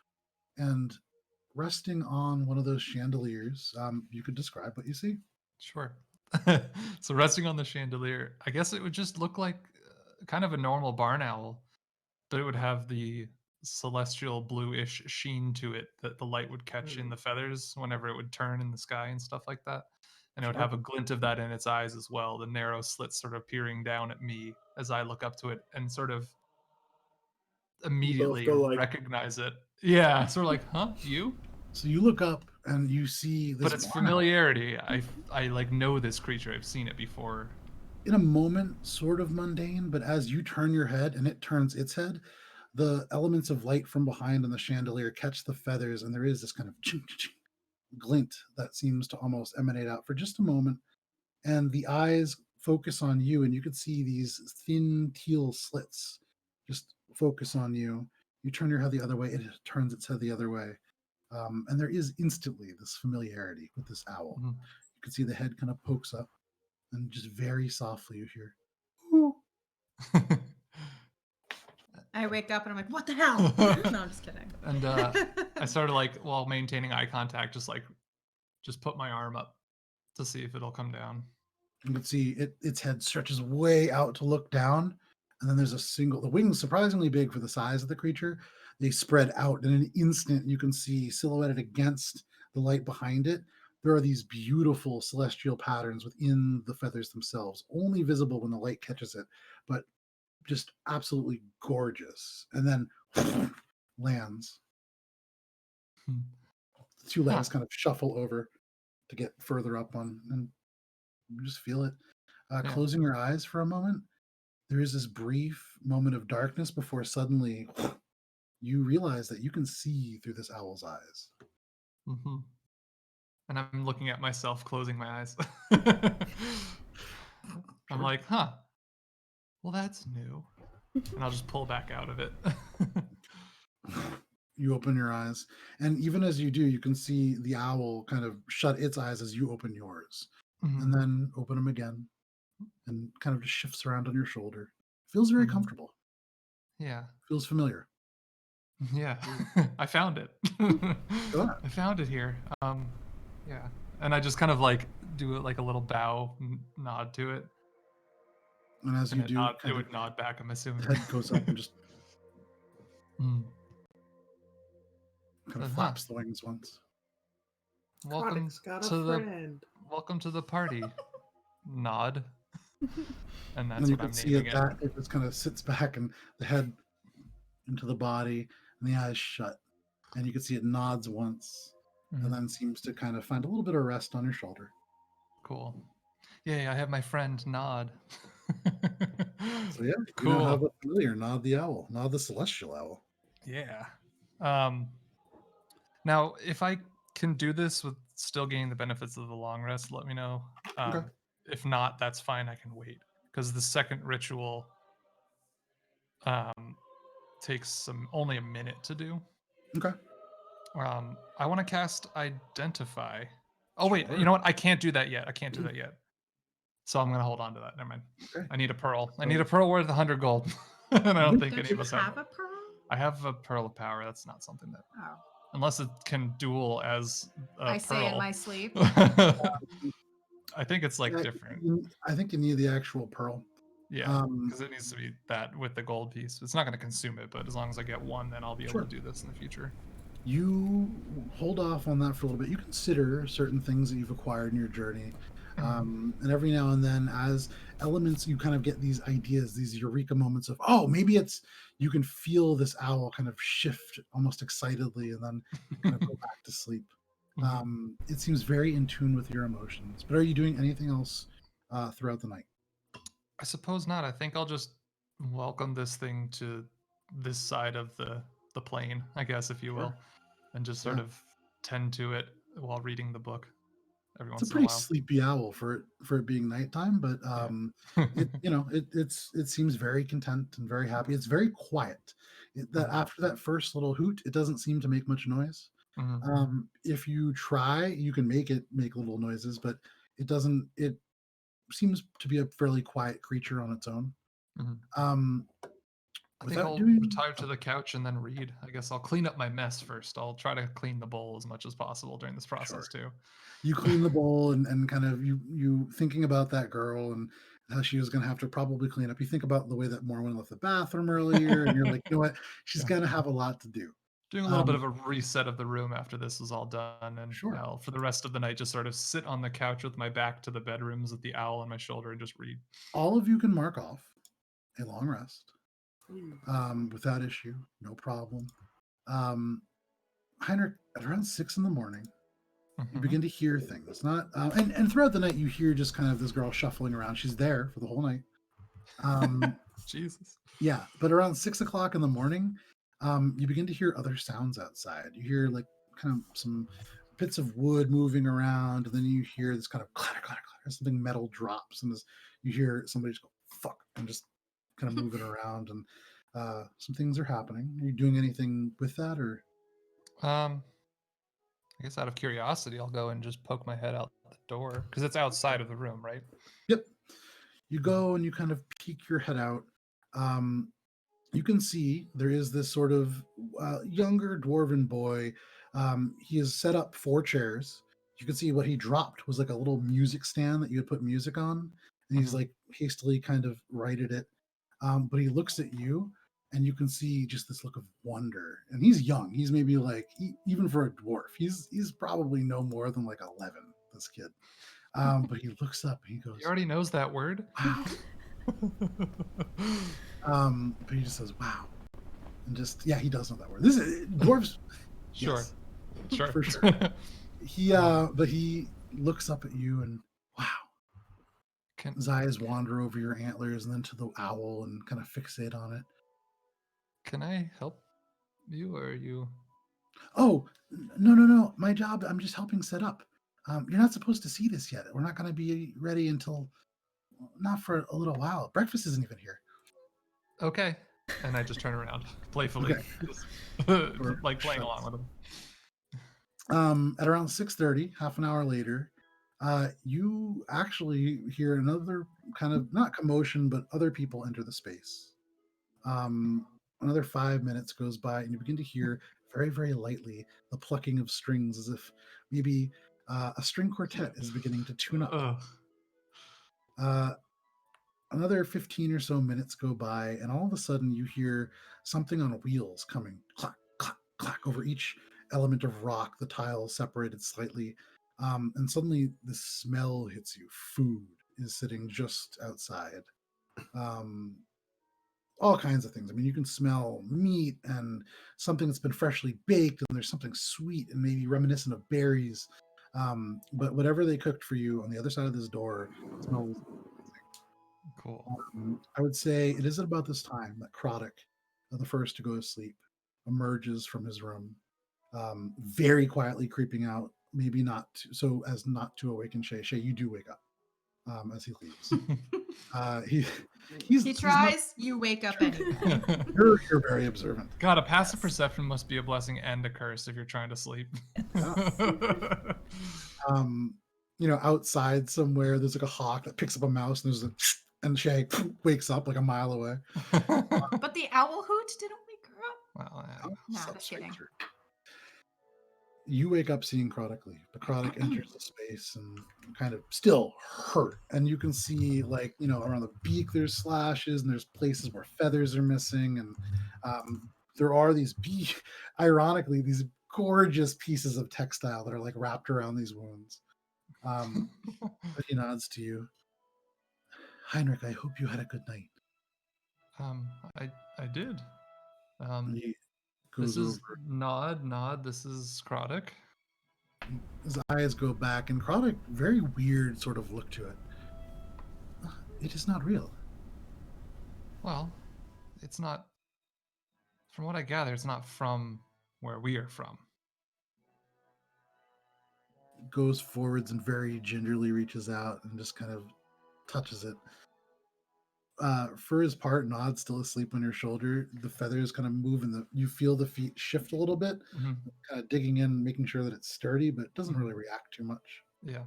and resting on one of those chandeliers, you could describe what you see. Sure. So resting on the chandelier, I guess it would just look like kind of a normal barn owl, but it would have the celestial bluish sheen to it that the light would catch in the feathers whenever it would turn in the sky and stuff like that. and it would have a glint of that in its eyes as well, the narrow slits sort of peering down at me as I look up to it and sort of immediately recognize it. Yeah, sort of like, huh, you? So you look up and you see this. But it's familiarity. I like know this creature. I've seen it before. In a moment, sort of mundane, but as you turn your head and it turns its head, the elements of light from behind on the chandelier catch the feathers, and there is this kind of glint that seems to almost emanate out for just a moment. And the eyes focus on you, and you could see these thin teal slits just focus on you. You turn your head the other way, it turns its head the other way. And there is instantly this familiarity with this owl. Mm-hmm. You can see the head kind of pokes up, and just very softly you hear, "Ooh." I wake up and I'm like, what the hell? No, I'm just kidding. And I started like, while maintaining eye contact, just put my arm up to see if it'll come down. You can see its head stretches way out to look down, and then there's the wings surprisingly big for the size of the creature. They spread out, and in an instant you can see silhouetted against the light behind it, there are these beautiful celestial patterns within the feathers themselves, only visible when the light catches it, but just absolutely gorgeous. And then lands. The two legs kind of shuffle over to get further up on, and you just feel it. Closing your eyes for a moment, there is this brief moment of darkness before suddenly you realize that you can see through this owl's eyes. Mm-hmm. And I'm looking at myself, closing my eyes. I'm like, huh, well, that's new. And I'll just pull back out of it. You open your eyes, and even as you do, you can see the owl kind of shut its eyes as you open yours, and then open them again, and kind of just shifts around on your shoulder. Feels very comfortable. Yeah. Feels familiar. Yeah. I found it. I found it here. Yeah. And I just kind of like do it like a little bow, nod to it. And as you do, it would nod back, I'm assuming. The head goes up and just kind of flaps the wings once. Welcome to the party. Nod. And that's what I'm naming it. It just kind of sits back, and the head into the body, and the eyes shut. And you can see it nods once, and then seems to kind of find a little bit of rest on your shoulder. Cool. Yeah, I have my friend Nod. So yeah, cool. You know how familiar, Nod the owl, Nod the celestial owl. Yeah. Now, if I can do this with still getting the benefits of the long rest, let me know. Okay. If not, that's fine. I can wait, because the second ritual takes only a minute to do. Okay. I want to cast Identify. Oh wait, you know what? I can't do that yet. So I'm gonna hold on to that. Never mind. Okay. I need a pearl. I need a pearl worth 100 gold. And I don't think any of us have a pearl. I have a pearl of power. That's not something that. Oh. Unless it can duel as a pearl. Say in my sleep. I think it's like different. I think you need the actual pearl. Yeah, because it needs to be that with the gold piece. It's not going to consume it, but as long as I get one, then I'll be able to do this in the future. You hold off on that for a little bit. You consider certain things that you've acquired in your journey. And every now and then, as elements, you kind of get these ideas, these eureka moments of, oh, maybe you can feel this owl kind of shift almost excitedly and then kind of go back to sleep. It seems very in tune with your emotions. But are you doing anything else throughout the night? I suppose not. I think I'll just welcome this thing to this side of the plane, I guess, if you will, and just sort of tend to it while reading the book. It's a pretty sleepy owl for it being nighttime, but it seems very content and very happy. It's very quiet. After that first little hoot, it doesn't seem to make much noise. If you try, you can make it make little noises, but it doesn't. It seems to be a fairly quiet creature on its own. I think I'll retire to the couch and then read. I guess I'll clean up my mess first. I'll try to clean the bowl as much as possible during this process too. You clean the bowl and kind of you thinking about that girl and how she was going to have to probably clean up. You think about the way that Morwen left the bathroom earlier, and you're like, you know what? She's going to have a lot to do. Doing a little bit of a reset of the room after this is all done, and I'll, for the rest of the night, just sort of sit on the couch with my back to the bedrooms with the owl on my shoulder and just read. All of you can mark off a long rest without issue, no problem. Heinrich, at around 6 a.m, you begin to hear things. Not and throughout the night, you hear just kind of this girl shuffling around. She's there for the whole night. Jesus. Yeah, but around 6 o'clock in the morning, you begin to hear other sounds outside. You hear like kind of some bits of wood moving around, and then you hear this kind of clatter, clatter, clatter. Something metal drops, and you hear somebody just go "fuck" and just kind of moving around, and some things are happening. Are you doing anything with that, or? I guess out of curiosity, I'll go and just poke my head out the door because it's outside of the room, right? Yep. You go and you kind of peek your head out. You can see there is this sort of younger dwarven boy. He has set up 4 chairs. You can see what he dropped was like a little music stand that you would put music on, and he's like hastily kind of righted it. But he looks at you, and you can see just this look of wonder. And he's young. He's maybe like, even for a dwarf, he's probably no more than like 11. This kid. But he looks up and he goes, "He already knows that word." Wow. But he just says, "Wow," and just he does know that word. This is dwarves. Sure, yes, sure, for sure. But he looks up at you and his eyes wander over your antlers and then to the owl and kind of fixate on it. Can I help you, or are you? Oh, no. My job. I'm just helping set up. You're not supposed to see this yet. We're not going to be ready until not for a little while. Breakfast isn't even here. Okay. And I just turn around playfully, like playing along with him. At around 6:30, half an hour later, you actually hear another kind of not commotion, but other people enter the space. Another 5 minutes goes by, and you begin to hear very, very lightly the plucking of strings, as if maybe a string quartet is beginning to tune up. Another 15 or so minutes go by, and all of a sudden you hear something on wheels coming clack, clack, clack over each element of rock, the tiles separated slightly. And suddenly the smell hits you. Food is sitting just outside. All kinds of things. I mean, you can smell meat and something that's been freshly baked, and there's something sweet and maybe reminiscent of berries. But whatever they cooked for you on the other side of this door smells cool. I would say it is at about this time that Croddick, the first to go to sleep, emerges from his room, very quietly creeping out, maybe not so as not to awaken Shae. Shae, you do wake up as he leaves. He tries, you wake up anyway. You're very observant. God, a passive perception must be a blessing and a curse if you're trying to sleep. Outside somewhere, there's like a hawk that picks up a mouse, and and Shae wakes up like a mile away. But the owl hoot didn't wake her up. Well, just kidding. You wake up seeing Croddick leave. The Croddick enters the space and kind of still hurt. And you can see, like, around the beak there's slashes, and there's places where feathers are missing. And there are these ironically, these gorgeous pieces of textile that are like wrapped around these wounds. But he nods to you. Heinrich, I hope you had a good night. I did. This is Nod. This is Croddick. His eyes go back, and Croddick, very weird sort of look to it. It is not real. Well, it's not. From what I gather, it's not from where we are from. Goes forwards and very gingerly reaches out and just kind of touches it. For his part, Nod's still asleep on your shoulder. The feathers kind of move, and you feel the feet shift a little bit, kind of digging in, making sure that it's sturdy, but it doesn't really react too much. Yeah.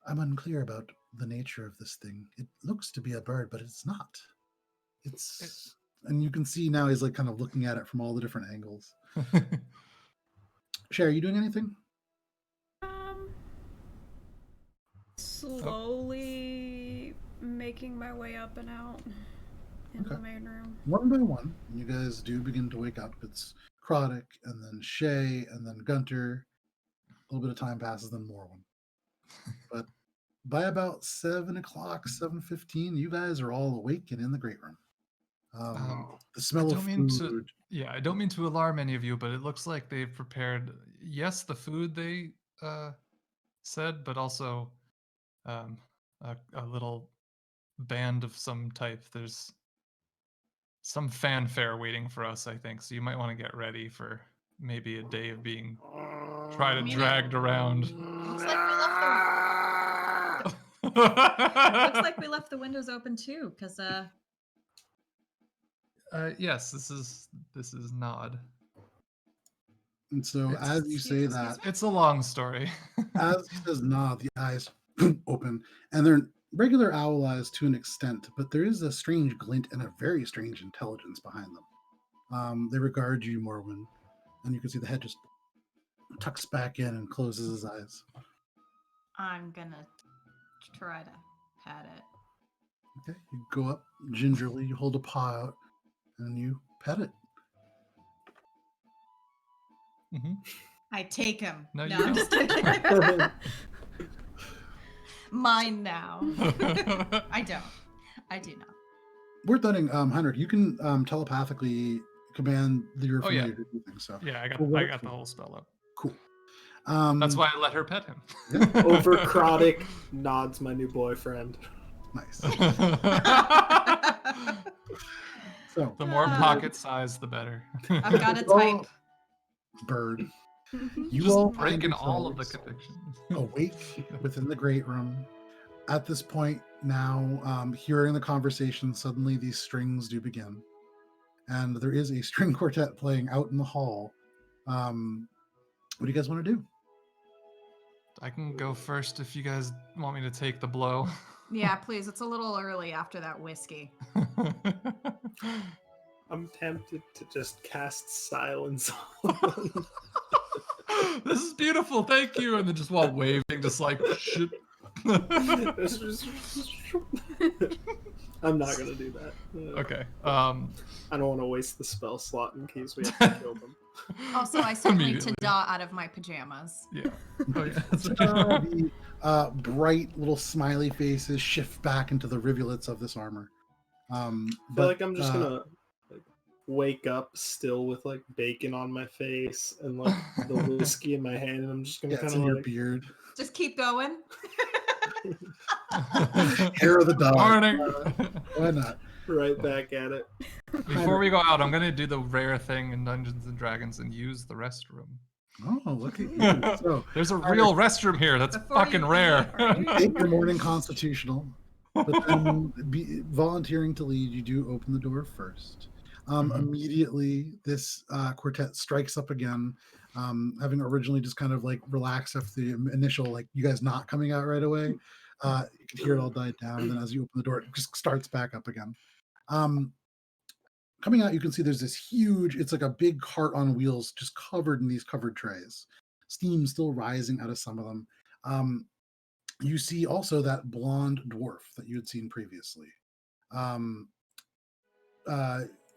I'm unclear about the nature of this thing. It looks to be a bird, but it's not. And you can see now he's like kind of looking at it from all the different angles. Shae, are you doing anything? Slowly making my way up and out. in the main room. One by one, you guys do begin to wake up. It's Croddick, and then Shae, and then Guntir. A little bit of time passes, then Morwen. But by about 7 o'clock, 7:15, you guys are all awake and in the great room. The smell of food. I don't mean to alarm any of you, but it looks like they've prepared, yes, the food they said, but also a little band of some type. There's some fanfare waiting for us, I think. So you might want to get ready for maybe a day of being dragged around. Looks like we left the windows open too, because yes, this is Nod. And so as you say that, it's a long story. As he says Nod, the eyes open, and they're regular owl eyes to an extent, but there is a strange glint and a very strange intelligence behind them. They regard you, Morwen, and you can see the head just tucks back in and closes his eyes. I'm gonna try to pet it. Okay, you go up gingerly, you hold a paw out, and you pet it. Mm-hmm. I take him. No, you I'm don't. just kidding. Mine now. I do not. Worth noting, Heinrich, you can telepathically command your familiar to do things. So yeah, I got the whole spell up. Cool. That's why I let her pet him. Over Croddick, Nod's my new boyfriend. Nice. So the more pocket size, the better. I've got a type. Bird. You just all breaking all of the convictions. Awake within the great room. At this point now, hearing the conversation, suddenly these strings do begin. And there is a string quartet playing out in the hall. What do you guys want to do? I can go first if you guys want me to take the blow. Yeah, please. It's a little early after that whiskey. I'm tempted to just cast silence on them. This is beautiful, thank you. And then just while waving, just like shit. I'm not gonna do that. Okay. I don't want to waste the spell slot in case we have to kill them. Also, I certainly ta-da out of my pajamas. Yeah. Oh, yeah. The bright little smiley faces shift back into the rivulets of this armor. I feel like I'm just gonna wake up still with like bacon on my face and like the whiskey in my hand, and I'm just gonna kind of your beard. Just keep going. Hair of the dog. Morning. Why not? Right back at it. Before we go out, I'm gonna do the rare thing in Dungeons and Dragons and use the restroom. Oh, look at you! So, there's a real restroom here. That's fucking rare. Take your morning constitutional, but then volunteering to lead, you do open the door first. Immediately, this quartet strikes up again, having originally just kind of like relaxed after the initial, like you guys not coming out right away. You can hear it all die down, and then as you open the door, it just starts back up again. Coming out, you can see there's this huge, it's like a big cart on wheels, just covered in these covered trays. Steam still rising out of some of them. You see also that blonde dwarf that you had seen previously.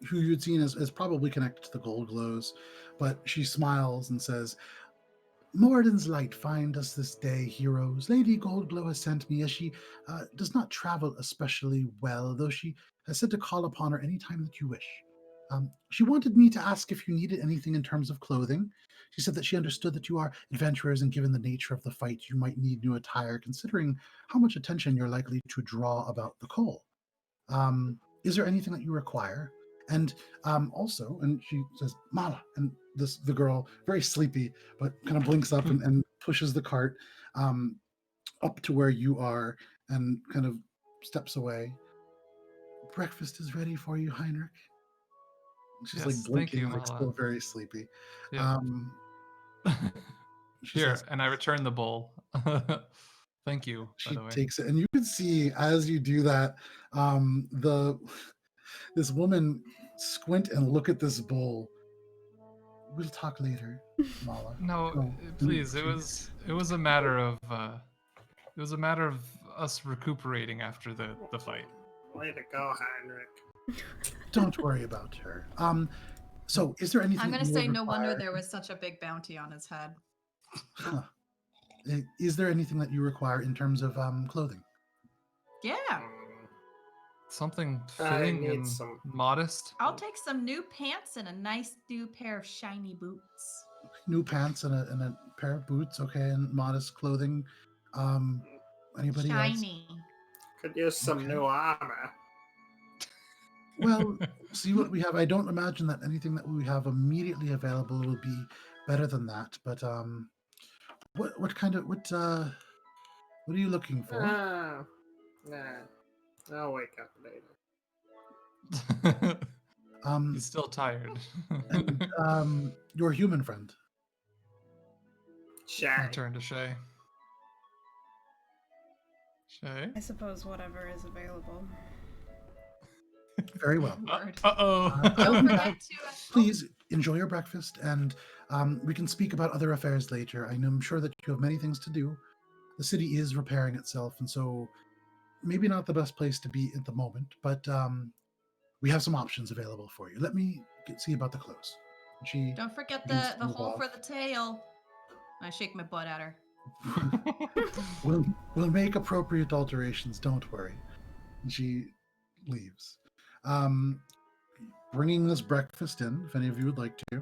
Who you'd seen as probably connected to the gold glows, but she smiles and says, "Moradin's light find us this day, heroes. Lady Goldglow has sent me, as she does not travel especially well, though she has said to call upon her any time that you wish. She wanted me to ask if you needed anything in terms of clothing. She said that she understood that you are adventurers, and given the nature of the fight, you might need new attire, considering how much attention you're likely to draw about the call. Is there anything that you require? And also," and she says, "Mala," and the girl, very sleepy, but kind of blinks up and pushes the cart up to where you are and kind of steps away. "Breakfast is ready for you, Heinrich." She's like blinking, you, like still very sleepy. Yeah. Here, says, and I return the bowl. Thank you. She takes it, and you can see as you do that, this woman squint and look at this bowl. "We'll talk later, Mala." No, please. It was a matter of us recuperating after the fight. Way to go, Heinrich. Don't worry about her. So is there anything I'm going to you say would no wonder require- there was such a big bounty on his head. Huh. Is there anything that you require in terms of clothing? Yeah. Something I fitting need and some- modest. I'll take some new pants and a nice new pair of shiny boots. New pants and a pair of boots, okay, and modest clothing. Anybody else? Shiny. Could use some Okay. new armor. Well, see what we have. I don't imagine that anything that we have immediately available will be better than that. But what are you looking for? Nah. I'll wake up later. He's still tired. And your human friend. I Shae. turn to Shae. Shae? I suppose whatever is available. Very well. Word. Uh-oh. Don't forget to... Please enjoy your breakfast, and we can speak about other affairs later. I'm sure that you have many things to do. The city is repairing itself, and so maybe not the best place to be at the moment, but we have some options available for you. Let me see about the clothes. She Don't forget begins the to move hole off. for the tail. I shake my butt at her. We'll make appropriate alterations. Don't worry. And she leaves. Bringing this breakfast in, if any of you would like to.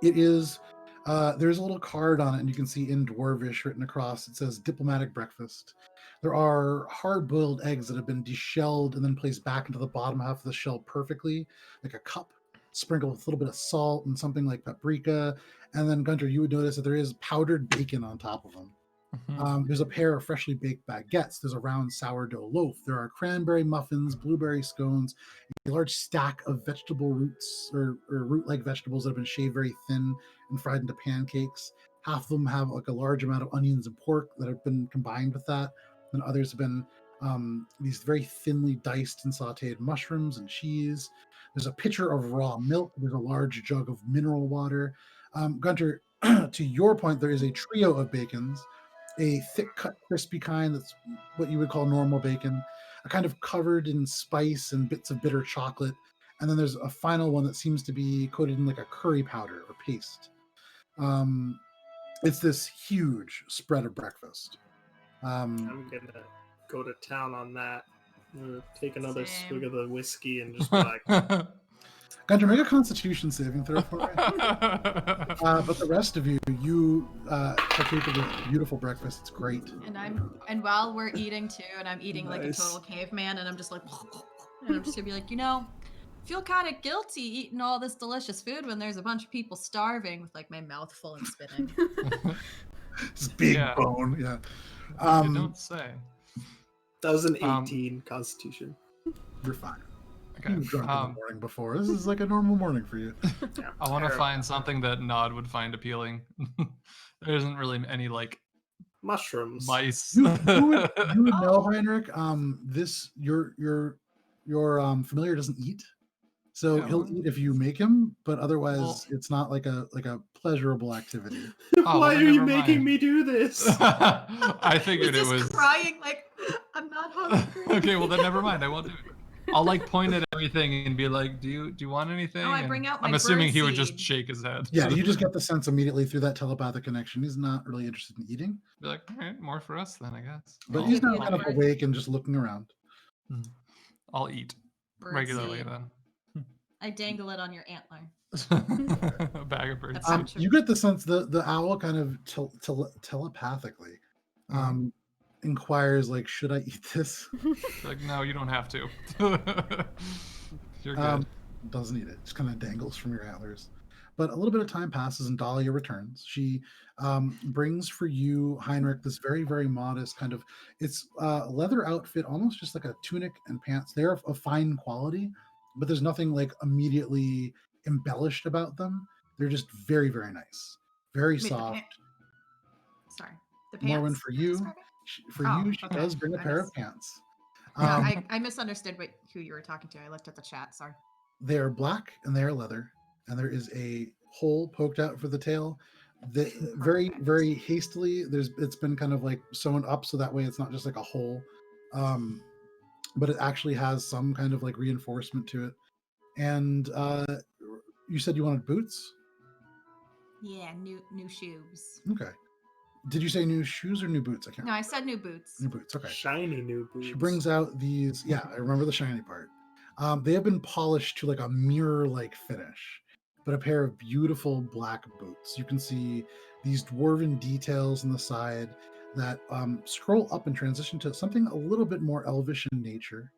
It is. There's a little card on it, and you can see in Dwarvish written across. It says "Diplomatic Breakfast." There are hard-boiled eggs that have been deshelled and then placed back into the bottom half of the shell perfectly, like a cup, sprinkled with a little bit of salt and something like paprika. And then, Guntir, you would notice that there is powdered bacon on top of them. There's a pair of freshly baked baguettes. There's a round sourdough loaf. There are cranberry muffins, blueberry scones, a large stack of vegetable roots or root-like vegetables that have been shaved very thin and fried into pancakes. Half of them have like a large amount of onions and pork that have been combined with that. And others have been these very thinly diced and sauteed mushrooms and cheese. There's a pitcher of raw milk. There's a large jug of mineral water. Guntir, to your point, there is a trio of bacons. A thick-cut, crispy kind that's what you would call normal bacon, a kind of covered in spice and bits of bitter chocolate, and then there's a final one that seems to be coated in like a curry powder or paste. It's this huge spread of breakfast. I'm gonna go to town on that. I'm gonna take another Same. swig of the whiskey and just be like, Guntir, make a Constitution saving throw for me. But the rest of you partake of this beautiful breakfast. It's great. And while we're eating too, and I'm eating like a Nice. total caveman, and I'm just like, and I'm just gonna be like, feel kind of guilty eating all this delicious food when there's a bunch of people starving with like my mouth full and spitting. This big Yeah. bone, yeah. You don't say. that was an 18 Constitution. You're fine. Okay. You were drunk in the morning before. This is like a normal morning for you. Yeah, I want to terrible. find something that Nod would find appealing. There isn't really any like Mushrooms. mice. You would know, Heinrich. Your familiar doesn't eat, so Yeah, he'll well- eat if you make him. But otherwise, Well- it's not like a pleasurable activity. Oh, Why well, are you never making mind. me do this? I figured He's it just was. crying like, I'm not hungry. Okay, well then never mind. I won't do it. I'll like point at everything and be like, "Do you want anything?" Oh, I And bring out my I'm assuming bird he would just seed. shake his head. Yeah, you just get the sense immediately through that telepathic connection. He's not really interested in eating, Be like, "All right, more for us then, I guess." but I'll- he's now you kind of bird. awake and just looking around. I'll eat Bird regularly seed. then. I dangle it on your antler. A bag of birds. That's not true. You get the sense the owl kind of telepathically inquires, like, should I eat this? Like, no, you don't have to. You're good. Doesn't eat it. Just kind of dangles from your antlers. But a little bit of time passes and Dahlia returns. She brings for you, Heinrich, this very, very modest kind of, it's a leather outfit, almost just like a tunic and pants. They're of fine quality, but there's nothing like immediately embellished about them. They're just very, very nice. Very Wait, the soft. Sorry. The pants? Morwen, for you, Describe it? For Oh, you, she okay. does bring a I pair of missed- pants. Yeah, I misunderstood who you were talking to. I looked at the chat. Sorry. They are black and they are leather, and there is a hole poked out for the tail. The, very, Perfect. very hastily, it's been kind of like sewn up so that way it's not just like a hole. but it actually has some kind of like reinforcement to it. And you said you wanted boots? Yeah, new shoes. Okay. Did you say new shoes or new boots? I can't No, remember. I said new boots. New boots. Okay. Shiny new boots. She brings out these. Yeah, I remember the shiny part. They have been polished to like a mirror-like finish, but a pair of beautiful black boots. You can see these dwarven details on the side that scroll up and transition to something a little bit more elvish in nature.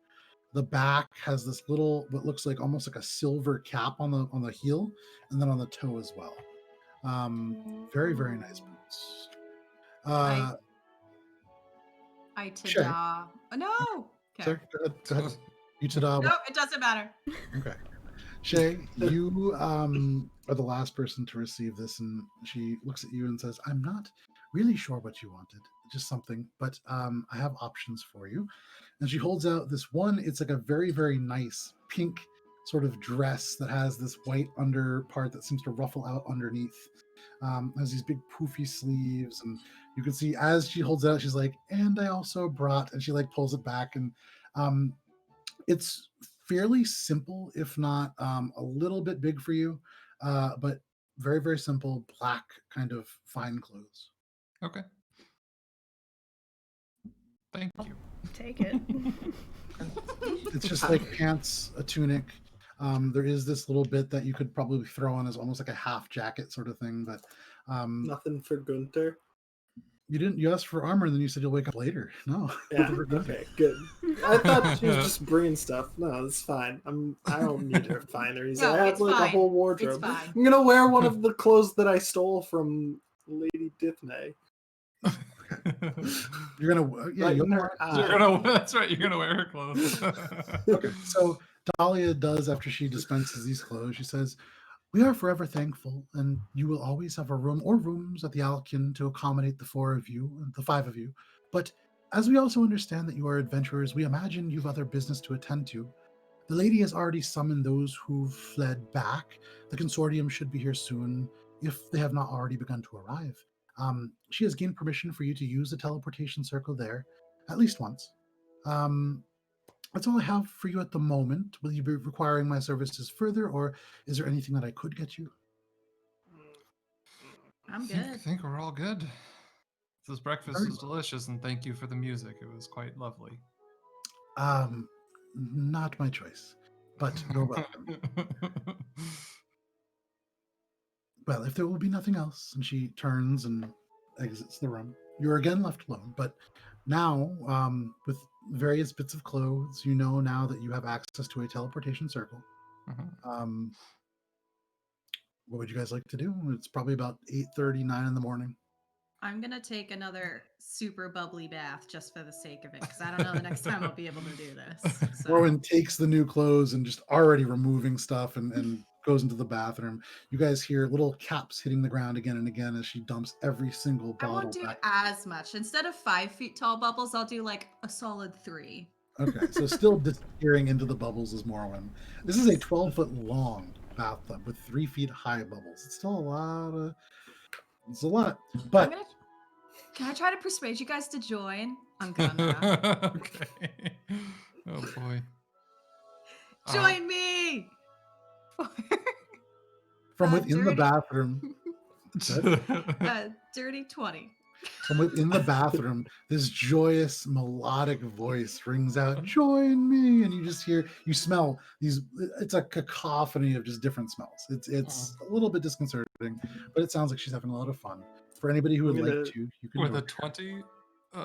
The back has this little, what looks like almost like a silver cap on the heel, and then on the toe as well. Very, very nice boots. I Shae. ta-da. Oh, no. Sorry, Okay. go ahead. You ta-da. No, it doesn't matter. Okay. Shae, you are the last person to receive this, and she looks at you and says, I'm not really sure what you wanted, just something, but I have options for you. And she holds out this one. It's like a very, very nice pink sort of dress that has this white under part that seems to ruffle out underneath. Has these big poofy sleeves, and you can see as she holds it out, she's like, and I also brought, and she like pulls it back, and it's fairly simple, if not a little bit big for you, but very, very simple, black kind of fine clothes. Okay. Thank you. Take it. It's just like pants, a tunic. There is this little bit that you could probably throw on as almost like a half jacket sort of thing, but Nothing for Guntir. you asked for armor and then you said you'll wake up later. No. Yeah. Okay. Good. I thought she was just bringing stuff. No, it's fine. I don't need her fineries. No, I have it's like a fine. whole It's wardrobe. fine. I'm gonna wear one of the clothes that I stole from Lady Dithne. You're gonna Right you'll in her That's right. You're gonna wear her clothes. Okay, so Dahlia does, after she dispenses these clothes, she says, we are forever thankful, and you will always have a room or rooms at the Alkin to accommodate the five of you. But as we also understand that you are adventurers, we imagine you've other business to attend to. The lady has already summoned those who've fled back. The consortium should be here soon, if they have not already begun to arrive. She has gained permission for you to use the teleportation circle there, at least once. That's all I have for you at the moment. Will you be requiring my services further, or is there anything that I could get you? I'm I good. think we're all good. This breakfast was delicious, and thank you for the music. It was quite lovely. Not my choice, but you're welcome. Well, if there will be nothing else, and she turns and exits the room, you're again left alone. But now, with various bits of clothes, you know now that you have access to a teleportation circle. What would you guys like to do? It's probably about 8:39 in the morning. I'm going to take another super bubbly bath just for the sake of it, because I don't know the next time I'll be able to do this. So. Morwen takes the new clothes and just already removing stuff and goes into the bathroom. You guys hear little caps hitting the ground again and again as she dumps every single I bottle won't do back. as much. Instead of 5 feet tall bubbles, I'll do like a solid 3. Okay, so still disappearing into the bubbles is Morwen. This is a 12-foot long bathtub with 3 feet high bubbles. It's still a lot. It's a lot. But Can I try to persuade you guys to join? I'm gonna. Okay. Oh boy. Join me! from within the dirty. bathroom, Dirty 20. from within the bathroom, this joyous melodic voice rings out, "Join me!" And you smell these. It's a cacophony of just different smells. It's a little bit disconcerting, but it sounds like she's having a lot of fun. For anybody who would like to, you can With join a her. 20?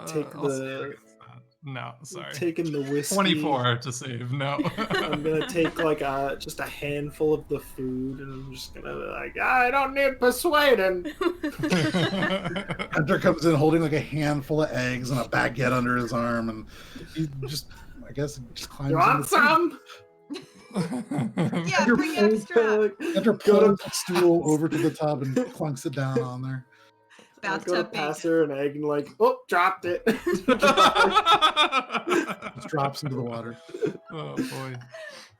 Take I'll save the- against that. No, sorry. Taking the whiskey. 24 to save. No. I'm gonna take like just a handful of the food, and I'm just gonna be like, I don't need persuading. Hunter comes in holding like a handful of eggs and a baguette under his arm, and he just, I guess, just climbs. You want some? Yeah, bring extra. Hunter pulls the stool over to the tub and clunks it down on there. I go to Bathtub pass bacon. her an egg and like, oh, dropped it. Just drops into the water. Oh boy.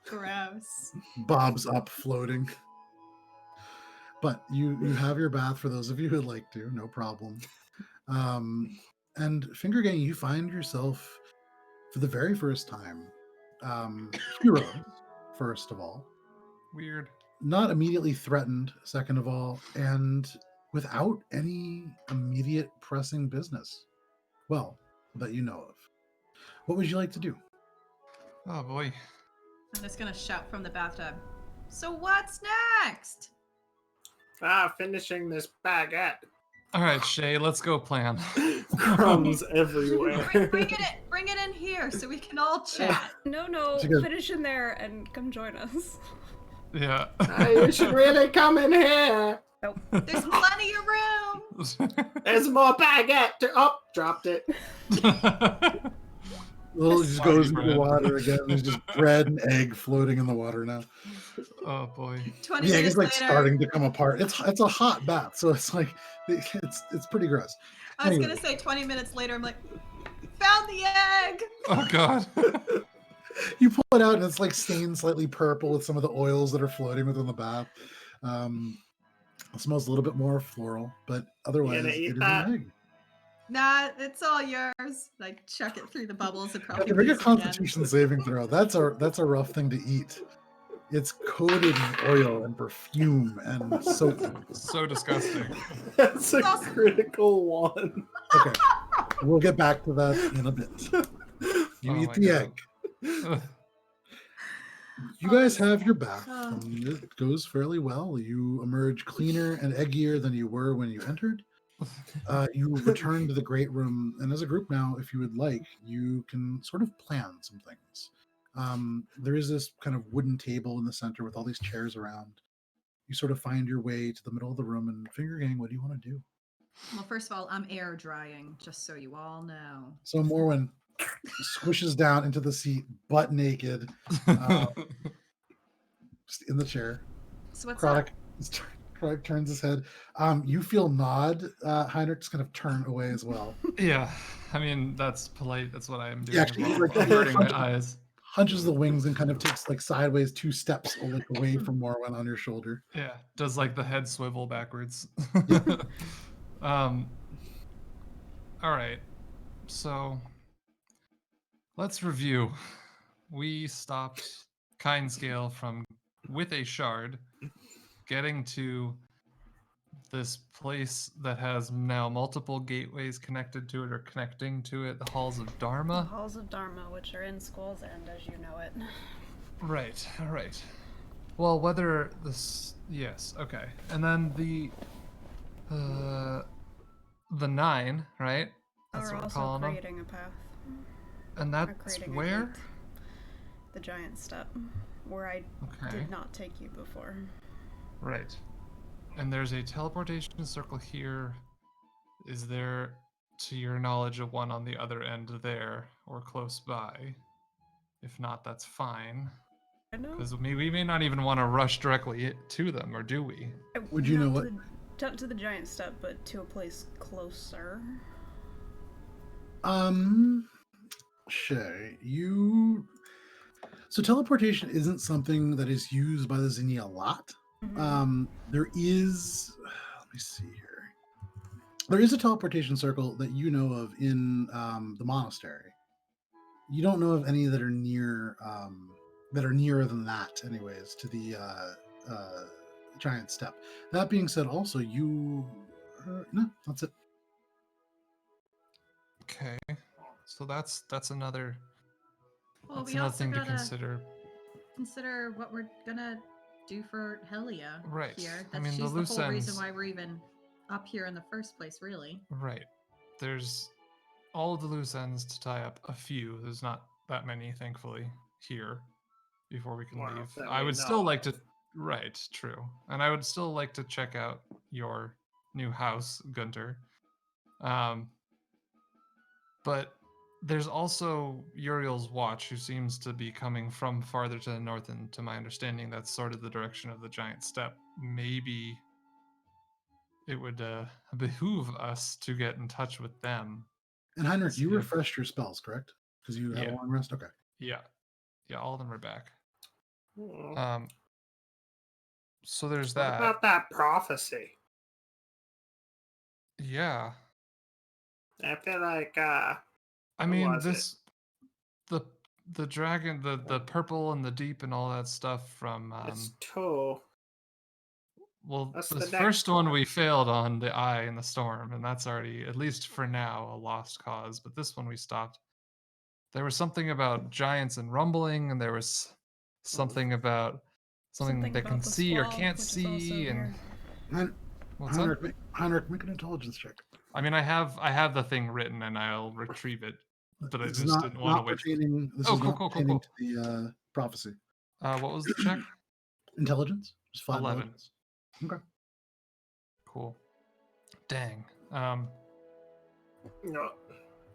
Gross. Bob's up floating. But you have your bath for those of you who'd like to, no problem. And finger gang, you find yourself for the very first time, heroes, first of all, Weird. not immediately threatened, second of all, and without any immediate pressing business. Well, that you know of. What would you like to do? Oh boy. I'm just gonna shout from the bathtub. So what's next? Finishing this baguette. All right, Shae, let's go plan. Crumbs everywhere. Bring it in here so we can all chat. No, She goes- finish in there and come join us. Yeah. You should really come in here. There's plenty of room. There's more baguette. Oh, dropped it. Little just Sorry, goes into the bread. water again. There's just bread and egg floating in the water now. Oh boy. 20 The egg minutes is like later, starting to come apart. It's a hot bath, so it's like it's pretty gross. I was Anyway. gonna say 20 minutes later, I'm like, found the egg. Oh god. You pull it out and it's like stained slightly purple with some of the oils that are floating within the bath. It smells a little bit more floral, but otherwise gonna it eat is that? an egg. Nah, it's all yours. Like chuck it through the bubbles and You probably have to make a use it again. Constitution saving throw. That's a rough thing to eat. It's coated in oil and perfume and soap. So disgusting. That's a Awesome. critical one. Okay, we'll get back to that in a bit. You Oh eat my the God. egg. You guys have your bath, Oh. and it goes fairly well. You emerge cleaner and eggier than you were when you entered. You return to the great room, and as a group now, if you would like, you can sort of plan some things. There is this kind of wooden table in the center with all these chairs around. You sort of find your way to the middle of the room, and Finger Gang, what do you want to do? Well, first of all, I'm air drying, just so you all know. So Morwen squishes down into the seat, butt naked, just in the chair. So what's Chronic up? Chronic turns his head. You feel nod. Heinrich's kind of turn away as well. Yeah. I mean, that's polite. That's what I am doing Yeah, as well. like- Averting my eyes. Hunches the wings and kind of takes like sideways 2 steps like away from Morwen on your shoulder. Yeah. Does like the head swivel backwards. All right. So let's review. We stopped kind scale from with a shard getting to this place that has now multiple gateways connected to it or connecting to it, the halls of The Dharma. halls of Dharma, which are in Skull's End, as you know it. Right, all right. Well, whether this, yes, okay. And then the 9, right? That's We're what we're also calling them. creating a path. And We're that's creating a where? gate. The giant step, where I Okay. did not take you before. Right. And there's a teleportation circle here. Is there, to your knowledge, a one on the other end there or close by? If not, that's fine. I know. Because we may not even want to rush directly to them, or do we? Would you know Not what- to the giant step, but to a place closer. Shae, so teleportation isn't something that is used by the Zinni a lot. There is, let me see here. There is a teleportation circle that you know of in the monastery. You don't know of any that are near, that are nearer than that, anyways, to the giant step. That being said, also you, no, that's it. Okay. So that's another Well, that's we another also thing to gotta consider. what we're gonna do for Helia Right. here. I That's mean, the she's the loose whole reason ends- why we're even up here in the first place, really. Right. There's all of the loose ends to tie up. A few. There's not that many, thankfully, here before we can Well, leave. that I we would still know like to. Right. True. And I would still like to check out your new house, Guntir. But there's also Uriel's watch, who seems to be coming from farther to the north, and to my understanding, that's sort of the direction of the giant step. Maybe it would behoove us to get in touch with them. And Heinrich, you See if- refreshed your spells, correct? Because you had a Yeah. long rest? Okay. Yeah, all of them are back. What So there's that. about that prophecy? Yeah, I feel like I What mean was it? this. the dragon, the purple and the deep and all that stuff from It's toe. well, That's the the first next one one. we failed on, the eye in the storm, and that's already, at least for now, a lost cause. But this one we stopped. There was something about giants and rumbling, and there was something about something they about can the see or squall, can't which is also see, and here. what's that? Heinrich, make an intelligence check. I mean, I have the thing written, and I'll retrieve it, but I This is just not, didn't want to not wait. pertaining. This Oh, is cool, not cool, cool, pertaining cool. to the prophecy. What was the check? Intelligence? Just 5 11. intelligence. Okay. Cool. Dang. No.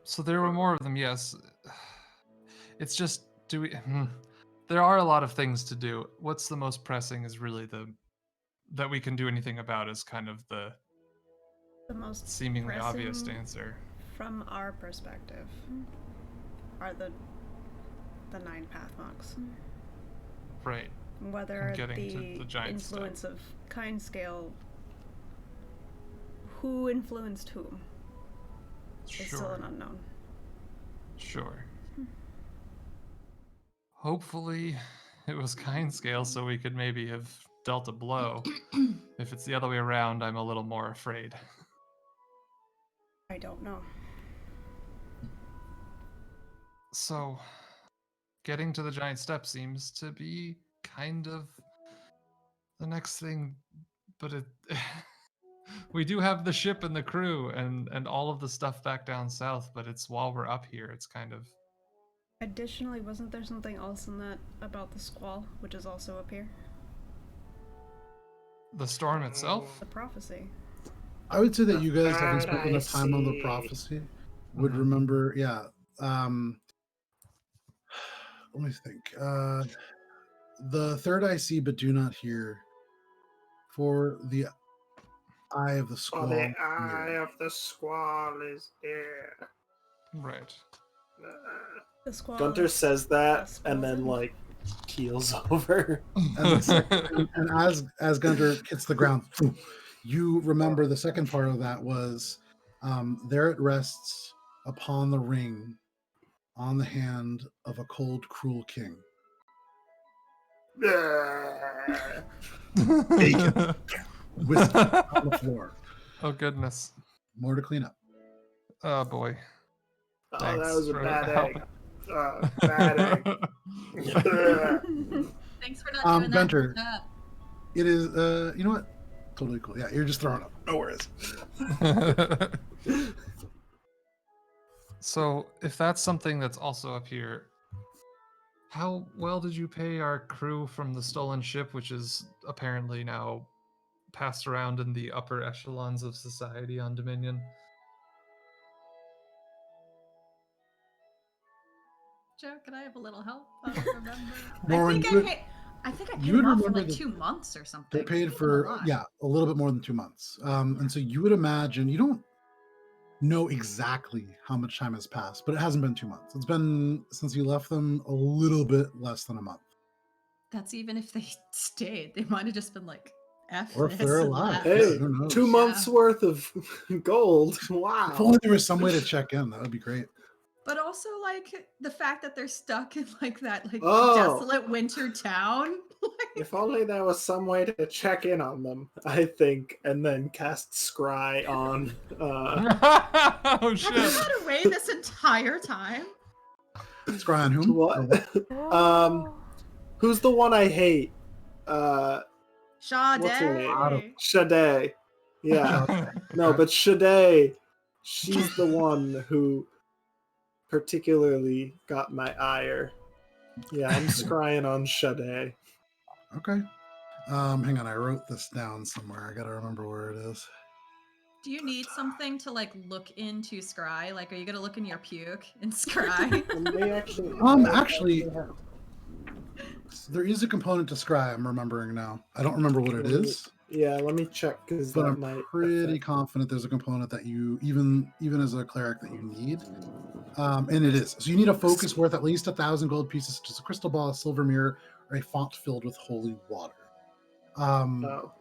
So there were more of them, yes. It's just, there are a lot of things to do. What's the most pressing is really that we can do anything about is kind of the most seemingly obvious pressing answer. from our perspective are the 9 path monks. Right. Whether getting to the the giant influence stuff. of kind scale, who influenced whom, is still an unknown. Sure. Hopefully it was kind scale so we could maybe have dealt a blow. If it's the other way around, I'm a little more afraid. I don't know. So, getting to the giant step seems to be kind of the next thing, but it we do have the ship and the crew and all of the stuff back down south, but it's while we're up here, it's kind of... Additionally, wasn't there something else in that about the squall, which is also up here? The storm itself? The prophecy. I would say that you guys, having That spent I enough time on the see. prophecy, would Mhm. remember. Yeah. Let me think. The third I see but do not hear. For the eye of the squall. Oh, the here. eye of the squall is there. Right. The squall. Guntir is says that us and then frozen. like keels over. And as Gunter hits the ground, you remember the second part of that was there it rests upon the ring on the hand of a cold, cruel king. Whiskey on the floor. Oh, goodness. More to clean up. Oh, boy. Oh, Thanks that was a for bad helping. egg. Bad egg. Thanks for not doing Gunter, that. it is, you know what? Totally cool. Yeah, you're just throwing up. No worries. So, if that's something that's also up here, how well did you pay our crew from the stolen ship, which is apparently now passed around in the upper echelons of society on Dominion? Joe, can I have a little help? I don't remember. Morwen, I think I you paid would them off for remember like that 2 months or something. They paid A for, lot. yeah, a little bit more than 2 months. And so you would imagine, you don't know exactly how much time has passed, but it hasn't been 2 months. It's been, since you left them, a little bit less than a month. That's even if they stayed. They might have just been like, F Or if this they're and alive. left. Hey, Who knows? 2 months worth of gold. Wow. If only there was some way to check in, that would be great. But also, like, the fact that they're stuck in, like, that, like, Oh. desolate winter town. If only there was some way to check in on them, I think, and then cast Scry on. Oh, Have you shit. been away this entire time? Scry on whom? What? Who's the one I hate? Shae. What's her name? Shae. Yeah. No, but Shae, she's the one who particularly got my ire. Yeah, I'm scrying on Shae. Okay. Hang on, I wrote this down somewhere. I gotta remember where it is. Do you need something to, like, look into Scry? Like, are you gonna look in your puke in Scry? Actually, there is a component to Scry I'm remembering now. I don't remember what it is. Yeah, let me check, But I'm pretty confident there's a component that you, even as a cleric, that you need. And it is. So you need a focus worth at least 1,000 gold pieces, such as a crystal ball, a silver mirror, or a font filled with holy water. Oh.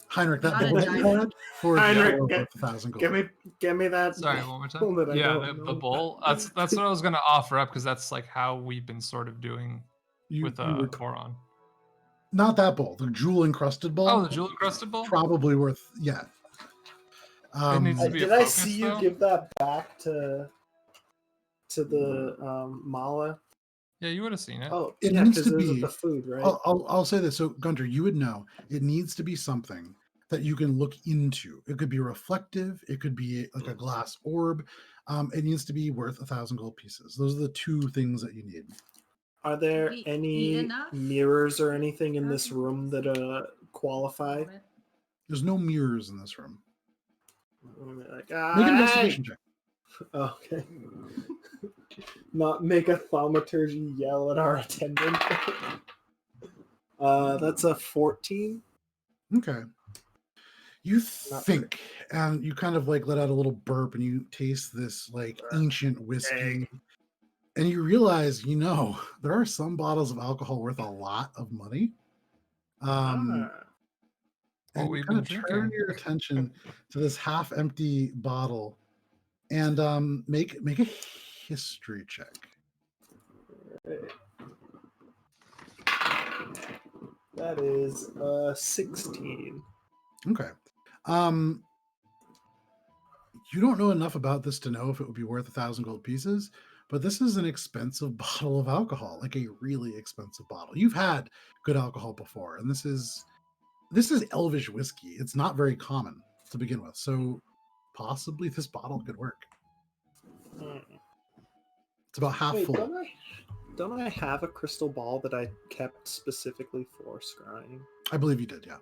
Heinrich, that Not a bowl that you diamond. had for Heinrich, worth 1,000 gold. Give me that. Sorry, one more bowl time. that I Yeah, don't the know. bowl. That's what I was gonna offer up because that's like how we've been sort of doing with were Boron. not that bowl, the jewel encrusted bowl. Oh, the jewel encrusted bowl. Probably worth It needs to be Did a I focus, see you though? give that back to the Mala? Yeah, you would have seen it. Oh, It yeah, needs because to it was be. the food, right? I'll say this. So Guntir, you would know it needs to be something that you can look into. It could be reflective. It could be like a glass orb. It needs to be worth 1,000 gold pieces. Those are the two things that you need. Are there We eat any enough? mirrors or anything in this Okay. room that qualify? There's no mirrors in this room. Like, Make an investigation check. Okay. Not make a thaumaturgy yell at our attendant. That's a 14. Okay. You think, and you kind of like let out a little burp, and you taste this like ancient whiskey, and you realize, there are some bottles of alcohol worth a lot of money. And you we've kind of been turn drinking. your attention to this half-empty bottle, and make a history check. That is 16. Okay. You don't know enough about this to know if it would be worth 1,000 gold pieces, but this is an expensive bottle of alcohol, like a really expensive bottle. You've had good alcohol before, and this is elvish whiskey. It's not very common to begin with, so possibly this bottle could work. It's about half full. Don't I have a crystal ball that I kept specifically for scrying? I believe you did, yeah.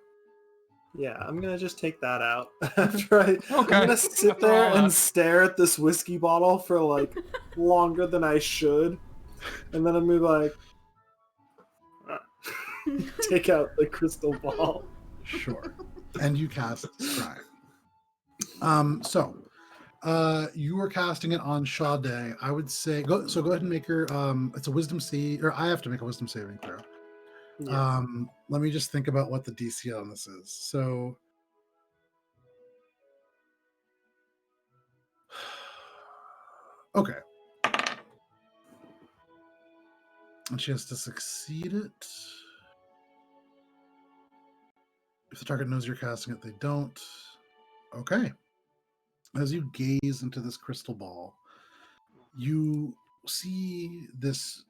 Yeah, I'm gonna just take that out after I'm Okay. gonna sit there and stare at this whiskey bottle for like longer than I should, and then I'm gonna be like, take out the crystal ball. Sure. And you cast Scry. So you were casting it on Shae. I would say go ahead and make your it's a wisdom save, or I have to make a wisdom saving throw. Yeah. Let me just think about what the DC on this is. So okay. And she has to succeed it. If the target knows you're casting it, they don't. Okay. As you gaze into this crystal ball, you see this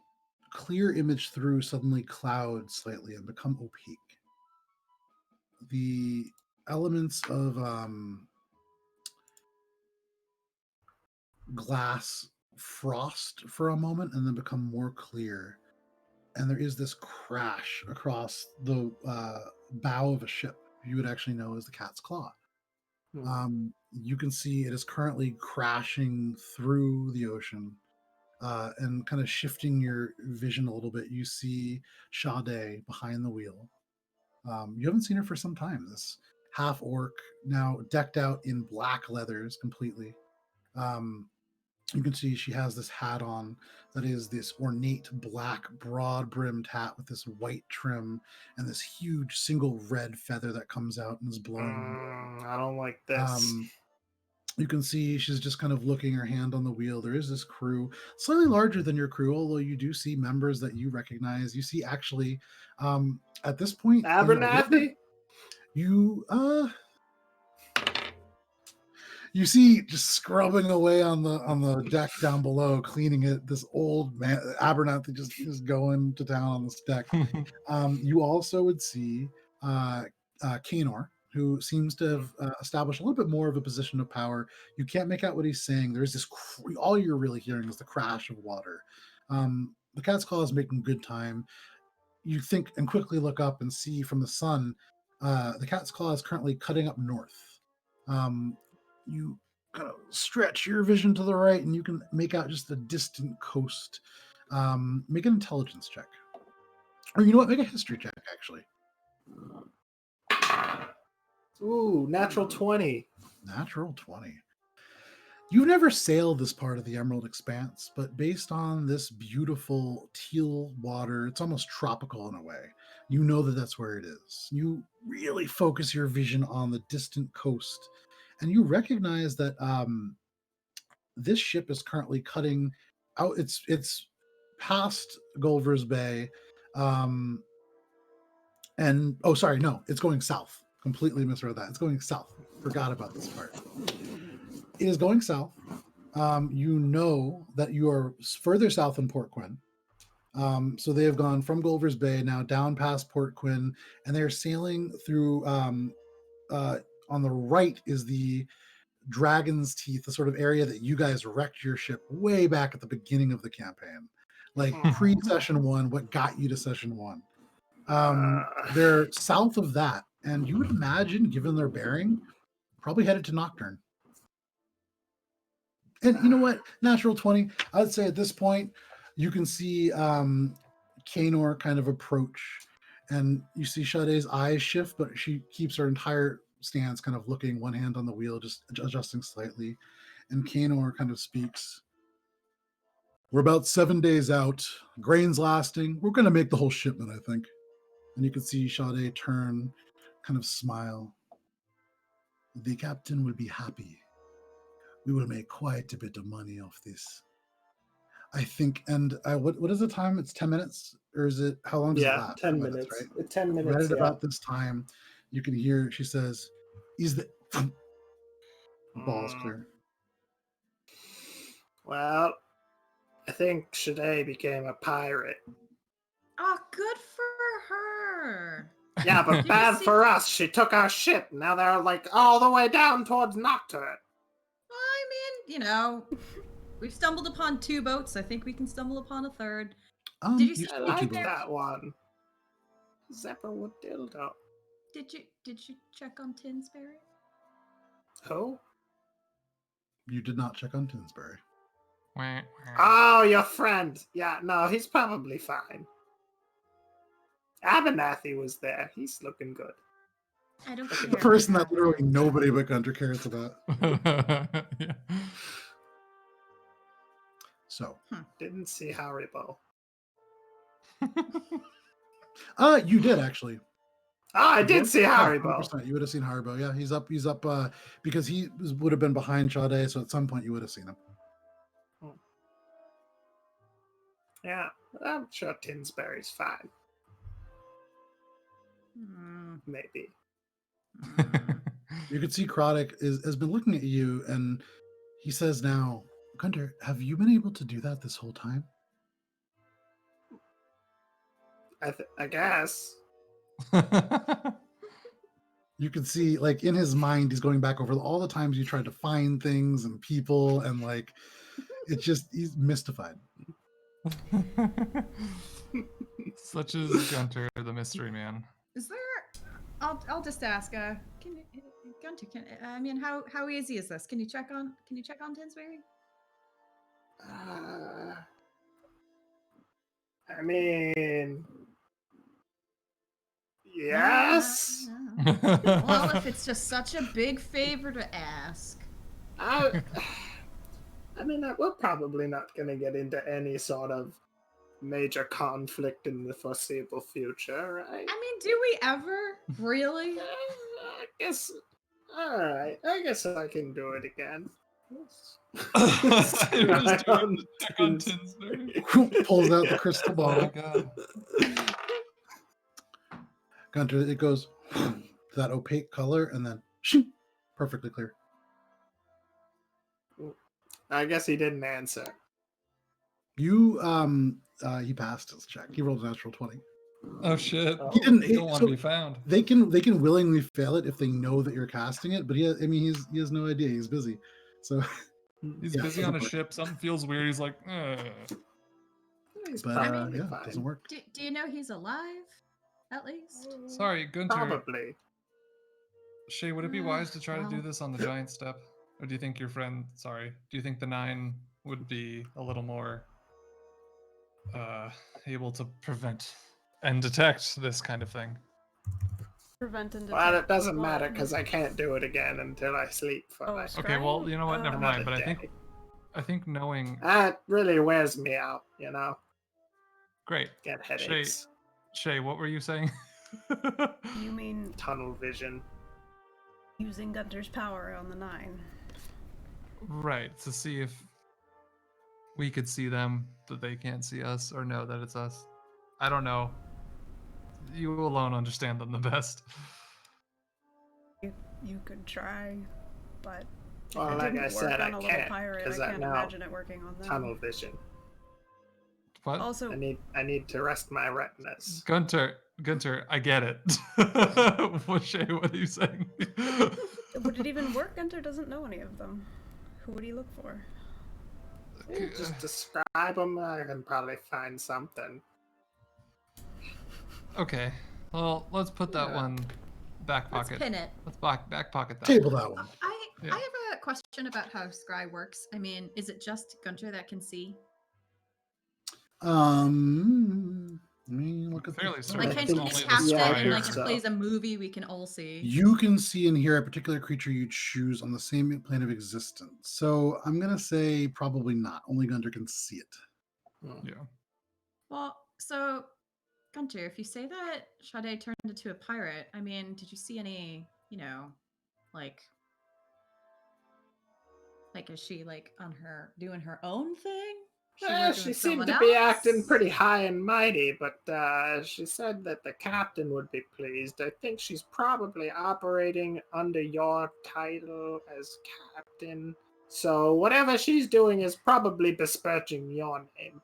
clear image through suddenly cloud slightly and become opaque. The elements of glass frost for a moment and then become more clear. And there is this crash across the bow of a ship you would actually know as the Cat's Claw. You can see it is currently crashing through the ocean and kind of shifting your vision a little bit. You see Shae behind the wheel. You haven't seen her for some time. This half orc, now decked out in black leathers completely. You can see she has this hat on that is this ornate black broad brimmed hat with this white trim and this huge single red feather that comes out and is blowing. I don't like this. You can see she's just kind of looking her hand on the wheel. There is this crew, slightly larger than your crew, although you do see members that you recognize. You see actually, at this point, Abernathy? You see just scrubbing away on the deck down below, cleaning it. This old man, Abernathy, just is going to town on this deck. You also would see Kanor, who seems to have established a little bit more of a position of power. You can't make out what he's saying. There's this, all you're really hearing is the crash of water. The Cat's Claw is making good time. You think and quickly look up and see from the sun, the Cat's Claw is currently cutting up north. You kind of stretch your vision to the right and you can make out just the distant coast. Make an intelligence check. Or you know what? Make a history check, actually. Ooh, natural 20. Natural 20. You've never sailed this part of the Emerald Expanse, but based on this beautiful teal water, it's almost tropical in a way. You know that that's where it is. You really focus your vision on the distant coast, and you recognize that this ship is currently cutting out. It's past Gulliver's Bay, um, and oh, sorry, no, it's going south. Completely misread that. It's going south. Forgot about this part. It is going south. You know that you are further south than Port Quinn. So they have gone from Gulliver's Bay now down past Port Quinn, and they're sailing through. On the right is the Dragon's Teeth, the sort of area that you guys wrecked your ship way back at the beginning of the campaign, like pre-session 1. What got you to session 1? They're south of that, and you would imagine, given their bearing, probably headed to Nocturne. And you know what? Natural 20. I would say at this point, you can see Kanor kind of approach, and you see Shade's eyes shift, but she keeps her entire stance kind of looking, one hand on the wheel, just adjusting slightly. And Kanor kind of speaks. We're about 7 days out. Grain's lasting. We're going to make the whole shipment, I think. And you can see Shae turn, kind of smile. The captain will be happy. We will make quite a bit of money off this, I think. And what is the time? It's 10 minutes? Or is it, how long does it last? 10 minutes. Right? 10 minutes, Right at about this time, you can hear, she says, is the ball's clear. Well, I think Shae became a pirate. Oh, good for her. Yeah, but Did you bad see- for us. She took our ship. Now they're like all the way down towards Nocturne. I mean, we've stumbled upon 2 boats. I think we can stumble upon a third. Did you see I two like boats. that one. Zepperwood dildo. Did you check on Tinsbury? Who? You did not check on Tinsbury. Oh, your friend. Yeah, no, he's probably fine. Abernathy was there. He's looking good. I don't The care. person that literally nobody but Guntir cares about. Yeah. So, Didn't see Haribo. you did actually. Oh, I did see Haribo. 100%. You would have seen Haribo. Yeah, he's up because he would have been behind Shae, so at some point you would have seen him. Yeah, I'm sure Tinsbury's fine. Maybe. You could see Croddick has been looking at you, and he says now, Guntir, have you been able to do that this whole time? I guess. You can see, like, in his mind, he's going back over all the times you tried to find things and people, and like, it's just, he's mystified. Such is Guntir, the mystery man. Is there? I'll just ask. Guntir, how easy is this? Can you check on Tinsbury? I mean, yes. Well, if it's just such a big favor to ask. I mean, we're probably not going to get into any sort of major conflict in the foreseeable future, right? I mean, do we ever really? I guess. All right. I guess I can do it again. Pulls out the crystal Oh ball. my god. Guntir, it goes that opaque color, and then shoo, perfectly clear. I guess he didn't answer. You he passed his check. He rolled a natural 20. Oh shit. He didn't. You don't want so to be found. they can willingly fail it if they know that you're casting it, but he has no idea. He's busy. So He's yeah, busy doesn't on a work. ship. Something feels weird. He's like, He's But probably yeah, fine. it doesn't work. Do you know he's alive? At least. sorry, Guntir. Probably. Shae, would it be wise to try to do well. this on the giant step? Or do you think your friend, do you think the 9 would be a little more able to prevent and detect this kind of thing? Prevent and Well, it detect doesn't blood. matter because I can't do it again until I sleep for Oh, like Okay, well, you know what? Never another mind. But day. I think knowing. That really wears me out, you know? Great. Get headaches. Shae, what were you saying? You mean Tunnel vision. using Gunter's power on the 9? Right, to see if we could see them, but they can't see us, or know that it's us. I don't know. You alone understand them the best. You could try, but if Well, it like didn't I work said, I on a little can't pirate, because I I can't know imagine it working on them. tunnel vision. What? Also, I need to rest my retinas. Guntir, I get it. Shae, what are you saying? would it even work? Gunter doesn't know any of them. Who would he look for? Just describe them. I can probably find something. Okay, well, let's put that one back Let's pocket. pin it. Let's back pocket that. Table that one. I have a question about how scry works. I mean, is it just Gunter that can see? Let me look at Fairly the certain Like, I can't it's you think- be only the captain yeah, I and think like it so. plays a movie we can all see? You can see and hear a particular creature you choose on the same plane of existence. So I'm gonna say probably not. Only Gunter can see it. Yeah. Well, so Gunter, if you say that Shae turned into a pirate, I mean, did you see any, like is she like on her doing her own thing? Working She with seemed someone to be else? acting pretty high and mighty, but she said that the captain would be pleased. I think she's probably operating under your title as captain. So whatever she's doing is probably besmirching your name.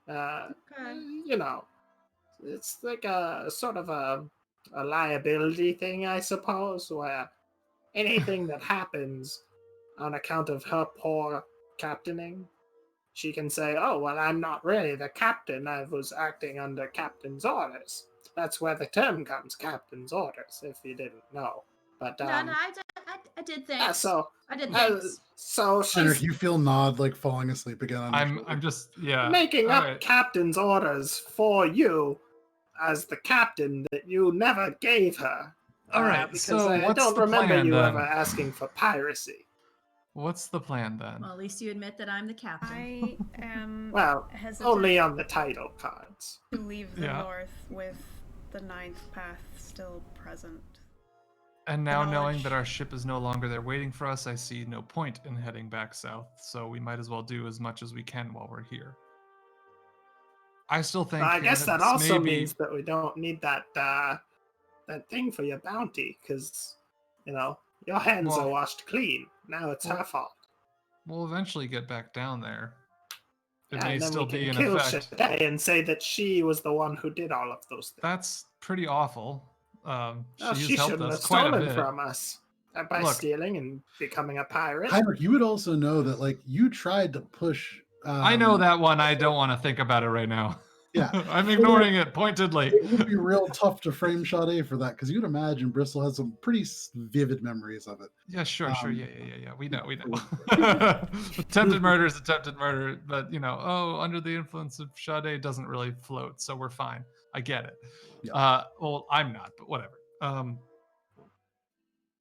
Okay. You know, it's like a sort of a liability thing, I suppose, where anything that happens on account of her poor captaining, she can say, oh, well, I'm not really the captain. I was acting under captain's orders. That's where the term comes, captain's orders, if you didn't know. But No, I did think. yeah, so I did think. so Heinrich, she's you feel Nod like falling asleep again on your shoulder. I'm just making up alright. captain's orders for you as the captain that you never gave her. All right, because so I what's don't the remember plan, you then? ever asking for piracy. What's the plan then? Well, at least you admit that I'm the captain. I am Well, hesitant only on the title cards. to leave the Yeah. north with the 9th path still present. And now knowing knowledge. that our ship is no longer there waiting for us, I see no point in heading back south. So we might as well do as much as we can while we're here. I still think. I guess that it's also maybe... means that we don't need that that thing for your bounty, because your hands are washed clean. Now it's her fault. We'll eventually get back down there. It Yeah, may and then still we be can in kill effect. Shae and say that she was the one who did all of those things. That's pretty awful. Well, She's she helped shouldn't us have quite a stolen bit. from us by Look. stealing and becoming a pirate. Heinrich, you would also know that like you tried to push. I know that one. I don't want to think about it right now. Yeah. I'm ignoring it pointedly. It would be real tough to frame Shae for that because you'd imagine Bristol has some pretty vivid memories of it. Yeah, sure. Yeah. We know. Yeah. Attempted murder is attempted murder, but under the influence of Shae doesn't really float, so we're fine. I get it. Yeah. Well, I'm not, but whatever.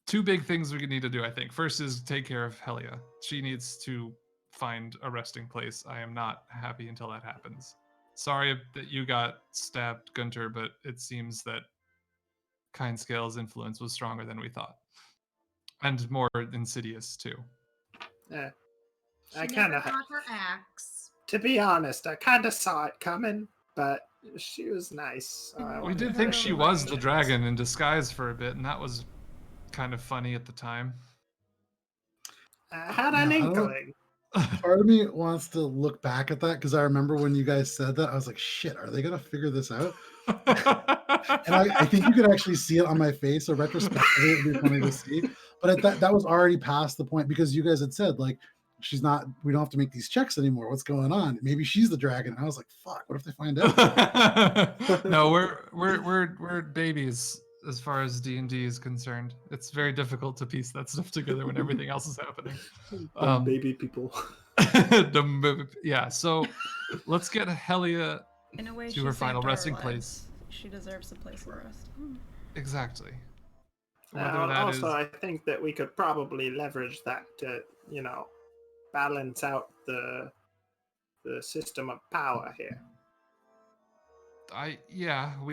Two big things we need to do, I think. First is take care of Helia. She needs to find a resting place. I am not happy until that happens. Sorry that you got stabbed, Guntir, but it seems that Kindscale's influence was stronger than we thought. And more insidious, too. Yeah. She I never kinda got her axe. To be honest, I kind of saw it coming, but she was nice. So I We wanted did to think give she her my was the chance. dragon in disguise for a bit, and that was kind of funny at the time. I had an Yeah, I don't- inkling. Part of me wants to look back at that because I remember when you guys said that, I was like, shit, are they going to figure this out? And I think you could actually see it on my face. So retrospectively, it would be funny to see. But that was already past the point because you guys had said, like, she's not, we don't have to make these checks anymore. What's going on? Maybe she's the dragon. And I was like, fuck, what if they find out? No, we're babies as far as D&D is concerned. It's very difficult to piece that stuff together when everything else is happening. Baby people. Yeah, so let's get Helia In a way, to her she final saved our resting lives. place. she deserves a place of rest. Exactly. Also, I think that we could probably leverage that to, balance out the system of power here. We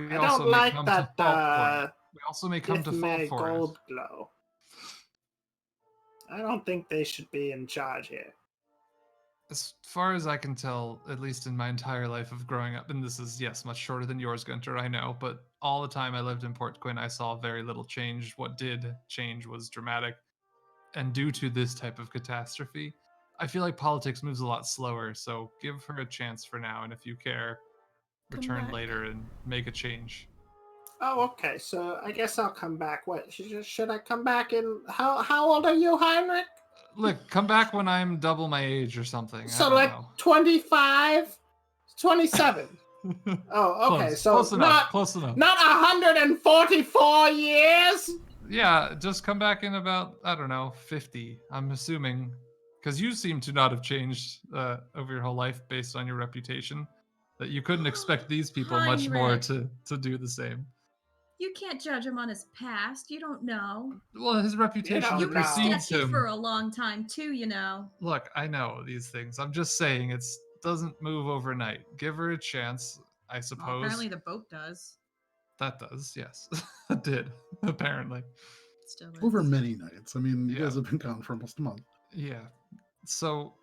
I also don't may like come that to fault for it. We also may come to fault Ithme for it. Gold Glow. I don't think they should be in charge here. As far as I can tell, at least in my entire life of growing up, and this is, yes, much shorter than yours, Guntir, I know, but all the time I lived in Port Quinn, I saw very little change. What did change was dramatic. And due to this type of catastrophe, I feel like politics moves a lot slower, so give her a chance for now, and if you care, return later and make a change. Oh, okay. So I guess I'll come back. What should I come back in? How old are you, Heinrich? Look, come back when I'm double my age or something. So I don't like know. 25, 27. Oh, okay. Close. So Close enough. Close enough. Not 144 years. Yeah, just come back in about, I don't know, 50. I'm assuming, because you seem to not have changed over your whole life based on your reputation, that you couldn't expect these people much more Heinrich. to do the same. You can't judge him on his past. You don't know. Well, his reputation You that know. precedes Sketchy him. for a long time too, you know. Look, I know these things. I'm just saying it doesn't move overnight. Give her a chance, I suppose. Well, apparently the boat does. That does, yes. It did, apparently. Still is. Over many nights. I mean, you Yeah. guys have been gone for almost a month. Yeah. So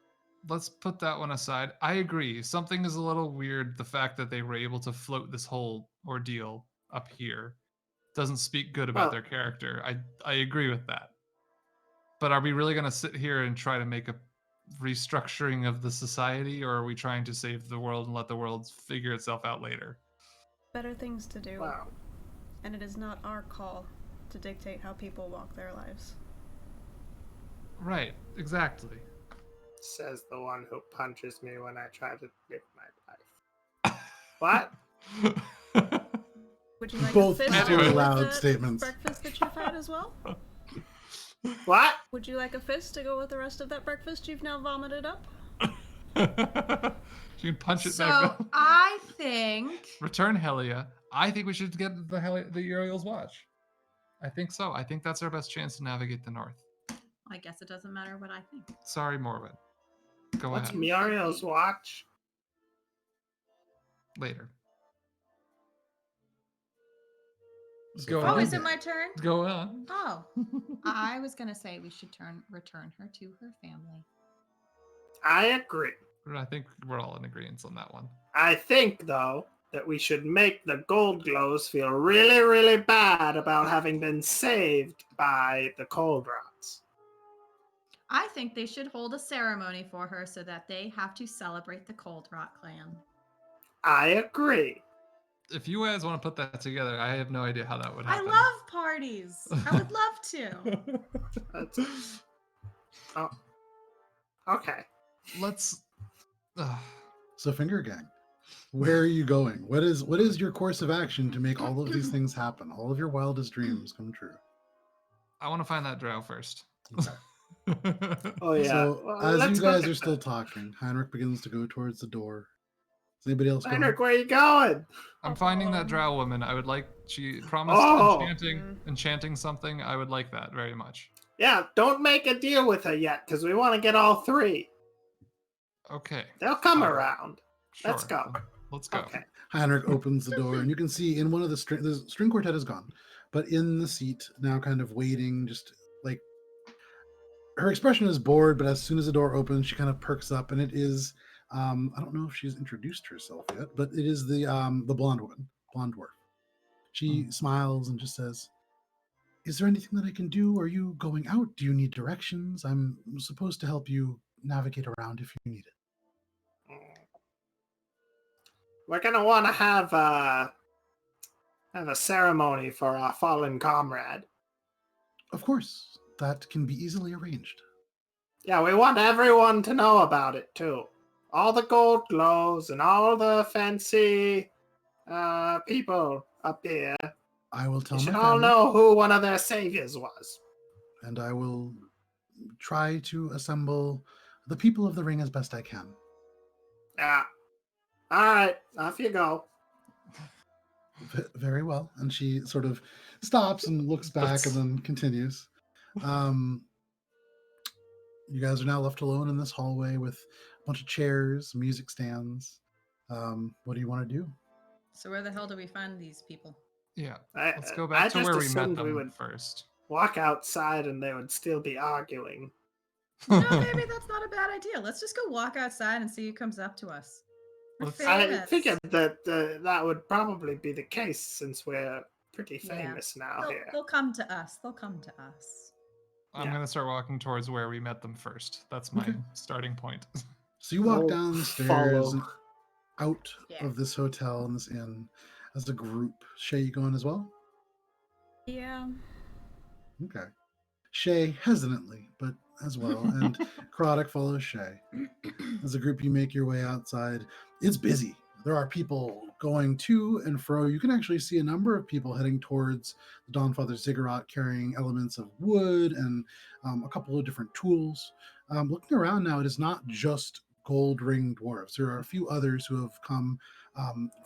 let's put that one aside. I agree. Something is a little weird. The fact that they were able to float this whole ordeal up here doesn't speak good about Well- their character. I agree with that. But are we really going to sit here and try to make a restructuring of the society, or are we trying to save the world and let the world figure itself out later? Better things to do. Wow. And it is not our call to dictate how people walk their lives. Right, exactly. Says the one who punches me when I try to live my life. What? Would you like Both a fist very to go with loud the statements. breakfast that you've had as well? What? Would you like a fist to go with the rest of that breakfast you've now vomited up? You can punch it So back. I think Return Helia. I think we should get the Uriel's watch. I think so. I think that's our best chance to navigate the north. I guess it doesn't matter what I think. Sorry, Morwen. Go What's ahead. Muriel's watch? Later. So Go far, Oh, on. is it my turn? Go on. Oh, I was gonna say we should return her to her family. I agree. I think we're all in agreement on that one. I think, though, that we should make the Gold Glows feel really, really bad about having been saved by the Cold Rots. I think they should hold a ceremony for her so that they have to celebrate the Cold Rot clan. I agree. If you guys want to put that together, I have no idea how that would I happen. love parties. I would love to. That's... Oh. Okay. Let's. So Finger Gang, where are you going? What is your course of action to make all of these things happen? All of your wildest dreams come true. I want to find that drow first. Okay. Oh, yeah. So Well, as let's you go guys get are still that. talking, Heinrich begins to go towards the door. Is anybody else going? Heinrich, where are you going? I'm finding that drow woman. I would like. She promised Oh. enchanting something. I would like that very much. Yeah, don't make a deal with her yet, because we want to get all three. Okay. They'll come All right. around. Let's Sure. go. Let's go. Okay. Heinrich opens the door, and you can see in one of the string quartet is gone, but in the seat now, kind of waiting, just like her expression is bored. But as soon as the door opens, she kind of perks up, and it is I don't know if she's introduced herself yet, but it is the blonde woman, blonde dwarf. She smiles and just says, "Is there anything that I can do? Are you going out? Do you need directions? I'm supposed to help you navigate around if you need it." We're gonna want to have a ceremony for our fallen comrade. Of course, that can be easily arranged. Yeah, we want everyone to know about it too. All the Gold Glows and all the fancy people up here. I will tell They my should all family, know who one of their saviors was. and I will try to assemble the people of the ring as best I can. Yeah. All right, off you go. Very well. And she sort of stops and looks back and then continues. You guys are now left alone in this hallway with a bunch of chairs, music stands. What do you want to do? So where the hell do we find these people? Yeah. I Let's go I back to just where we met assumed them we would first. walk outside and they would still be arguing. No, maybe that's not a bad idea. Let's just go walk outside and see who comes up to us. We're I famous. figured that that would probably be the case since we're pretty Yeah. famous now They'll, here. they'll come to us. They'll come to us. I'm Yeah. gonna start walking towards where we met them first. That's my Okay. starting point. So you walk I'll down the stairs follow. and out Yeah. of this hotel and this inn as a group. Shae, you going as well? Yeah. Okay. Shae hesitantly, but as well. And Croddock follows Shae. As a group, you make your way outside. It's busy. There are people going to and fro. You can actually see a number of people heading towards the Dawnfather Ziggurat carrying elements of wood and a couple of different tools. Looking around now, it is not just gold ring dwarves. There are a few others who have come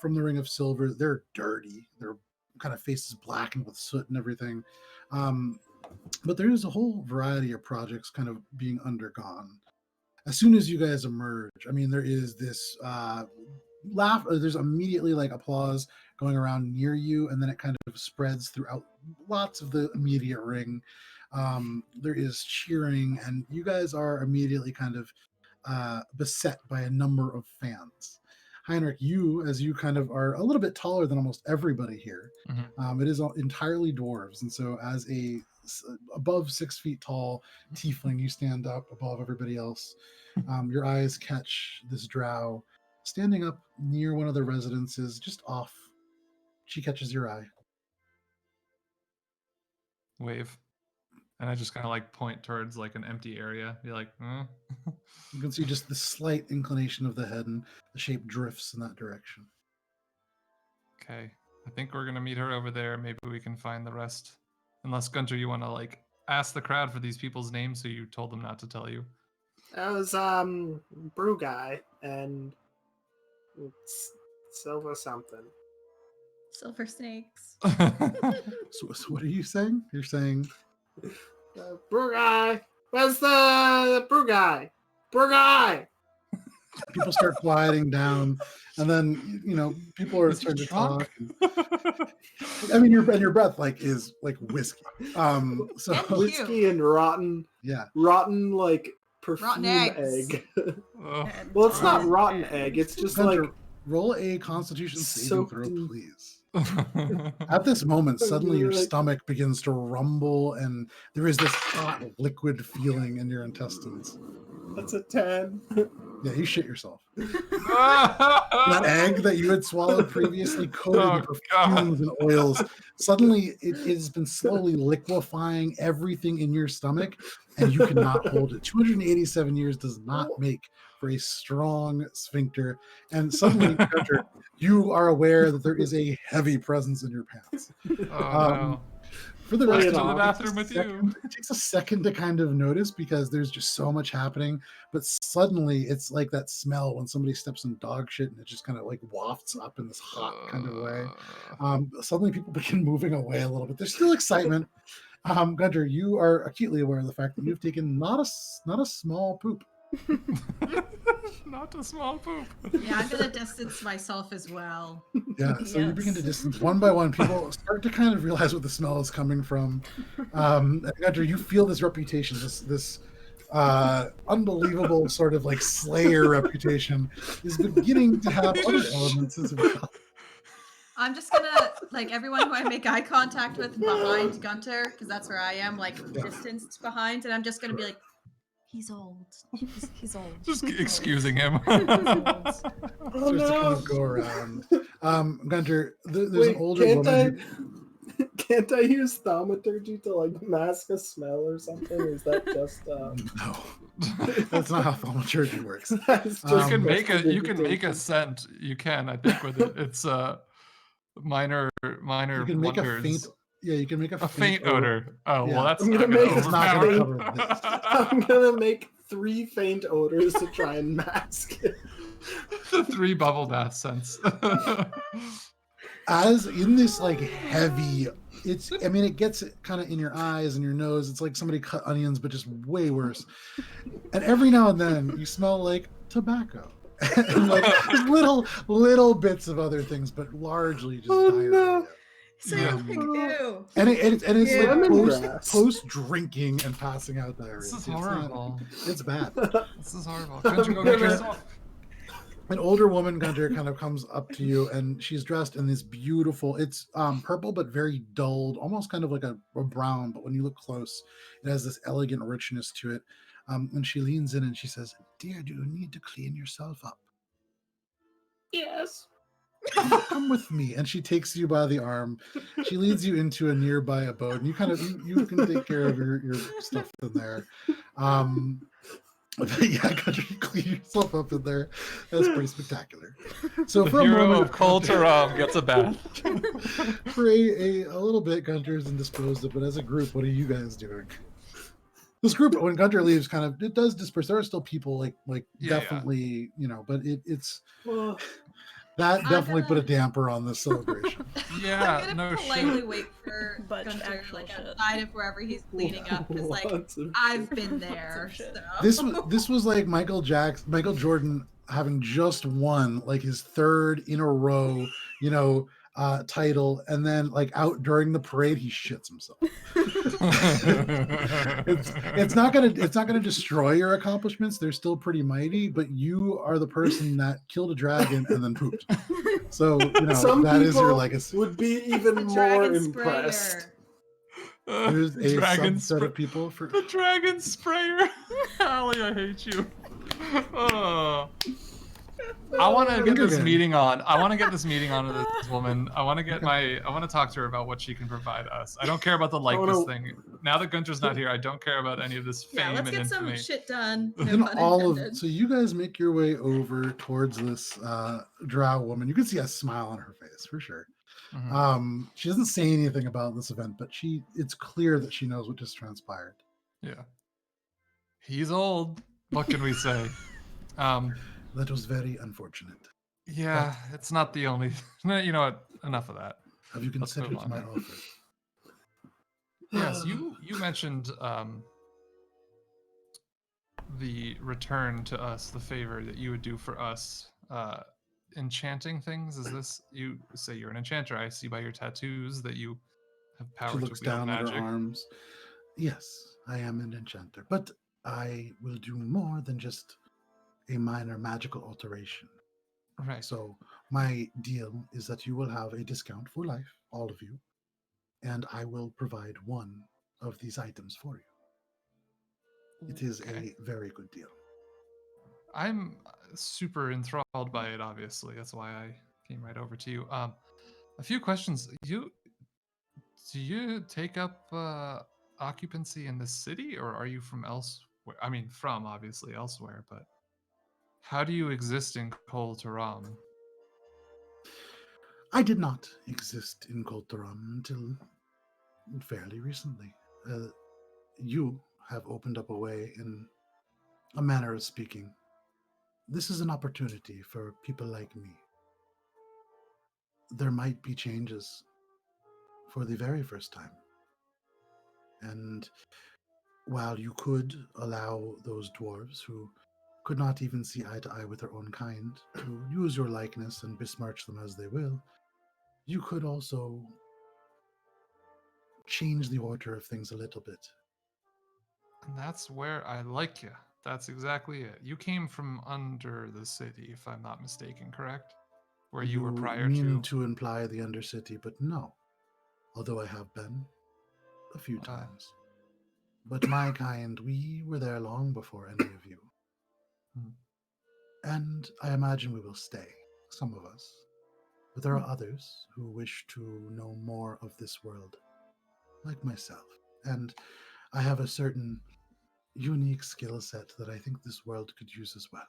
from the Ring of Silver. They're dirty. Their kind of faces blackened with soot and everything. But there is a whole variety of projects kind of being undergone. As soon as you guys emerge, I mean, there is this there's immediately like applause going around near you, and then it kind of spreads throughout lots of the immediate ring. There is cheering, and you guys are immediately kind of beset by a number of fans. Heinrich, as you kind of are a little bit taller than almost everybody here, it is entirely dwarves, and so as a above 6 feet tall tiefling, you stand up above everybody else. Your eyes catch this drow standing up near one of the residences, just off. She catches your eye. Wave. And I just kind of like point towards like an empty area. Be like, You can see just the slight inclination of the head, and the shape drifts in that direction. Okay. I think we're gonna meet her over there. Maybe we can find the rest. Unless Guntir, you want to like ask the crowd for these people's names, so you told them not to tell you. That was Brew Guy and it's Silver something. Silver snakes. So what are you saying? You're saying Brew Guy. Where's the Brew Guy? Brew Guy. people start quieting down, and then people are Is he starting to drunk? talk. I mean, your breath is like whiskey. So Whiskey and rotten like perfume eggs. egg. Oh. Well, it's not rotten egg. It's just Gunter, like roll a Constitution saving soaked throw, in- please. At this moment, suddenly your Like- stomach begins to rumble, and there is this hot liquid feeling in your intestines. that's a 10. Yeah, you shit yourself. That egg that you had swallowed previously, coated in perfumes and oils, suddenly it has been slowly liquefying everything in your stomach, and you cannot hold it. 287 years does not make for a strong sphincter, and suddenly, Gunter, you are aware that there is a heavy presence in your pants. Oh no. For the Play rest it of off. the it, bathroom with you. it takes a second to kind of notice because there's just so much happening. But suddenly, it's like that smell when somebody steps in dog shit and it just kind of like wafts up in this hot kind of way. Suddenly, people begin moving away a little bit. There's still excitement. Gunter, you are acutely aware of the fact that you've taken not a small poop. Not a small poop. Yeah, I'm gonna distance myself as well. Yeah, so you begin to distance one by one. People start to kind of realize what the smell is coming from. Gunter, you feel this reputation, this unbelievable sort of like slayer reputation is beginning to have other elements as well. I'm just gonna like everyone who I make eye contact with behind Gunter, because that's where I am, like distanced behind, and I'm just gonna be like, he's old. He's old. Just excusing him. Starts to kind of go around. Gunter, there's Wait, an older woman. can't I use thaumaturgy to like mask a smell or something? Or is that just No, that's not how thaumaturgy works. that's You just can make a prestidigitation? scent. You can, I think, with it. It's minor You can make wonders. a faint. Yeah, you can make A faint odor. Oh Yeah. well, that's I'm not gonna gonna make- It's not gonna overpower. cover this. I'm gonna make 3 faint odors to try and mask it. The 3 bubble bath scents. as in this like heavy, I mean, it gets kind of in your eyes and your nose. It's like somebody cut onions, but just way worse. And every now and then you smell like tobacco. And like little bits of other things, but largely just diarrhea. no. So you're like, Um, ew. And it's Yeah. like Lemongrass. post drinking and passing out diarrhea. This is It's not- horrible. It's bad. This is horrible. Couldn't you go get gonna- yourself? An older woman, Guntir, kind of comes up to you, and she's dressed in this beautiful. It's purple, but very dulled, almost kind of like a brown. But when you look close, it has this elegant richness to it. And she leans in and she says, "Dear, do you need to clean yourself up? Yes. Come with me." And she takes you by the arm. She leads you into a nearby abode, and you kind of you can take care of your stuff in there. But yeah, Guntir, clean yourself up in there. That's pretty spectacular. So The for a hero moment, of Kol Taram gets a bath. for a little bit, Guntir is indisposed of, but as a group, what are you guys doing? This group, when Guntir leaves, kind of it does disperse. There are still people like Yeah. definitely, but it's Well, that I'm definitely gonna- put a damper on this celebration. Yeah, I'm no gonna politely shit. wait for But Guntir actual like shit. outside of wherever he's cleaning up because like lots of I've shit. been there. shit. So. This was like Michael Jordan having just won like his third in a row, title, and then like out during the parade he shits himself. It's not gonna destroy your accomplishments. They're still pretty mighty, but you are the person that killed a dragon and then pooped. So Some that is your people legacy. would be even The more dragon impressed. sprayer. There's a subset of people for The dragon sprayer. Allie, I hate you. Oh. I want to get this Dungannon. meeting on. I want to get this meeting on with this woman. I want to talk to her about what she can provide us. I don't care about the likeness wanna- thing. Now that Gunter's not here, I don't care about any of this fame Yeah, let's and get some infamy. shit done. No And pun all of intended. so you guys make your way over towards this drow woman. You can see a smile on her face for sure. Mhm. She doesn't say anything about this event, but it's clear that she knows what just transpired. Yeah. He's old. What can we say? That was very unfortunate. Yeah, it's not the only. You know what? Enough of that. Have you Let's move considered on my then. offer? Yes, you mentioned the return to us, the favor that you would do for us, enchanting things. Is this, you say you're an enchanter? I see by your tattoos that you have power She to looks wield down at magic. her arms. Yes, I am an enchanter, but I will do more than just a minor magical alteration. Right. So my deal is that you will have a discount for life, all of you, and I will provide one of these items for you. It is Okay. a very good deal. I'm super enthralled by it. Obviously, that's why I came right over to you. A few questions. Do you take up occupancy in the city, or are you from elsewhere? I mean, from obviously elsewhere, but how do you exist in Kol Taram? I did not exist in Koltaram until fairly recently. You have opened up a way, in a manner of speaking. This is an opportunity for people like me. There might be changes for the very first time. And while you could allow those dwarves who could not even see eye to eye with their own kind to use your likeness and besmirch them as they will, you could also change the order of things a little bit. And that's where I like you. That's exactly it. You came from under the city, if I'm not mistaken, correct? Where you were prior mean to. to imply the Undercity, but no. Although I have been a few times. But my kind, we were there long before any of you. Hmm. And I imagine we will stay, some of us. But there are others who wish to know more of this world, like myself. And I have a certain unique skill set that I think this world could use as well.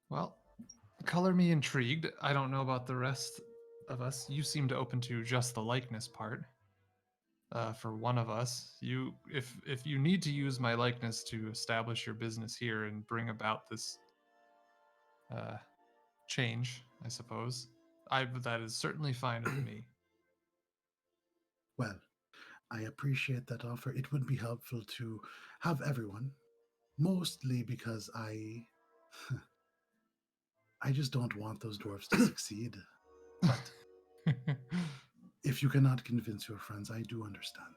Well, color me intrigued. I don't know about the rest of us. You seem to open to just the likeness part. For one of us, if you need to use my likeness to establish your business here and bring about this change, I suppose, That is certainly fine with me. Well, I appreciate that offer. It would be helpful to have everyone, mostly because I just don't want those dwarfs to succeed. But if you cannot convince your friends, I do understand.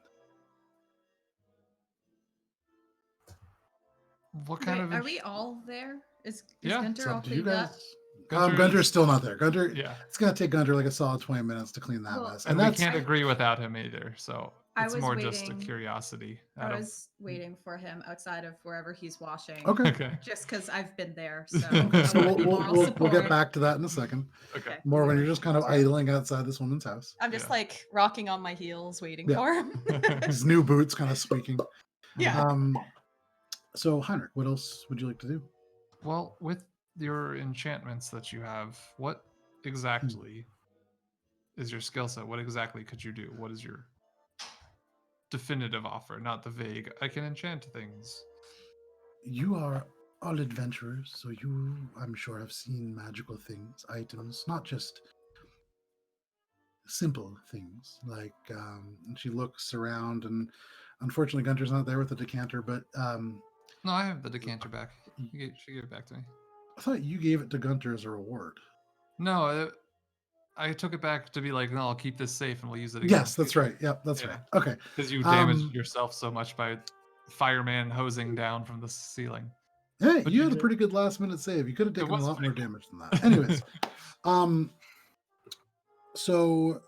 What kind Wait, of? are we all there? Is Yeah, Gunter It's all up to you cleaned guys. up? Gunter's still not there. Gunter, Yeah, it's gonna take Gunter like a solid 20 minutes to clean that Well, mess, and and we that's can't agree without him either. So I it's was more just a waiting- curiosity. I Adam. was waiting for him outside of wherever he's washing. okay. Okay. Just because I've been there, so Okay, I so wanna be moral we'll support. get back to that in a second. Okay. More when you're just kind of idling outside this woman's house. I'm just Yeah. like rocking on my heels, waiting Yeah. for him. His new boots kind of squeaking. Yeah. So Heinrich, what else would you like to do? Well, with your enchantments that you have, what exactly is your skill set? What exactly could you do? What is your definitive offer, not the vague, I can enchant things? You are all adventurers, so you, I'm sure, have seen magical things, items, not just simple things like. And she looks around, and unfortunately, Gunter's not there with the decanter. But No, I have the decanter back. She gave it back to me. I thought you gave it to Gunter as a reward. No, I took it back to be like, no, I'll keep this safe and we'll use it again. Yes, that's right. Yep, that's Yeah. right. Okay. Because you damaged yourself so much by fireman hosing down from the ceiling. Hey, But you you had a did. pretty good last minute save. You could have It taken a was lot more pretty damage than that. Anyways, so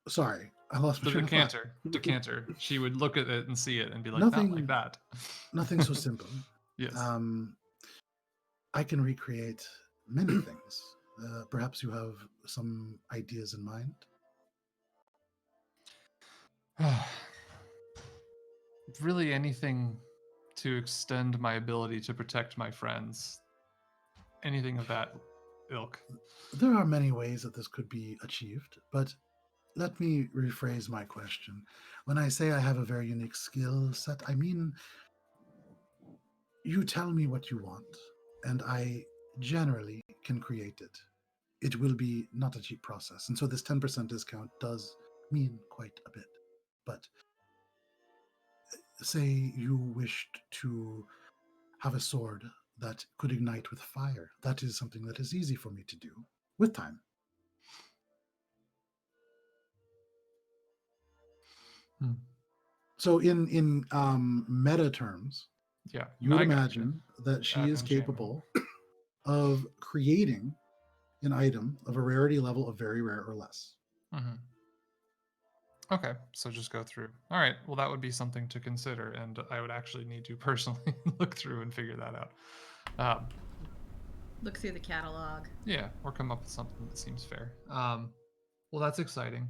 sorry, I lost my The train of thought. decanter. She would look at it and see it and be like, Nothing- not like that. Nothing so simple. Yes. I can recreate many things. Perhaps you have some ideas in mind. Really anything to extend my ability to protect my friends. Anything of that ilk. There are many ways that this could be achieved, but let me rephrase my question. When I say I have a very unique skill set, I mean you tell me what you want, and I generally can create it. It will be not a cheap process, and so this 10% discount does mean quite a bit. But say you wished to have a sword that could ignite with fire. That is something that is easy for me to do with time. So in meta terms, Yeah. you no, would I gotcha. imagine that she is Enchantment. capable of creating an item of a rarity level of very rare or less. Mhm. Okay, so just go through. All right, well, that would be something to consider, and I would actually need to personally look through and figure that out. Look through the catalog. Yeah, or come up with something that seems fair. Well, that's exciting.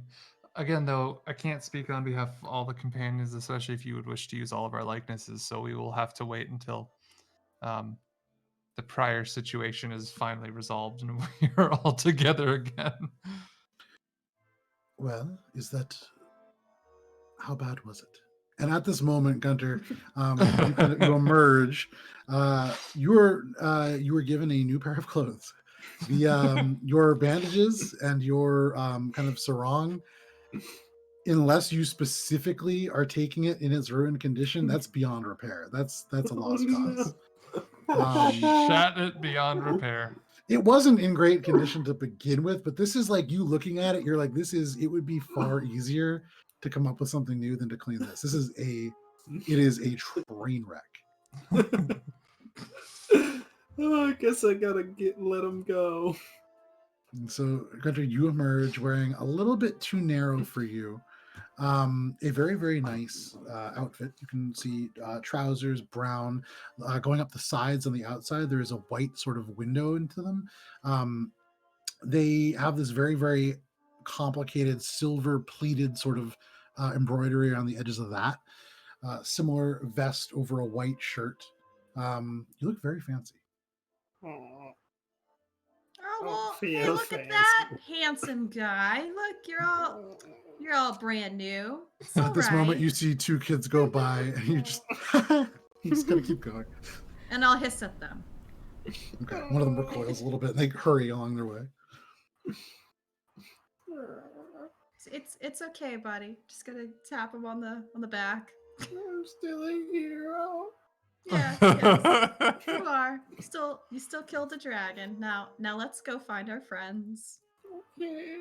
Again, though, I can't speak on behalf of all the companions, especially if you would wish to use all of our likenesses, so we will have to wait until the prior situation is finally resolved and we are all together again. Well, is that how bad was it? And at this moment, Gunter, you emerge. You were given a new pair of clothes. The your bandages and your kind of sarong, unless you specifically are taking it in its ruined condition, that's beyond repair. That's a lost cause. Shot it beyond repair. It wasn't in great condition to begin with, but this is like you looking at it, you're like, it would be far easier to come up with something new than to clean this. It is a train wreck. Oh, I guess I gotta let him go. And so, Gunter, you emerge wearing a little bit too narrow for you. A very, very nice outfit. You can see trousers, brown, going up the sides on the outside. There is a white sort of window into them. They have this very, very complicated silver pleated sort of embroidery on the edges of that. Similar vest over a white shirt. You look very fancy. Aw. Oh Oh, well, hey, feel look at fancy. that handsome guy. Look, you're all brand new. It's At this moment, alright. you see two kids go by, and you just gotta keep going. And I'll hiss at them. Okay, one of them recoils a little bit. And they hurry along their way. It's okay, buddy. Just gonna tap him on the back. I'm still a hero. Yes, yes. You are. You still killed a dragon. Now let's go find our friends. Okay.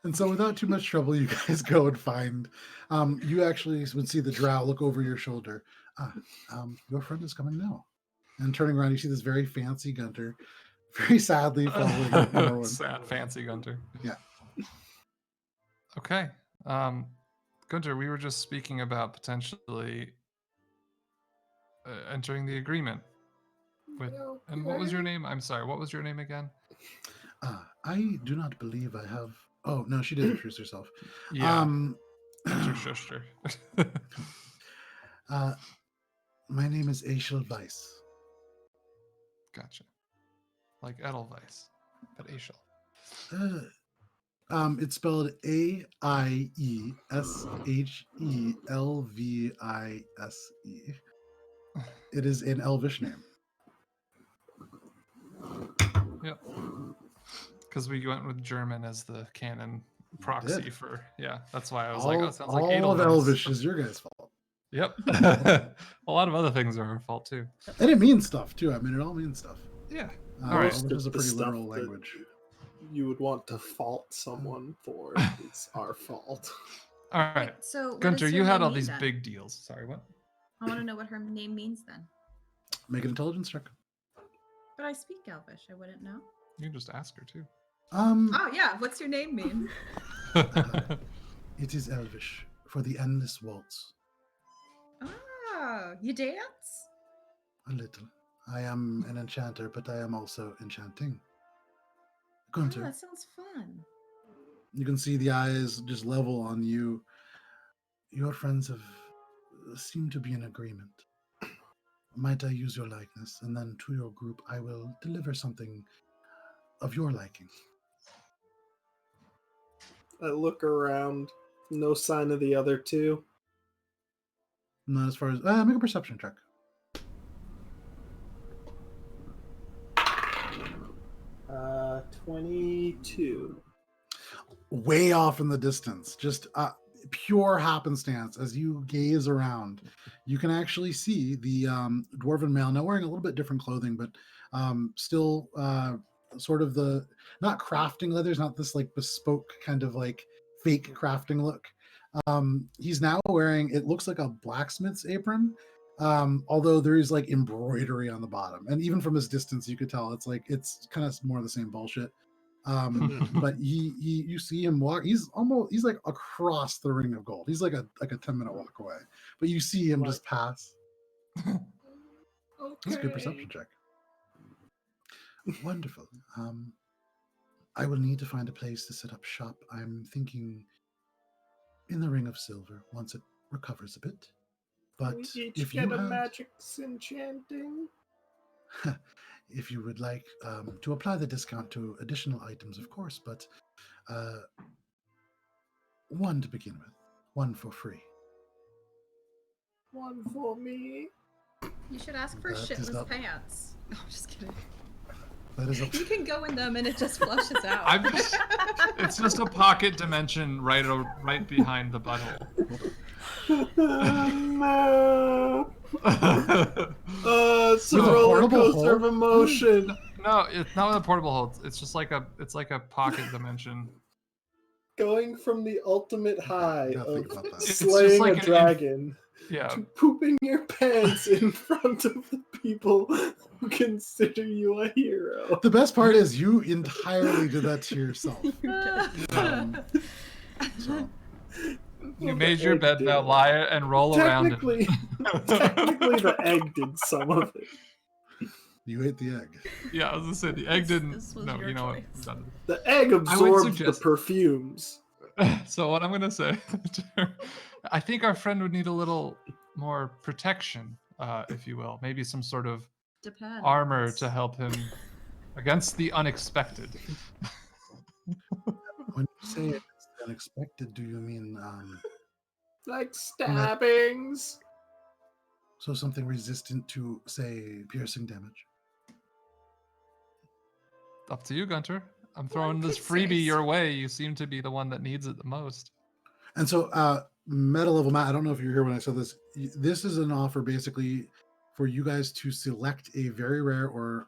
And so without too much trouble, you guys go and find, you actually would see the drow look over your shoulder. Your friend is coming now. And turning around, you see this very fancy Guntir, very sadly following Morwen. Sad, fancy Guntir. Yeah. Okay. Guntir, we were just speaking about potentially entering the agreement with. And what was your name? I'm sorry. What was your name again? I do not believe I have. Oh no, she did introduce herself. Yeah. Sister. My name is Aishel Weiss. Gotcha. Like Edelweiss, but Aishel. It's spelled Aishhelvise. It is an Elvish name. Yep. Because we went with German as the canon proxy did. for, that's why I was all, like, oh, it sounds like all of Edelweiss. Elvish is your guys' fault. Yep. A lot of other things are our fault too. And it means stuff too. I mean, it all means stuff. Yeah. All All right. Elvish is a The pretty stuff literal that language. You would want to fault someone for. It's our fault. All right. Wait, so what Guntir, does you her had name all mean these then? big deals. Sorry, what? I want to know what her name means then. Make an intelligence check. But I speak Elvish. I wouldn't know. You can just ask her too. Oh yeah, what's your name mean? It is Elvish for the endless waltz. Oh, you dance? A little. I am an enchanter, but I am also enchanting. Oh, Guntir, that sounds fun. you can see the eyes just level on you. Your friends seem to be in agreement. Might I use your likeness, and then to your group I will deliver something of your liking. I look around. No sign of the other two. Not as far as make a perception check. 22. Way off in the distance, just pure happenstance. As you gaze around, you can actually see the dwarven male, now wearing a little bit different clothing, but still sort of the, not crafting leathers, not this like bespoke kind of like fake crafting look. He's now wearing, it looks like a blacksmith's apron, although there is like embroidery on the bottom, and even from his distance you could tell it's kind of more of the same bullshit. But you see him walk, he's like across the ring of gold. He's like a 10-minute walk away, but you see him just pass. That's a good perception check. Wonderful. I will need to find a place to set up shop. I'm thinking in the Ring of Silver once it recovers a bit. But We each if get you a have, magic's enchanting. if you would like to apply the discount to additional items, of course, but one to begin with, one for free. One for me. You should ask for That is shitless not- pants. No, I'm just kidding. That is a You can go in them and it just flushes out. It's just a pocket dimension right behind the butthole. No. It's a With a roller portable coaster of hole? emotion. No, it's not with a portable hole. It's just like a pocket dimension. Going from the ultimate high gotta of think about that. It's slaying just like a an dragon Yeah. to pooping your pants in front of the people who consider you a hero. The best part is you entirely did that to yourself. So You made your bed, now lie and roll around in it. Technically, the egg did some of it. you ate the egg. Yeah, I was gonna say the egg didn't. This was No, your you know choice. what? Done. The egg absorbed the suggest- perfumes. So what I'm gonna say, I think our friend would need a little more protection, if you will. Maybe some sort of Depends. armor to help him against the unexpected. When you say it's unexpected, do you mean Like stabbings. so something resistant to, say, piercing damage? Up to you, Guntir. I'm throwing this could say freebie your so. way. You seem to be the one that needs it the most. And so, meta level Matt, I don't know if you're here when I said this. This is an offer basically for you guys to select a very rare or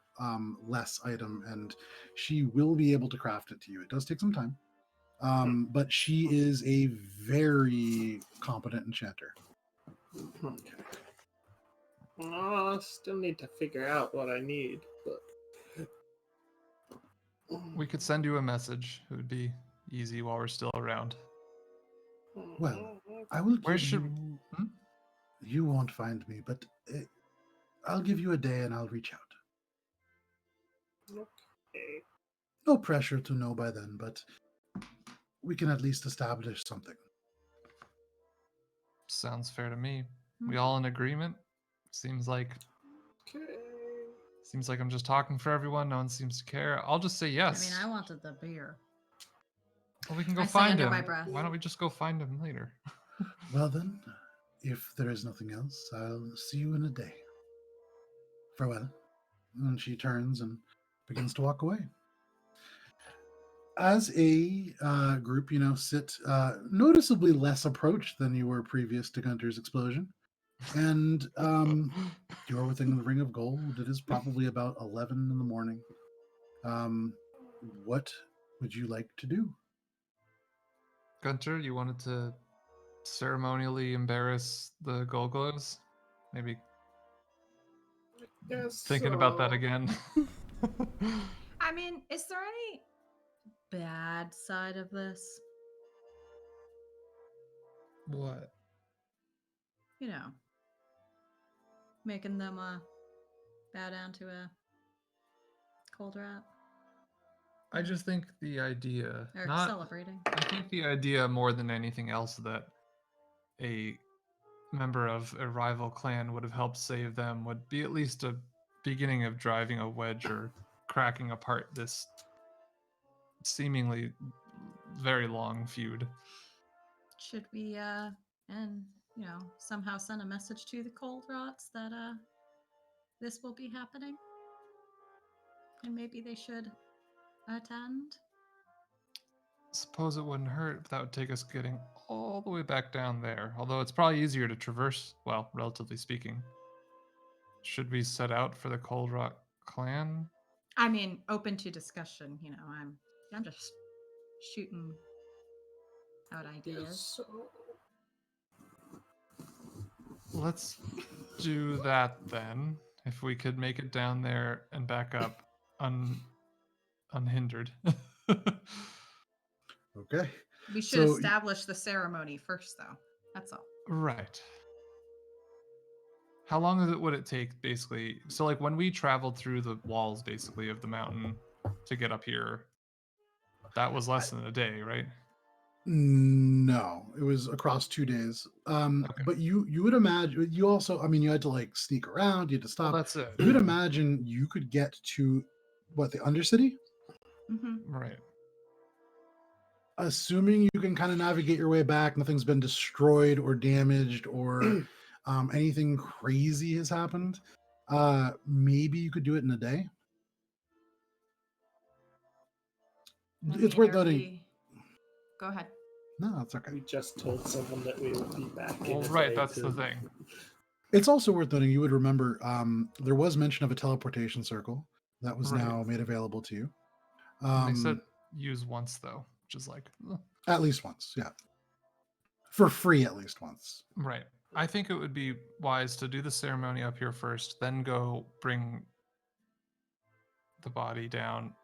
less item, and she will be able to craft it to you. It does take some time, but she is a very competent enchanter. Okay. I still need to figure out what I need, but We could send you a message. It would be easy while we're still around. Well, I will Where give should- you. Hmm? You won't find me, but I'll give you a day and I'll reach out. okay. No pressure to know by then, but we can at least establish something. Sounds fair to me. We Mhm. all in agreement? Seems like I'm just talking for everyone. No one seems to care. I'll just say yes. I mean, I wanted the beer. Well, we can go I say find under him. my breath. Why don't we just go find him later? Well then, if there is nothing else, I'll see you in a day. Farewell. And she turns and begins to walk away. As a group, sit noticeably less approached than you were previous to Gunter's explosion. And you're within the ring of gold. It is probably about 11 in the morning. What would you like to do? Gunter, you wanted to ceremonially embarrass the Golglows? Maybe Yes. thinking about that again. I mean, is there any bad side of this? What? You know, making them bow down to a cold rat I just think the idea, or not. celebrating. I think the idea more than anything else that a member of a rival clan would have helped save them would be at least a beginning of driving a wedge or cracking apart this seemingly very long feud. Should we and somehow send a message to the cold rots that this will be happening? And maybe they should attend? Suppose it wouldn't hurt, but that would take us getting all the way back down there. Although it's probably easier to traverse, well, relatively speaking. Should we set out for the Cold Rock clan? I mean, open to discussion, I'm just shooting out ideas. So, Let's do that then. If we could make it down there and back up unhindered. Okay. We should So- establish the ceremony first, though. That's all. Right. How long would it take, basically? So, like, when we traveled through the walls, basically, of the mountain to get up here, that was less than a day, right? No, it was across 2 days. Okay. But you would imagine, you also, you had to like sneak around, you had to Well, stop. that's it. You would imagine you could get to the Undercity? Mm-hmm. Right. Assuming you can kind of navigate your way back, nothing's been destroyed or damaged or anything crazy has happened. Maybe you could do it in a day. It's worth noting. Go ahead. No, that's okay. we just told someone that we would be back. in Well, a right, day that's to- the thing. It's also worth noting, you would remember there was mention of a teleportation circle that was Right. now made available to you. They said use once, though, which is like, At least once, yeah. For free, at least once. right. I think it would be wise to do the ceremony up here first, then go bring the body down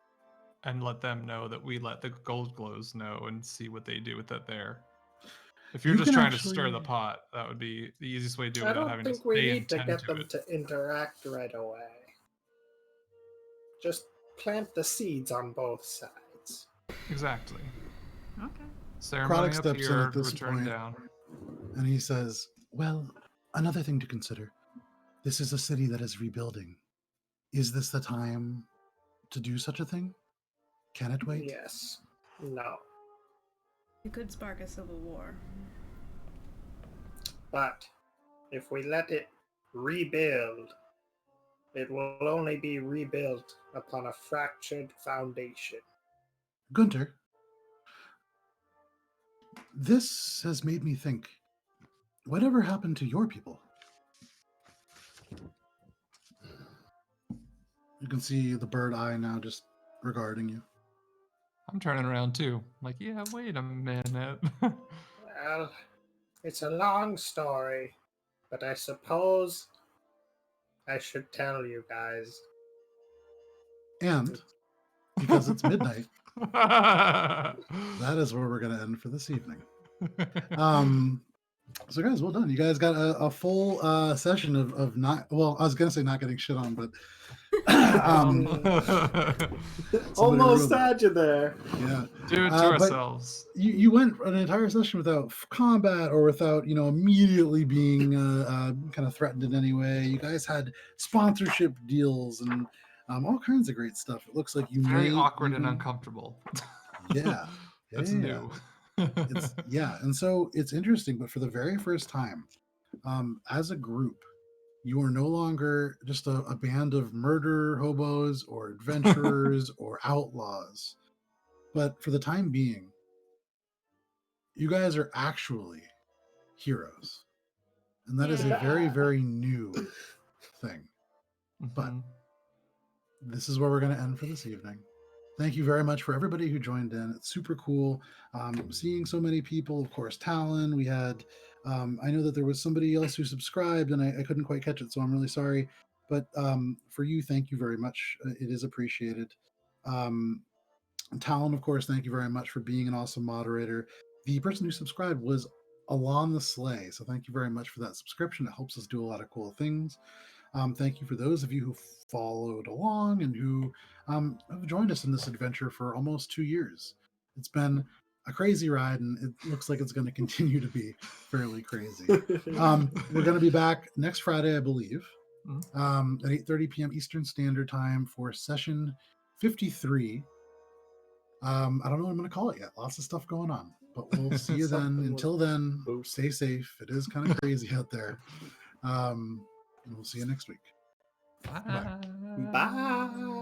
and let them know that we let the gold glows know and see what they do with it there. If you're You just can trying to stir the actually- pot, that would be the easiest way to do it I without don't having think to we stay need to and get tend to them it. to interact right away. Just plant the seeds on both sides. Exactly. Okay. Ceremony up steps in here, at this return point. down. And he says, well, another thing to consider. This is a city that is rebuilding. Is this the time to do such a thing? Can it wait? Yes. No. It could spark a civil war. But if we let it rebuild, it will only be rebuilt upon a fractured foundation. Guntir, this has made me think, whatever happened to your people? You can see the bird eye now just regarding you. I'm turning around too. Like, yeah, wait a minute. Well, it's a long story, but I suppose I should tell you guys. And because it's midnight, that is where we're going to end for this evening. So guys, well done. You guys got a full session of not, well, I was going to say not getting shit on, but Almost ruined it. had you there. Yeah. Do it to But ourselves. you went an entire session without combat or without, immediately being kind of threatened in any way. You guys had sponsorship deals and all kinds of great stuff. It looks like you Very may awkward even... and uncomfortable. Yeah. It's yeah. new. And so it's interesting, but for the very first time, as a group, you are no longer just a band of murder hobos or adventurers or outlaws, but for the time being, you guys are actually heroes, and that is a very, very new thing. But this is where we're going to end for this evening. Thank you very much for everybody who joined in. It's super cool seeing so many people. Of course, Talon. We had, I know that there was somebody else who subscribed and I couldn't quite catch it, so I'm really sorry. But for you, thank you very much. It is appreciated. Talon, of course, thank you very much for being an awesome moderator. The person who subscribed was Alon the Slay, so thank you very much for that subscription. It helps us do a lot of cool things. Thank you for those of you who followed along and who have joined us in this adventure for almost 2 years. It's been a crazy ride, and it looks like it's going to continue to be fairly crazy. We're going to be back next Friday, I believe, at 8:30 p.m. Eastern Standard Time for session 53. I don't know what I'm going to call it yet. Lots of stuff going on, but we'll see you then. Until then, stay safe. It is kind of crazy out there. And we'll see you next week. Bye. Bye.